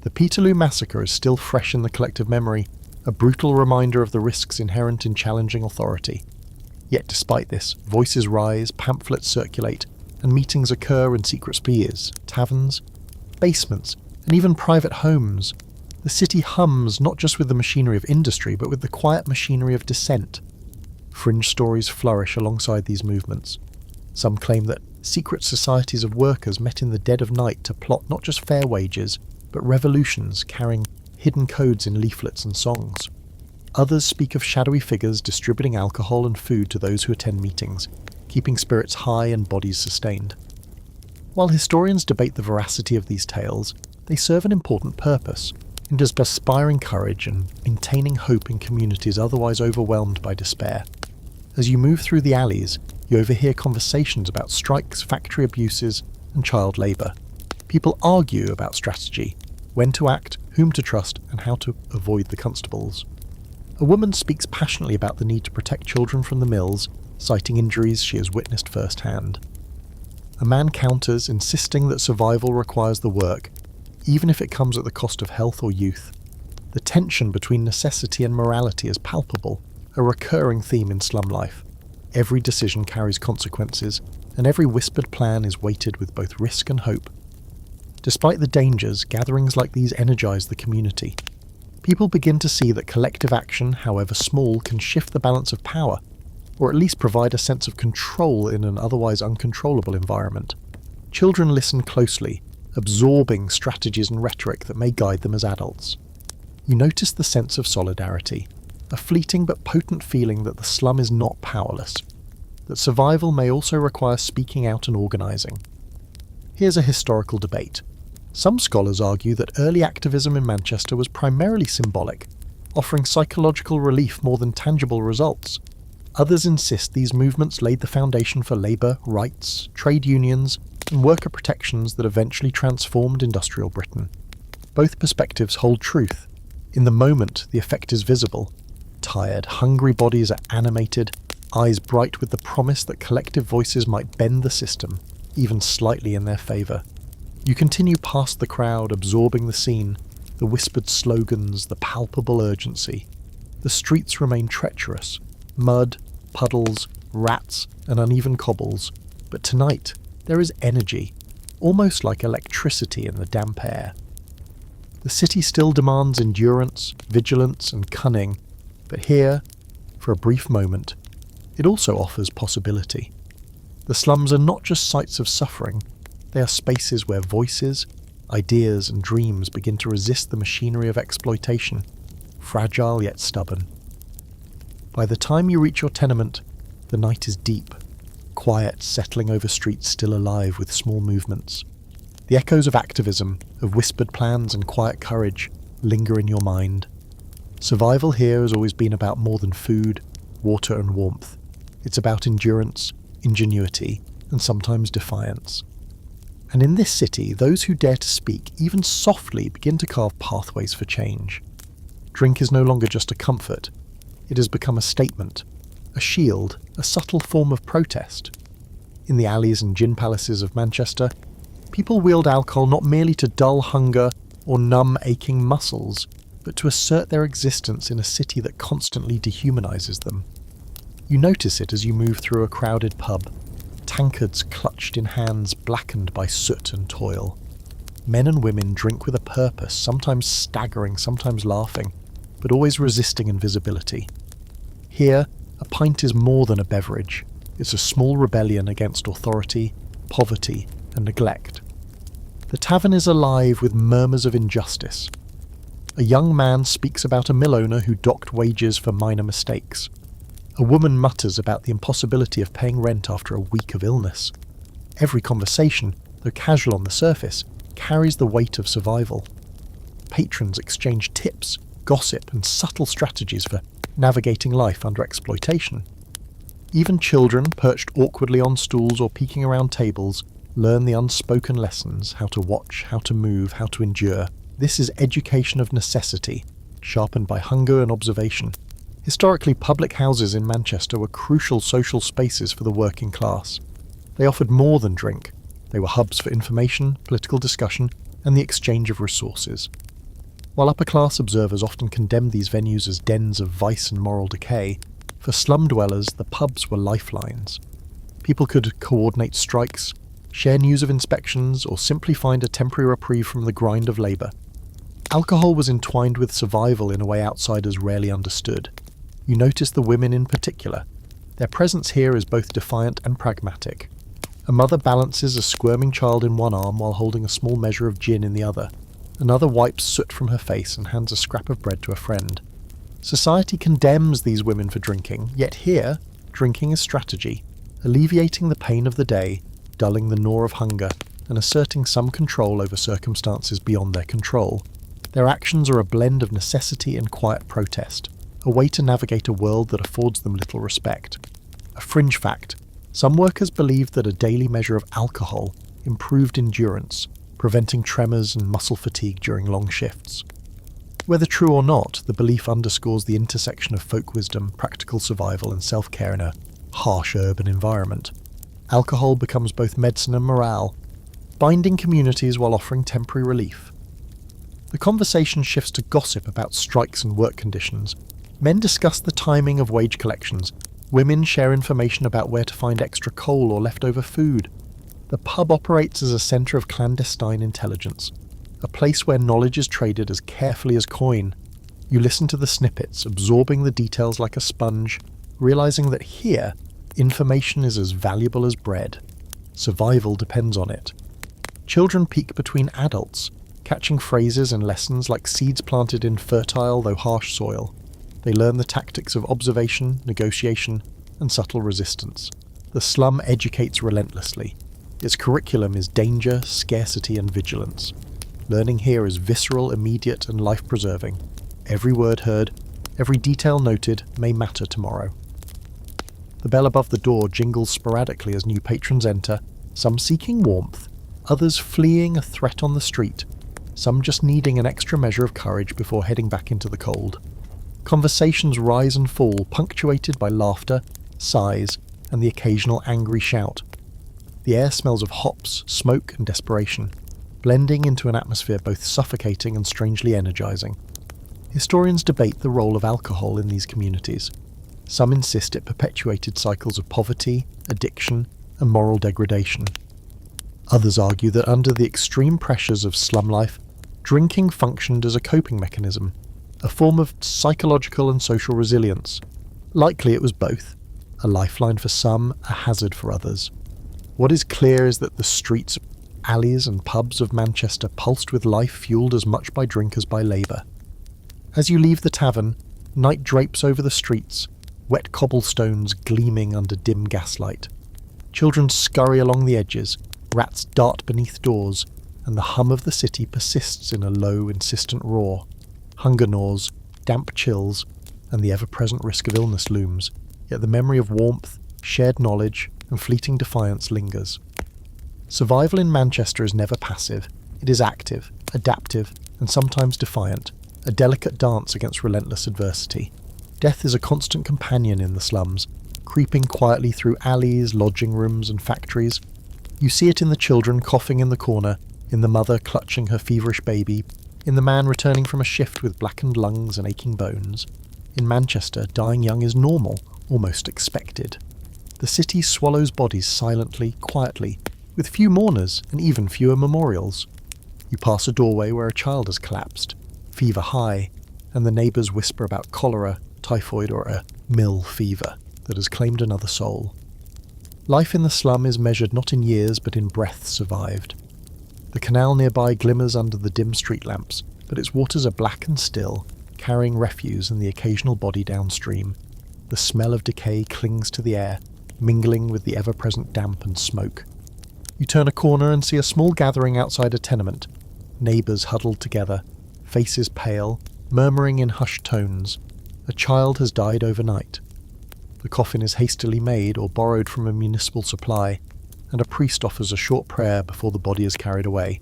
The Peterloo Massacre is still fresh in the collective memory, a brutal reminder of the risks inherent in challenging authority. Yet despite this, voices rise, pamphlets circulate, and meetings occur in secret spheres, taverns, basements, and even private homes. The city hums not just with the machinery of industry, but with the quiet machinery of dissent. Fringe stories flourish alongside these movements. Some claim that secret societies of workers met in the dead of night to plot not just fair wages, but revolutions carrying hidden codes in leaflets and songs. Others speak of shadowy figures distributing alcohol and food to those who attend meetings, keeping spirits high and bodies sustained. While historians debate the veracity of these tales, they serve an important purpose in just inspiring courage and maintaining hope in communities otherwise overwhelmed by despair. As you move through the alleys, you overhear conversations about strikes, factory abuses, and child labour. People argue about strategy, when to act, whom to trust, and how to avoid the constables. A woman speaks passionately about the need to protect children from the mills, citing injuries she has witnessed firsthand. A man counters, insisting that survival requires the work, even if it comes at the cost of health or youth. The tension between necessity and morality is palpable, a recurring theme in slum life. Every decision carries consequences, and every whispered plan is weighted with both risk and hope. Despite the dangers, gatherings like these energize the community. People begin to see that collective action, however small, can shift the balance of power, or at least provide a sense of control in an otherwise uncontrollable environment. Children listen closely, absorbing strategies and rhetoric that may guide them as adults. You notice the sense of solidarity, a fleeting but potent feeling that the slum is not powerless, that survival may also require speaking out and organising. Here's a historical debate. Some scholars argue that early activism in Manchester was primarily symbolic, offering psychological relief more than tangible results. Others insist these movements laid the foundation for labour, rights, trade unions, and worker protections that eventually transformed industrial Britain. Both perspectives hold truth. In the moment, the effect is visible. Tired, hungry bodies are animated, eyes bright with the promise that collective voices might bend the system, even slightly in their favour. You continue past the crowd, absorbing the scene, the whispered slogans, the palpable urgency. The streets remain treacherous, mud, puddles, rats, and uneven cobbles, but tonight there is energy, almost like electricity in the damp air. The city still demands endurance, vigilance, and cunning, but here, for a brief moment, it also offers possibility. The slums are not just sites of suffering, they are spaces where voices, ideas, and dreams begin to resist the machinery of exploitation, fragile yet stubborn. By the time you reach your tenement, the night is deep, quiet settling over streets still alive with small movements. The echoes of activism, of whispered plans and quiet courage, linger in your mind. Survival here has always been about more than food, water, and warmth. It's about endurance, ingenuity, and sometimes defiance. And in this city, those who dare to speak, even softly, begin to carve pathways for change. Drink is no longer just a comfort. It has become a statement, a shield, a subtle form of protest. In the alleys and gin palaces of Manchester, people wield alcohol not merely to dull hunger or numb aching muscles, but to assert their existence in a city that constantly dehumanises them. You notice it as you move through a crowded pub, tankards clutched in hands blackened by soot and toil. Men and women drink with a purpose, sometimes staggering, sometimes laughing, but always resisting invisibility. Here, a pint is more than a beverage. It's a small rebellion against authority, poverty, and neglect. The tavern is alive with murmurs of injustice. A young man speaks about a mill owner who docked wages for minor mistakes. A woman mutters about the impossibility of paying rent after a week of illness. Every conversation, though casual on the surface, carries the weight of survival. Patrons exchange tips, gossip, and subtle strategies for navigating life under exploitation. Even children, perched awkwardly on stools or peeking around tables, learn the unspoken lessons: how to watch, how to move, how to endure. This is education of necessity, sharpened by hunger and observation. Historically, public houses in Manchester were crucial social spaces for the working class. They offered more than drink. They were hubs for information, political discussion, and the exchange of resources. While upper-class observers often condemned these venues as dens of vice and moral decay, For slum dwellers, the pubs were lifelines. People could coordinate strikes, share news of inspections, or simply find a temporary reprieve from the grind of labour. Alcohol was entwined with survival in a way outsiders rarely understood. You notice the women in particular. Their presence here is both defiant and pragmatic. A mother balances a squirming child in one arm while holding a small measure of gin in the other. Another wipes soot from her face and hands a scrap of bread to a friend. Society condemns these women for drinking, yet here, drinking is strategy, alleviating the pain of the day, dulling the gnaw of hunger, and asserting some control over circumstances beyond their control. Their actions are a blend of necessity and quiet protest, a way to navigate a world that affords them little respect. A fringe fact: some workers believed that a daily measure of alcohol improved endurance, preventing tremors and muscle fatigue during long shifts. Whether true or not, the belief underscores the intersection of folk wisdom, practical survival, and self-care in a harsh urban environment. Alcohol becomes both medicine and morale, binding communities while offering temporary relief. The conversation shifts to gossip about strikes and work conditions. Men discuss the timing of wage collections. Women share information about where to find extra coal or leftover food. The pub operates as a centre of clandestine intelligence, a place where knowledge is traded as carefully as coin. You listen to the snippets, absorbing the details like a sponge, realising that here, information is as valuable as bread. Survival depends on it. Children peek between adults, catching phrases and lessons like seeds planted in fertile though harsh soil. They learn the tactics of observation, negotiation, and subtle resistance. The slum educates relentlessly. Its curriculum is danger, scarcity, and vigilance. Learning here is visceral, immediate, and life-preserving. Every word heard, every detail noted may matter tomorrow. The bell above the door jingles sporadically as new patrons enter, some seeking warmth, others fleeing a threat on the street, some just needing an extra measure of courage before heading back into the cold. Conversations rise and fall, punctuated by laughter, sighs, and the occasional angry shout. The air smells of hops, smoke, and desperation, blending into an atmosphere both suffocating and strangely energizing. Historians debate the role of alcohol in these communities. Some insist it perpetuated cycles of poverty, addiction, and moral degradation. Others argue that under the extreme pressures of slum life, drinking functioned as a coping mechanism, a form of psychological and social resilience. Likely it was both, a lifeline for some, a hazard for others. What is clear is that the streets, alleys and pubs of Manchester pulsed with life fueled as much by drink as by labour. As you leave the tavern, night drapes over the streets, wet cobblestones gleaming under dim gaslight. Children scurry along the edges, rats dart beneath doors, and the hum of the city persists in a low, insistent roar. Hunger gnaws, damp chills, and the ever-present risk of illness looms, yet the memory of warmth, shared knowledge, and fleeting defiance lingers. Survival in Manchester is never passive. It is active, adaptive, and sometimes defiant, a delicate dance against relentless adversity. Death is a constant companion in the slums, creeping quietly through alleys, lodging rooms, and factories. You see it in the children coughing in the corner, in the mother clutching her feverish baby, in the man returning from a shift with blackened lungs and aching bones. In Manchester, dying young is normal, almost expected. The city swallows bodies silently, quietly, with few mourners and even fewer memorials. You pass a doorway where a child has collapsed, fever high, and the neighbours whisper about cholera, typhoid, or a mill fever that has claimed another soul. Life in the slum is measured not in years but in breaths survived. The canal nearby glimmers under the dim street lamps, but its waters are black and still, carrying refuse and the occasional body downstream. The smell of decay clings to the air, mingling with the ever-present damp and smoke. You turn a corner and see a small gathering outside a tenement, neighbours huddled together, faces pale, murmuring in hushed tones. A child has died overnight. The coffin is hastily made or borrowed from a municipal supply, and a priest offers a short prayer before the body is carried away.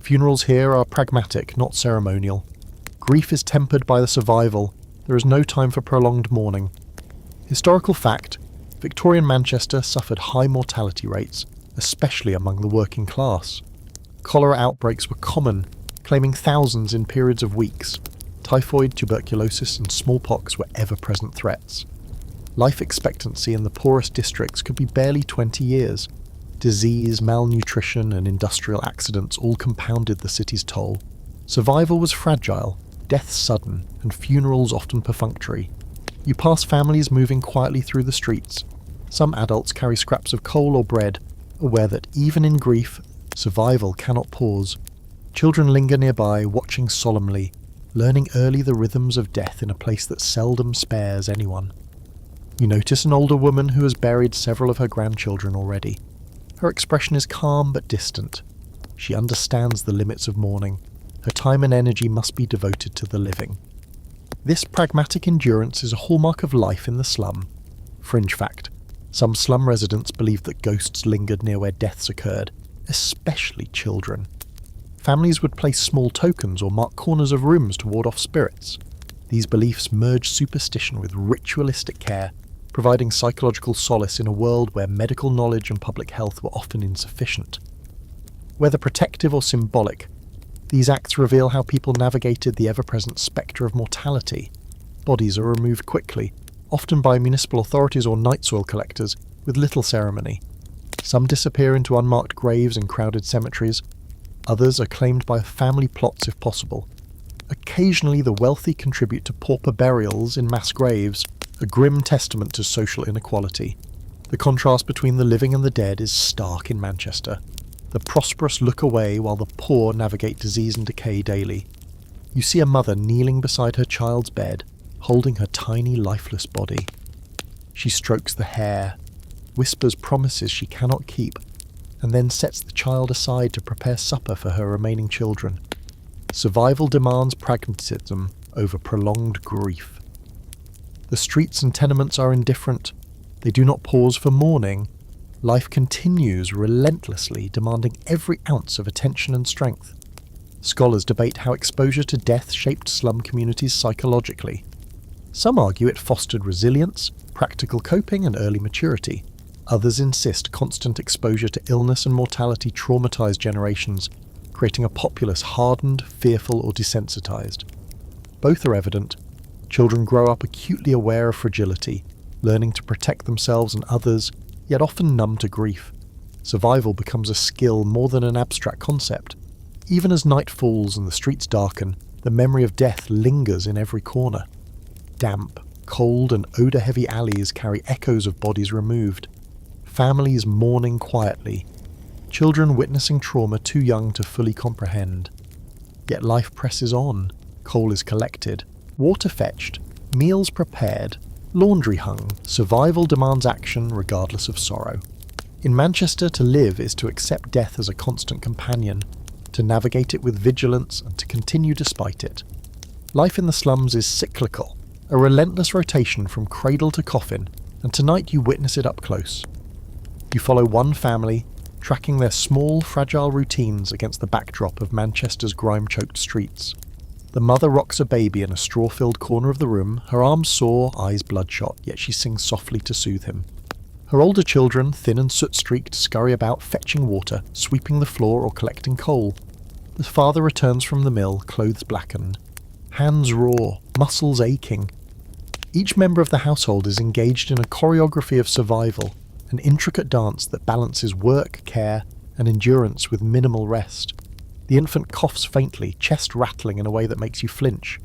Funerals here are pragmatic, not ceremonial. Grief is tempered by the survival. There is no time for prolonged mourning. Historical fact: Victorian Manchester suffered high mortality rates, especially among the working class. Cholera outbreaks were common, claiming thousands in periods of weeks. Typhoid, tuberculosis, and smallpox were ever-present threats. Life expectancy in the poorest districts could be barely 20 years. Disease, malnutrition, and industrial accidents all compounded the city's toll. Survival was fragile, death sudden, and funerals often perfunctory. You pass families moving quietly through the streets. Some adults carry scraps of coal or bread, aware that even in grief, survival cannot pause. Children linger nearby, watching solemnly, learning early the rhythms of death in a place that seldom spares anyone. You notice an older woman who has buried several of her grandchildren already. Her expression is calm but distant. She understands the limits of mourning. Her time and energy must be devoted to the living. This pragmatic endurance is a hallmark of life in the slum. Fringe fact: some slum residents believe that ghosts lingered near where deaths occurred, especially children. Families would place small tokens or mark corners of rooms to ward off spirits. These beliefs merge superstition with ritualistic care, providing psychological solace in a world where medical knowledge and public health were often insufficient. Whether protective or symbolic, these acts reveal how people navigated the ever-present spectre of mortality. Bodies are removed quickly, often by municipal authorities or night soil collectors, with little ceremony. Some disappear into unmarked graves in crowded cemeteries. Others are claimed by family plots if possible. Occasionally the wealthy contribute to pauper burials in mass graves, a grim testament to social inequality. The contrast between the living and the dead is stark in Manchester. The prosperous look away while the poor navigate disease and decay daily. You see a mother kneeling beside her child's bed, holding her tiny lifeless body. She strokes the hair, whispers promises she cannot keep, and then sets the child aside to prepare supper for her remaining children. Survival demands pragmatism over prolonged grief. The streets and tenements are indifferent. They do not pause for mourning. Life continues relentlessly, demanding every ounce of attention and strength. Scholars debate how exposure to death shaped slum communities psychologically. Some argue it fostered resilience, practical coping, and early maturity. Others insist constant exposure to illness and mortality traumatized generations, creating a populace hardened, fearful, or desensitized. Both are evident. Children grow up acutely aware of fragility, learning to protect themselves and others, yet often numb to grief. Survival becomes a skill more than an abstract concept. Even as night falls and the streets darken, the memory of death lingers in every corner. Damp, cold, and odour-heavy alleys carry echoes of bodies removed. Families mourning quietly. Children witnessing trauma too young to fully comprehend. Yet life presses on. Coal is collected, water fetched, meals prepared, laundry hung. Survival demands action regardless of sorrow. In Manchester, to live is to accept death as a constant companion, to navigate it with vigilance and to continue despite it. Life in the slums is cyclical, a relentless rotation from cradle to coffin, and tonight you witness it up close. You follow one family, tracking their small, fragile routines against the backdrop of Manchester's grime-choked streets. The mother rocks a baby in a straw-filled corner of the room, her arms sore, eyes bloodshot, yet she sings softly to soothe him. Her older children, thin and soot-streaked, scurry about fetching water, sweeping the floor or collecting coal. The father returns from the mill, clothes blackened. Hands raw, muscles aching. Each member of the household is engaged in a choreography of survival, an intricate dance that balances work, care, and endurance with minimal rest. The infant coughs faintly, chest rattling in a way that makes you flinch.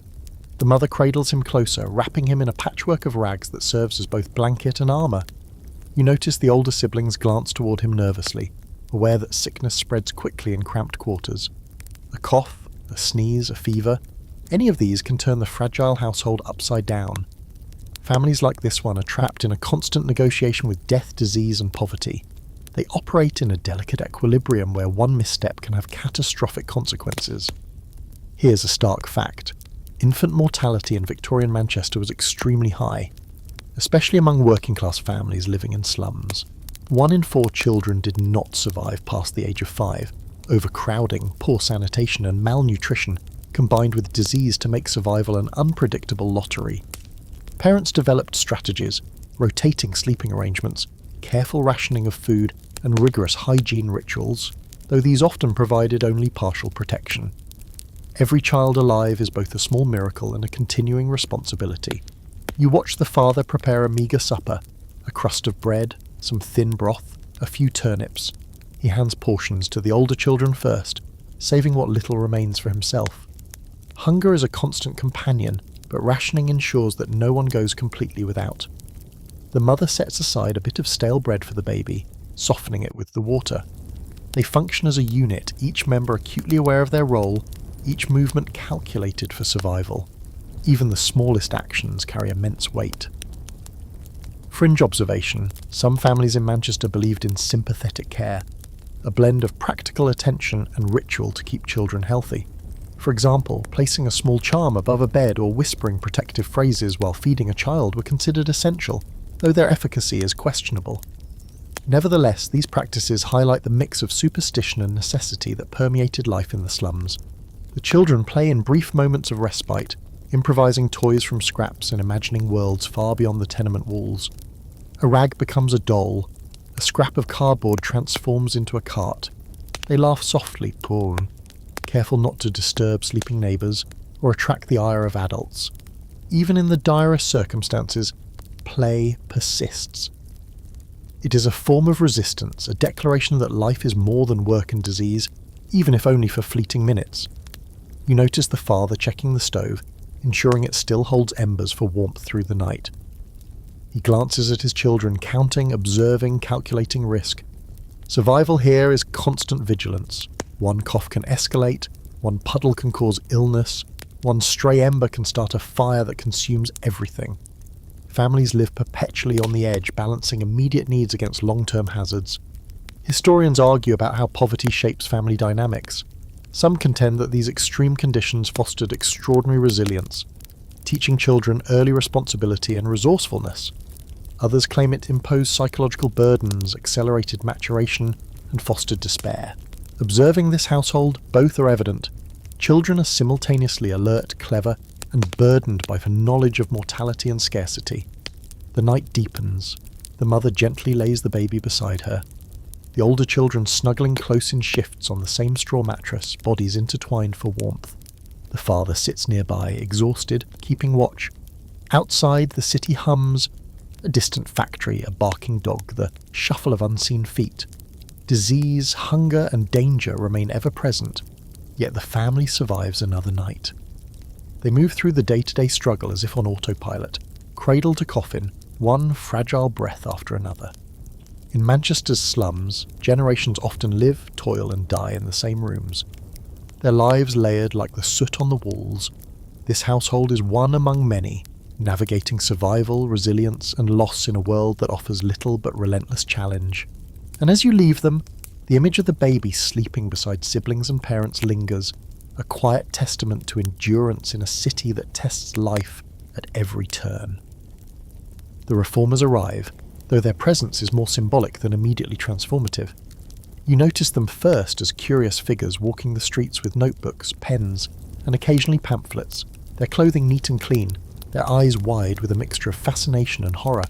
The mother cradles him closer, wrapping him in a patchwork of rags that serves as both blanket and armour. You notice the older siblings glance toward him nervously, aware that sickness spreads quickly in cramped quarters. A cough, a sneeze, a fever, any of these can turn the fragile household upside down. Families like this one are trapped in a constant negotiation with death, disease, and poverty. They operate in a delicate equilibrium where one misstep can have catastrophic consequences. Here's a stark fact. Infant mortality in Victorian Manchester was extremely high, especially among working-class families living in slums. 1 in 4 children did not survive past the age of 5. Overcrowding, poor sanitation, and malnutrition combined with disease to make survival an unpredictable lottery. Parents developed strategies, rotating sleeping arrangements, careful rationing of food, and rigorous hygiene rituals, though these often provided only partial protection. Every child alive is both a small miracle and a continuing responsibility. You watch the father prepare a meagre supper, a crust of bread, some thin broth, a few turnips. He hands portions to the older children first, saving what little remains for himself. Hunger is a constant companion, but rationing ensures that no one goes completely without. The mother sets aside a bit of stale bread for the baby, softening it with the water. They function as a unit, each member acutely aware of their role, each movement calculated for survival. Even the smallest actions carry immense weight. Fringe observation: some families in Manchester believed in sympathetic care, a blend of practical attention and ritual to keep children healthy. For example, placing a small charm above a bed or whispering protective phrases while feeding a child were considered essential, though their efficacy is questionable. Nevertheless, these practices highlight the mix of superstition and necessity that permeated life in the slums. The children play in brief moments of respite, improvising toys from scraps and imagining worlds far beyond the tenement walls. A rag becomes a doll. A scrap of cardboard transforms into a cart. They laugh softly, careful not to disturb sleeping neighbours or attract the ire of adults. Even in the direst circumstances, play persists. It is a form of resistance, a declaration that life is more than work and disease, even if only for fleeting minutes. You notice the father checking the stove, ensuring it still holds embers for warmth through the night. He glances at his children, counting, observing, calculating risk. Survival here is constant vigilance. One cough can escalate, one puddle can cause illness, one stray ember can start a fire that consumes everything. Families live perpetually on the edge, balancing immediate needs against long-term hazards. Historians argue about how poverty shapes family dynamics. Some contend that these extreme conditions fostered extraordinary resilience, teaching children early responsibility and resourcefulness. Others claim it imposed psychological burdens, accelerated maturation, and fostered despair. Observing this household, both are evident. Children are simultaneously alert, clever, and burdened by the knowledge of mortality and scarcity. The night deepens. The mother gently lays the baby beside her. The older children snuggling close in shifts on the same straw mattress, bodies intertwined for warmth. The father sits nearby, exhausted, keeping watch. Outside, the city hums. A distant factory, a barking dog, the shuffle of unseen feet. Disease, hunger, and danger remain ever present, yet the family survives another night. They move through the day-to-day struggle as if on autopilot, cradle to coffin, one fragile breath after another. In Manchester's slums, generations often live, toil, and die in the same rooms. Their lives layered like the soot on the walls. This household is one among many, navigating survival, resilience, and loss in a world that offers little but relentless challenge. And as you leave them, the image of the baby sleeping beside siblings and parents lingers, a quiet testament to endurance in a city that tests life at every turn. The reformers arrive, though their presence is more symbolic than immediately transformative. You notice them first as curious figures walking the streets with notebooks, pens, and occasionally pamphlets, their clothing neat and clean, their eyes wide with a mixture of fascination and horror.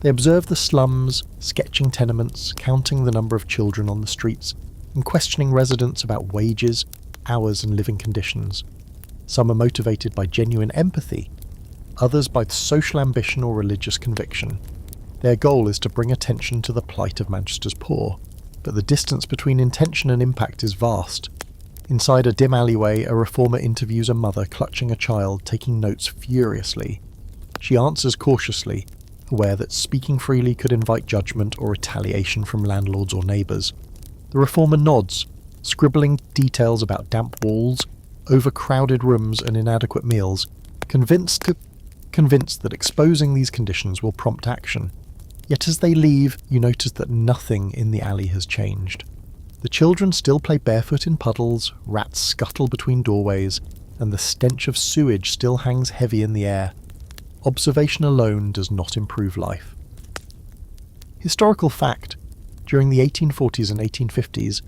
They observe the slums, sketching tenements, counting the number of children on the streets, and questioning residents about wages, hours, and living conditions. Some are motivated by genuine empathy, others by social ambition or religious conviction. Their goal is to bring attention to the plight of Manchester's poor, but the distance between intention and impact is vast. Inside a dim alleyway, a reformer interviews a mother clutching a child, taking notes furiously. She answers cautiously, aware that speaking freely could invite judgment or retaliation from landlords or neighbours. The reformer nods, scribbling details about damp walls, overcrowded rooms and inadequate meals, convinced that exposing these conditions will prompt action. Yet as they leave, you notice that nothing in the alley has changed. The children still play barefoot in puddles, rats scuttle between doorways, and the stench of sewage still hangs heavy in the air. Observation alone does not improve life. Historical fact: during the 1840s and 1850s,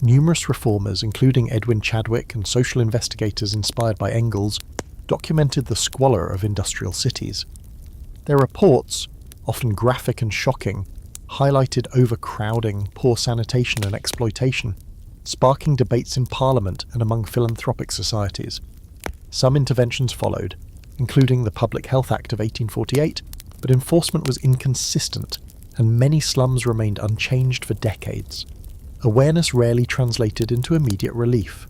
numerous reformers, including Edwin Chadwick and social investigators inspired by Engels, documented the squalor of industrial cities. Their reports, often graphic and shocking, highlighted overcrowding, poor sanitation and exploitation, sparking debates in Parliament and among philanthropic societies. Some interventions followed, including the Public Health Act of 1848, but enforcement was inconsistent, and many slums remained unchanged for decades. Awareness rarely translated into immediate relief.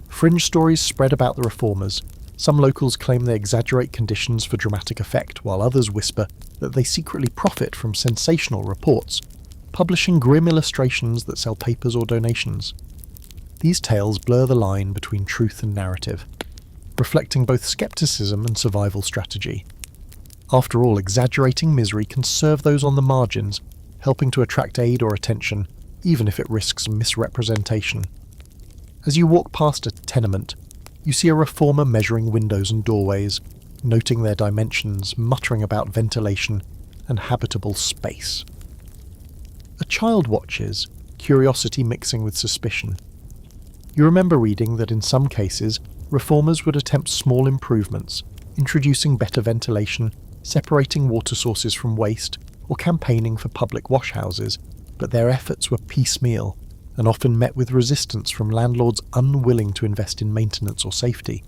Fringe stories spread about the reformers. Some locals claim they exaggerate conditions for dramatic effect, while others whisper that they secretly profit from sensational reports, publishing grim illustrations that sell papers or donations. These tales blur the line between truth and narrative, reflecting both skepticism and survival strategy. After all, exaggerating misery can serve those on the margins, helping to attract aid or attention, even if it risks misrepresentation. As you walk past a tenement, you see a reformer measuring windows and doorways, noting their dimensions, muttering about ventilation and habitable space. A child watches, curiosity mixing with suspicion. You remember reading that in some cases, reformers would attempt small improvements, introducing better ventilation, separating water sources from waste, or campaigning for public washhouses, but their efforts were piecemeal and often met with resistance from landlords unwilling to invest in maintenance or safety.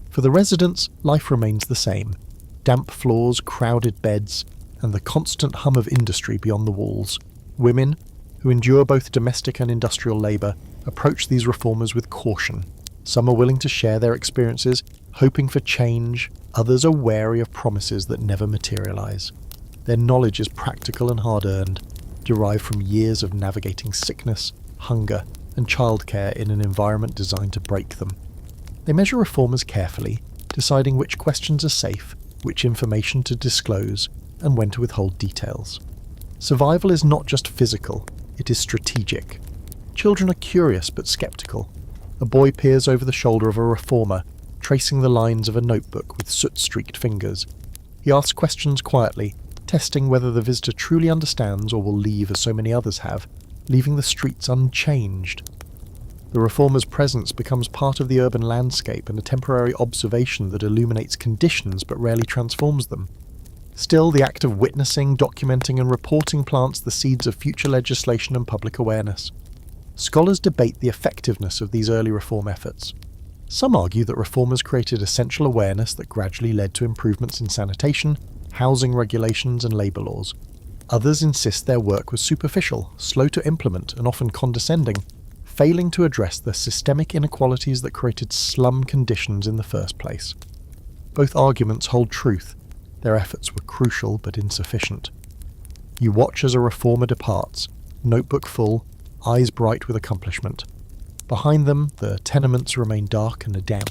For the residents, life remains the same: damp floors, crowded beds, and the constant hum of industry beyond the walls. Women, who endure both domestic and industrial labour, approach these reformers with caution. Some are willing to share their experiences, hoping for change. Others are wary of promises that never materialise. Their knowledge is practical and hard-earned, derived from years of navigating sickness, hunger, and childcare in an environment designed to break them. They measure reformers carefully, deciding which questions are safe, which information to disclose, and when to withhold details. Survival is not just physical, it is strategic. Children are curious but sceptical. A boy peers over the shoulder of a reformer, tracing the lines of a notebook with soot-streaked fingers. He asks questions quietly, testing whether the visitor truly understands or will leave as so many others have, leaving the streets unchanged. The reformer's presence becomes part of the urban landscape and a temporary observation that illuminates conditions but rarely transforms them. Still, the act of witnessing, documenting and reporting plants the seeds of future legislation and public awareness. Scholars debate the effectiveness of these early reform efforts. Some argue that reformers created essential awareness that gradually led to improvements in sanitation, housing regulations and labour laws. Others insist their work was superficial, slow to implement and often condescending, failing to address the systemic inequalities that created slum conditions in the first place. Both arguments hold truth. Their efforts were crucial but insufficient. You watch as a reformer departs, notebook full, eyes bright with accomplishment. Behind them, the tenements remain dark and damp.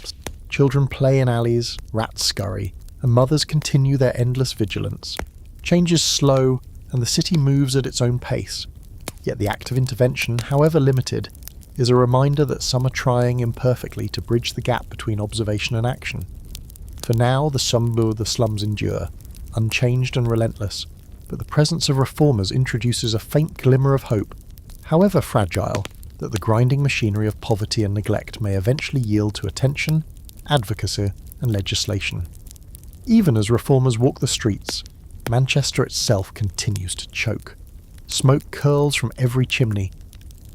Children play in alleys, rats scurry, and mothers continue their endless vigilance. Change is slow, and the city moves at its own pace. Yet the act of intervention, however limited, is a reminder that some are trying imperfectly to bridge the gap between observation and action. For now, the slums endure, unchanged and relentless, but the presence of reformers introduces a faint glimmer of hope, however fragile, that the grinding machinery of poverty and neglect may eventually yield to attention, advocacy, and legislation. Even as reformers walk the streets, Manchester itself continues to choke. Smoke curls from every chimney,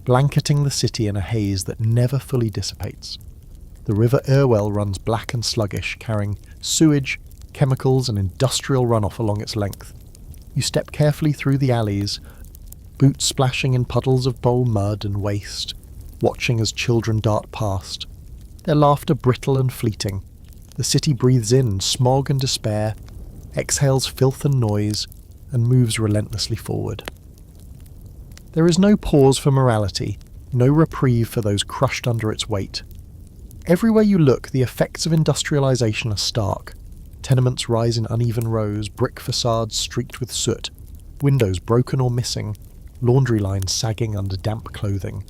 blanketing the city in a haze that never fully dissipates. The River Irwell runs black and sluggish, carrying sewage, chemicals, and industrial runoff along its length. You step carefully through the alleys, boots splashing in puddles of bowl mud and waste, watching as children dart past. Their laughter brittle and fleeting. The city breathes in smog and despair, exhales filth and noise, and moves relentlessly forward. There is no pause for morality, no reprieve for those crushed under its weight. Everywhere you look, the effects of industrialisation are stark. Tenements rise in uneven rows, brick facades streaked with soot, windows broken or missing, laundry lines sagging under damp clothing.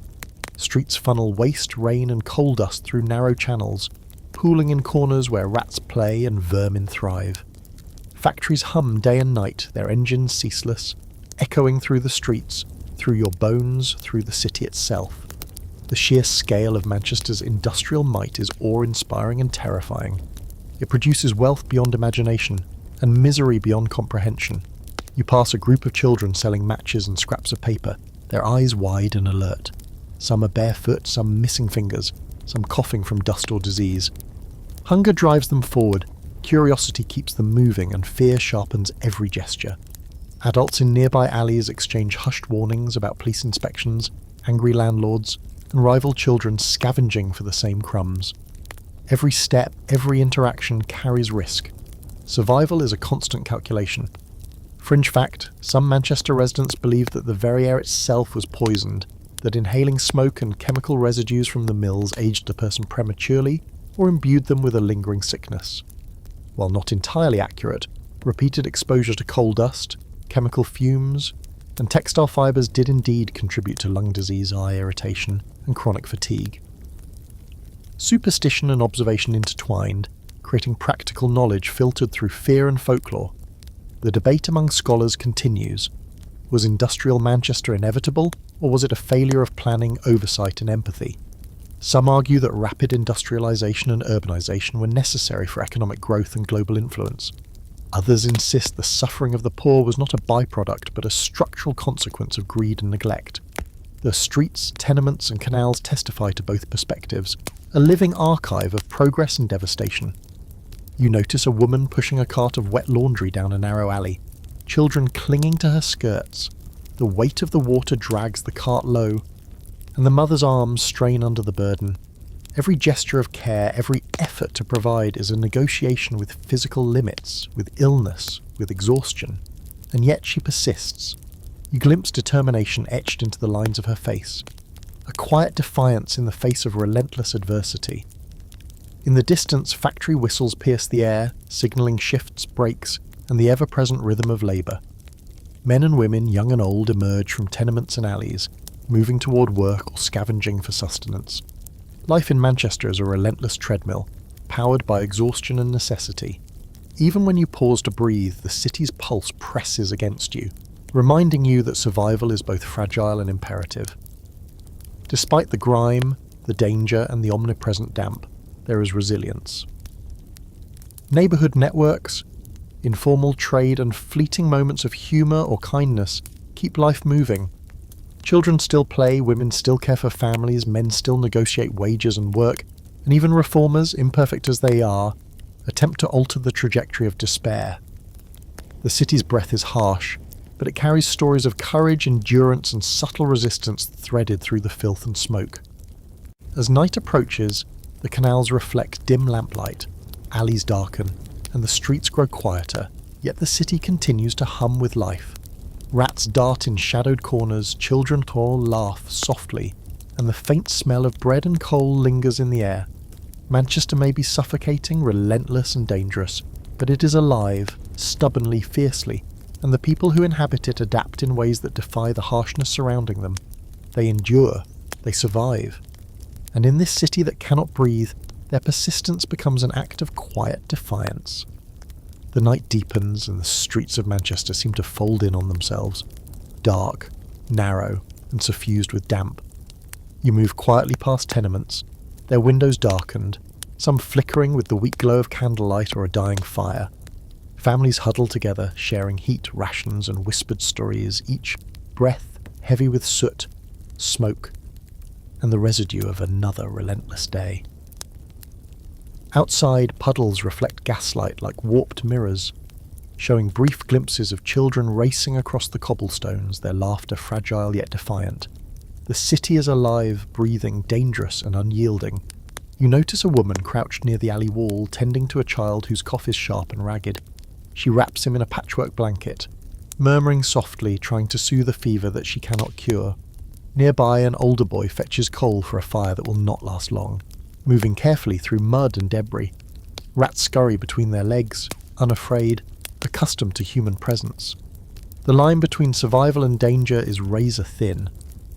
Streets funnel waste, rain and coal dust through narrow channels, pooling in corners where rats play and vermin thrive. Factories hum day and night, their engines ceaseless, echoing through the streets, through your bones, through the city itself. The sheer scale of Manchester's industrial might is awe-inspiring and terrifying. It produces wealth beyond imagination, and misery beyond comprehension. You pass a group of children selling matches and scraps of paper, their eyes wide and alert. Some are barefoot, some missing fingers, some coughing from dust or disease. Hunger drives them forward, Curiosity keeps them moving and fear sharpens every gesture. Adults in nearby alleys exchange hushed warnings about police inspections, angry landlords, and rival children scavenging for the same crumbs. Every step, every interaction carries risk. Survival is a constant calculation. Fringe fact, some Manchester residents believe that the very air itself was poisoned, that inhaling smoke and chemical residues from the mills aged the person prematurely or imbued them with a lingering sickness. While not entirely accurate, repeated exposure to coal dust, chemical fumes, and textile fibres did indeed contribute to lung disease, eye irritation, and chronic fatigue. Superstition and observation intertwined, creating practical knowledge filtered through fear and folklore. The debate among scholars continues. Was industrial Manchester inevitable, or was it a failure of planning, oversight, and empathy? Some argue that rapid industrialisation and urbanisation were necessary for economic growth and global influence. Others insist the suffering of the poor was not a byproduct but a structural consequence of greed and neglect. The streets, tenements, and canals testify to both perspectives, a living archive of progress and devastation. You notice a woman pushing a cart of wet laundry down a narrow alley, children clinging to her skirts. The weight of the water drags the cart low, and the mother's arms strain under the burden. Every gesture of care, every effort to provide is a negotiation with physical limits, with illness, with exhaustion. And yet she persists. You glimpse determination etched into the lines of her face, a quiet defiance in the face of relentless adversity. In the distance, factory whistles pierce the air, signalling shifts, breaks, and the ever-present rhythm of labour. Men and women, young and old, emerge from tenements and alleys, moving toward work or scavenging for sustenance. Life in Manchester is a relentless treadmill, powered by exhaustion and necessity. Even when you pause to breathe, the city's pulse presses against you, reminding you that survival is both fragile and imperative. Despite the grime, the danger, and the omnipresent damp, there is resilience. Neighbourhood networks, informal trade, and fleeting moments of humour or kindness keep life moving. Children still play, women still care for families, men still negotiate wages and work, and even reformers, imperfect as they are, attempt to alter the trajectory of despair. The city's breath is harsh, but it carries stories of courage, endurance, and subtle resistance threaded through the filth and smoke. As night approaches, the canals reflect dim lamplight, alleys darken, and the streets grow quieter, yet the city continues to hum with life. Rats dart in shadowed corners, children all laugh softly, and the faint smell of bread and coal lingers in the air. Manchester may be suffocating, relentless and dangerous, but it is alive, stubbornly, fiercely, and the people who inhabit it adapt in ways that defy the harshness surrounding them. They endure, they survive. And in this city that cannot breathe, their persistence becomes an act of quiet defiance. The night deepens and the streets of Manchester seem to fold in on themselves, dark, narrow, and suffused with damp. You move quietly past tenements, their windows darkened, some flickering with the weak glow of candlelight or a dying fire. Families huddle together, sharing heat, rations, and whispered stories, each breath heavy with soot, smoke, and the residue of another relentless day. Outside, puddles reflect gaslight like warped mirrors, showing brief glimpses of children racing across the cobblestones, their laughter fragile yet defiant. The city is alive, breathing, dangerous and unyielding. You notice a woman crouched near the alley wall, tending to a child whose cough is sharp and ragged. She wraps him in a patchwork blanket, murmuring softly, trying to soothe a fever that she cannot cure. Nearby, an older boy fetches coal for a fire that will not last long, moving carefully through mud and debris. Rats scurry between their legs, unafraid, accustomed to human presence. The line between survival and danger is razor thin.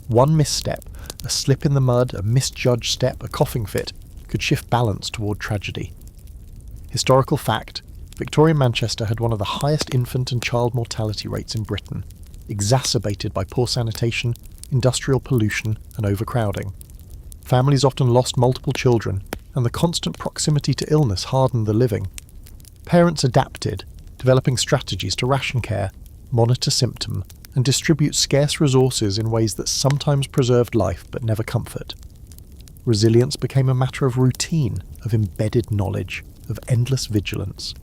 One misstep, a slip in the mud, a misjudged step, a coughing fit, could shift balance toward tragedy. Historical fact, Victorian Manchester had one of the highest infant and child mortality rates in Britain, exacerbated by poor sanitation, industrial pollution, and overcrowding. Families often lost multiple children, and the constant proximity to illness hardened the living. Parents adapted, developing strategies to ration care, monitor symptom, and distribute scarce resources in ways that sometimes preserved life but never comfort. Resilience became a matter of routine, of embedded knowledge, of endless vigilance.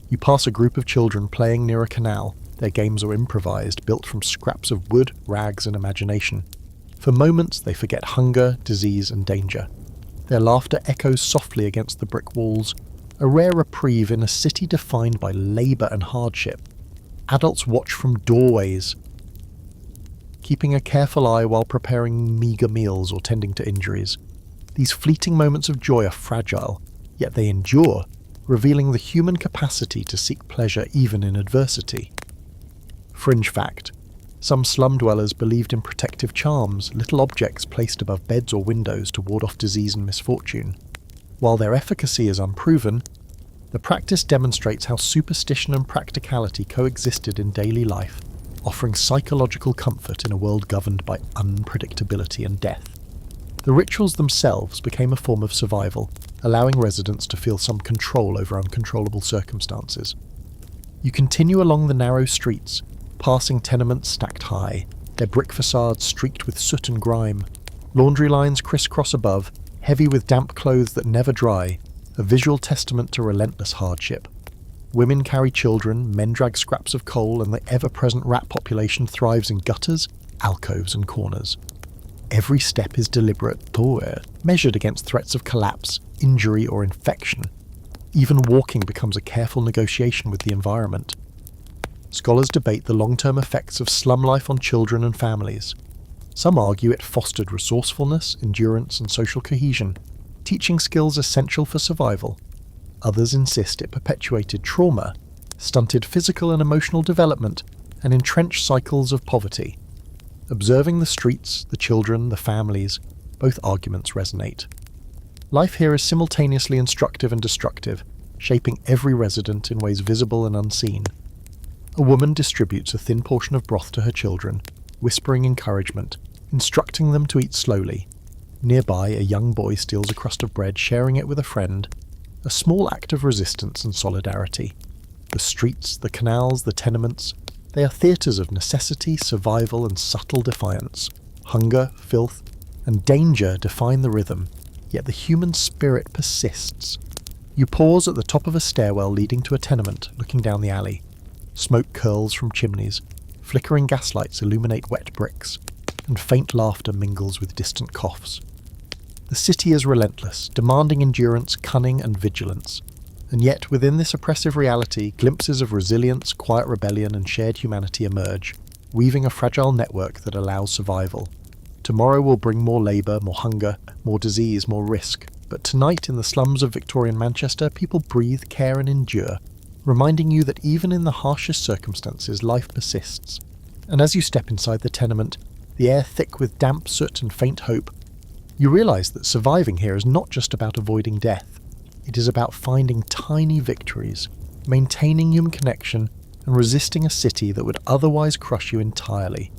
You pass a group of children playing near a canal. Their games are improvised, built from scraps of wood, rags, and imagination. For moments, they forget hunger, disease, and danger. Their laughter echoes softly against the brick walls, a rare reprieve in a city defined by labour and hardship. Adults watch from doorways, keeping a careful eye while preparing meagre meals or tending to injuries. These fleeting moments of joy are fragile, yet they endure, revealing the human capacity to seek pleasure even in adversity. Fringe fact: some slum dwellers believed in protective charms, little objects placed above beds or windows to ward off disease and misfortune. While their efficacy is unproven, the practice demonstrates how superstition and practicality coexisted in daily life, offering psychological comfort in a world governed by unpredictability and death. The rituals themselves became a form of survival, allowing residents to feel some control over uncontrollable circumstances. You continue along the narrow streets, passing tenements stacked high, their brick facades streaked with soot and grime. Laundry lines crisscross above, heavy with damp clothes that never dry, a visual testament to relentless hardship. Women carry children, men drag scraps of coal, and the ever-present rat population thrives in gutters, alcoves, and corners. Every step is deliberate, measured against threats of collapse, injury, or infection. Even walking becomes a careful negotiation with the environment. Scholars debate the long-term effects of slum life on children and families. Some argue it fostered resourcefulness, endurance, and social cohesion, teaching skills essential for survival. Others insist it perpetuated trauma, stunted physical and emotional development, and entrenched cycles of poverty. Observing the streets, the children, the families, both arguments resonate. Life here is simultaneously instructive and destructive, shaping every resident in ways visible and unseen. A woman distributes a thin portion of broth to her children, whispering encouragement, instructing them to eat slowly. Nearby, a young boy steals a crust of bread, sharing it with a friend, a small act of resistance and solidarity. The streets, the canals, the tenements, they are theatres of necessity, survival, and subtle defiance. Hunger, filth, and danger define the rhythm, yet the human spirit persists. You pause at the top of a stairwell leading to a tenement, looking down the alley. Smoke curls from chimneys, flickering gaslights illuminate wet bricks, and faint laughter mingles with distant coughs. The city is relentless, demanding endurance, cunning, and vigilance. And yet, within this oppressive reality, glimpses of resilience, quiet rebellion, and shared humanity emerge, weaving a fragile network that allows survival. Tomorrow will bring more labour, more hunger, more disease, more risk. But tonight, in the slums of Victorian Manchester, people breathe, care, and endure, reminding you that even in the harshest circumstances, life persists. And as you step inside the tenement, the air thick with damp soot and faint hope, you realise that surviving here is not just about avoiding death. It is about finding tiny victories, maintaining human connection, and resisting a city that would otherwise crush you entirely.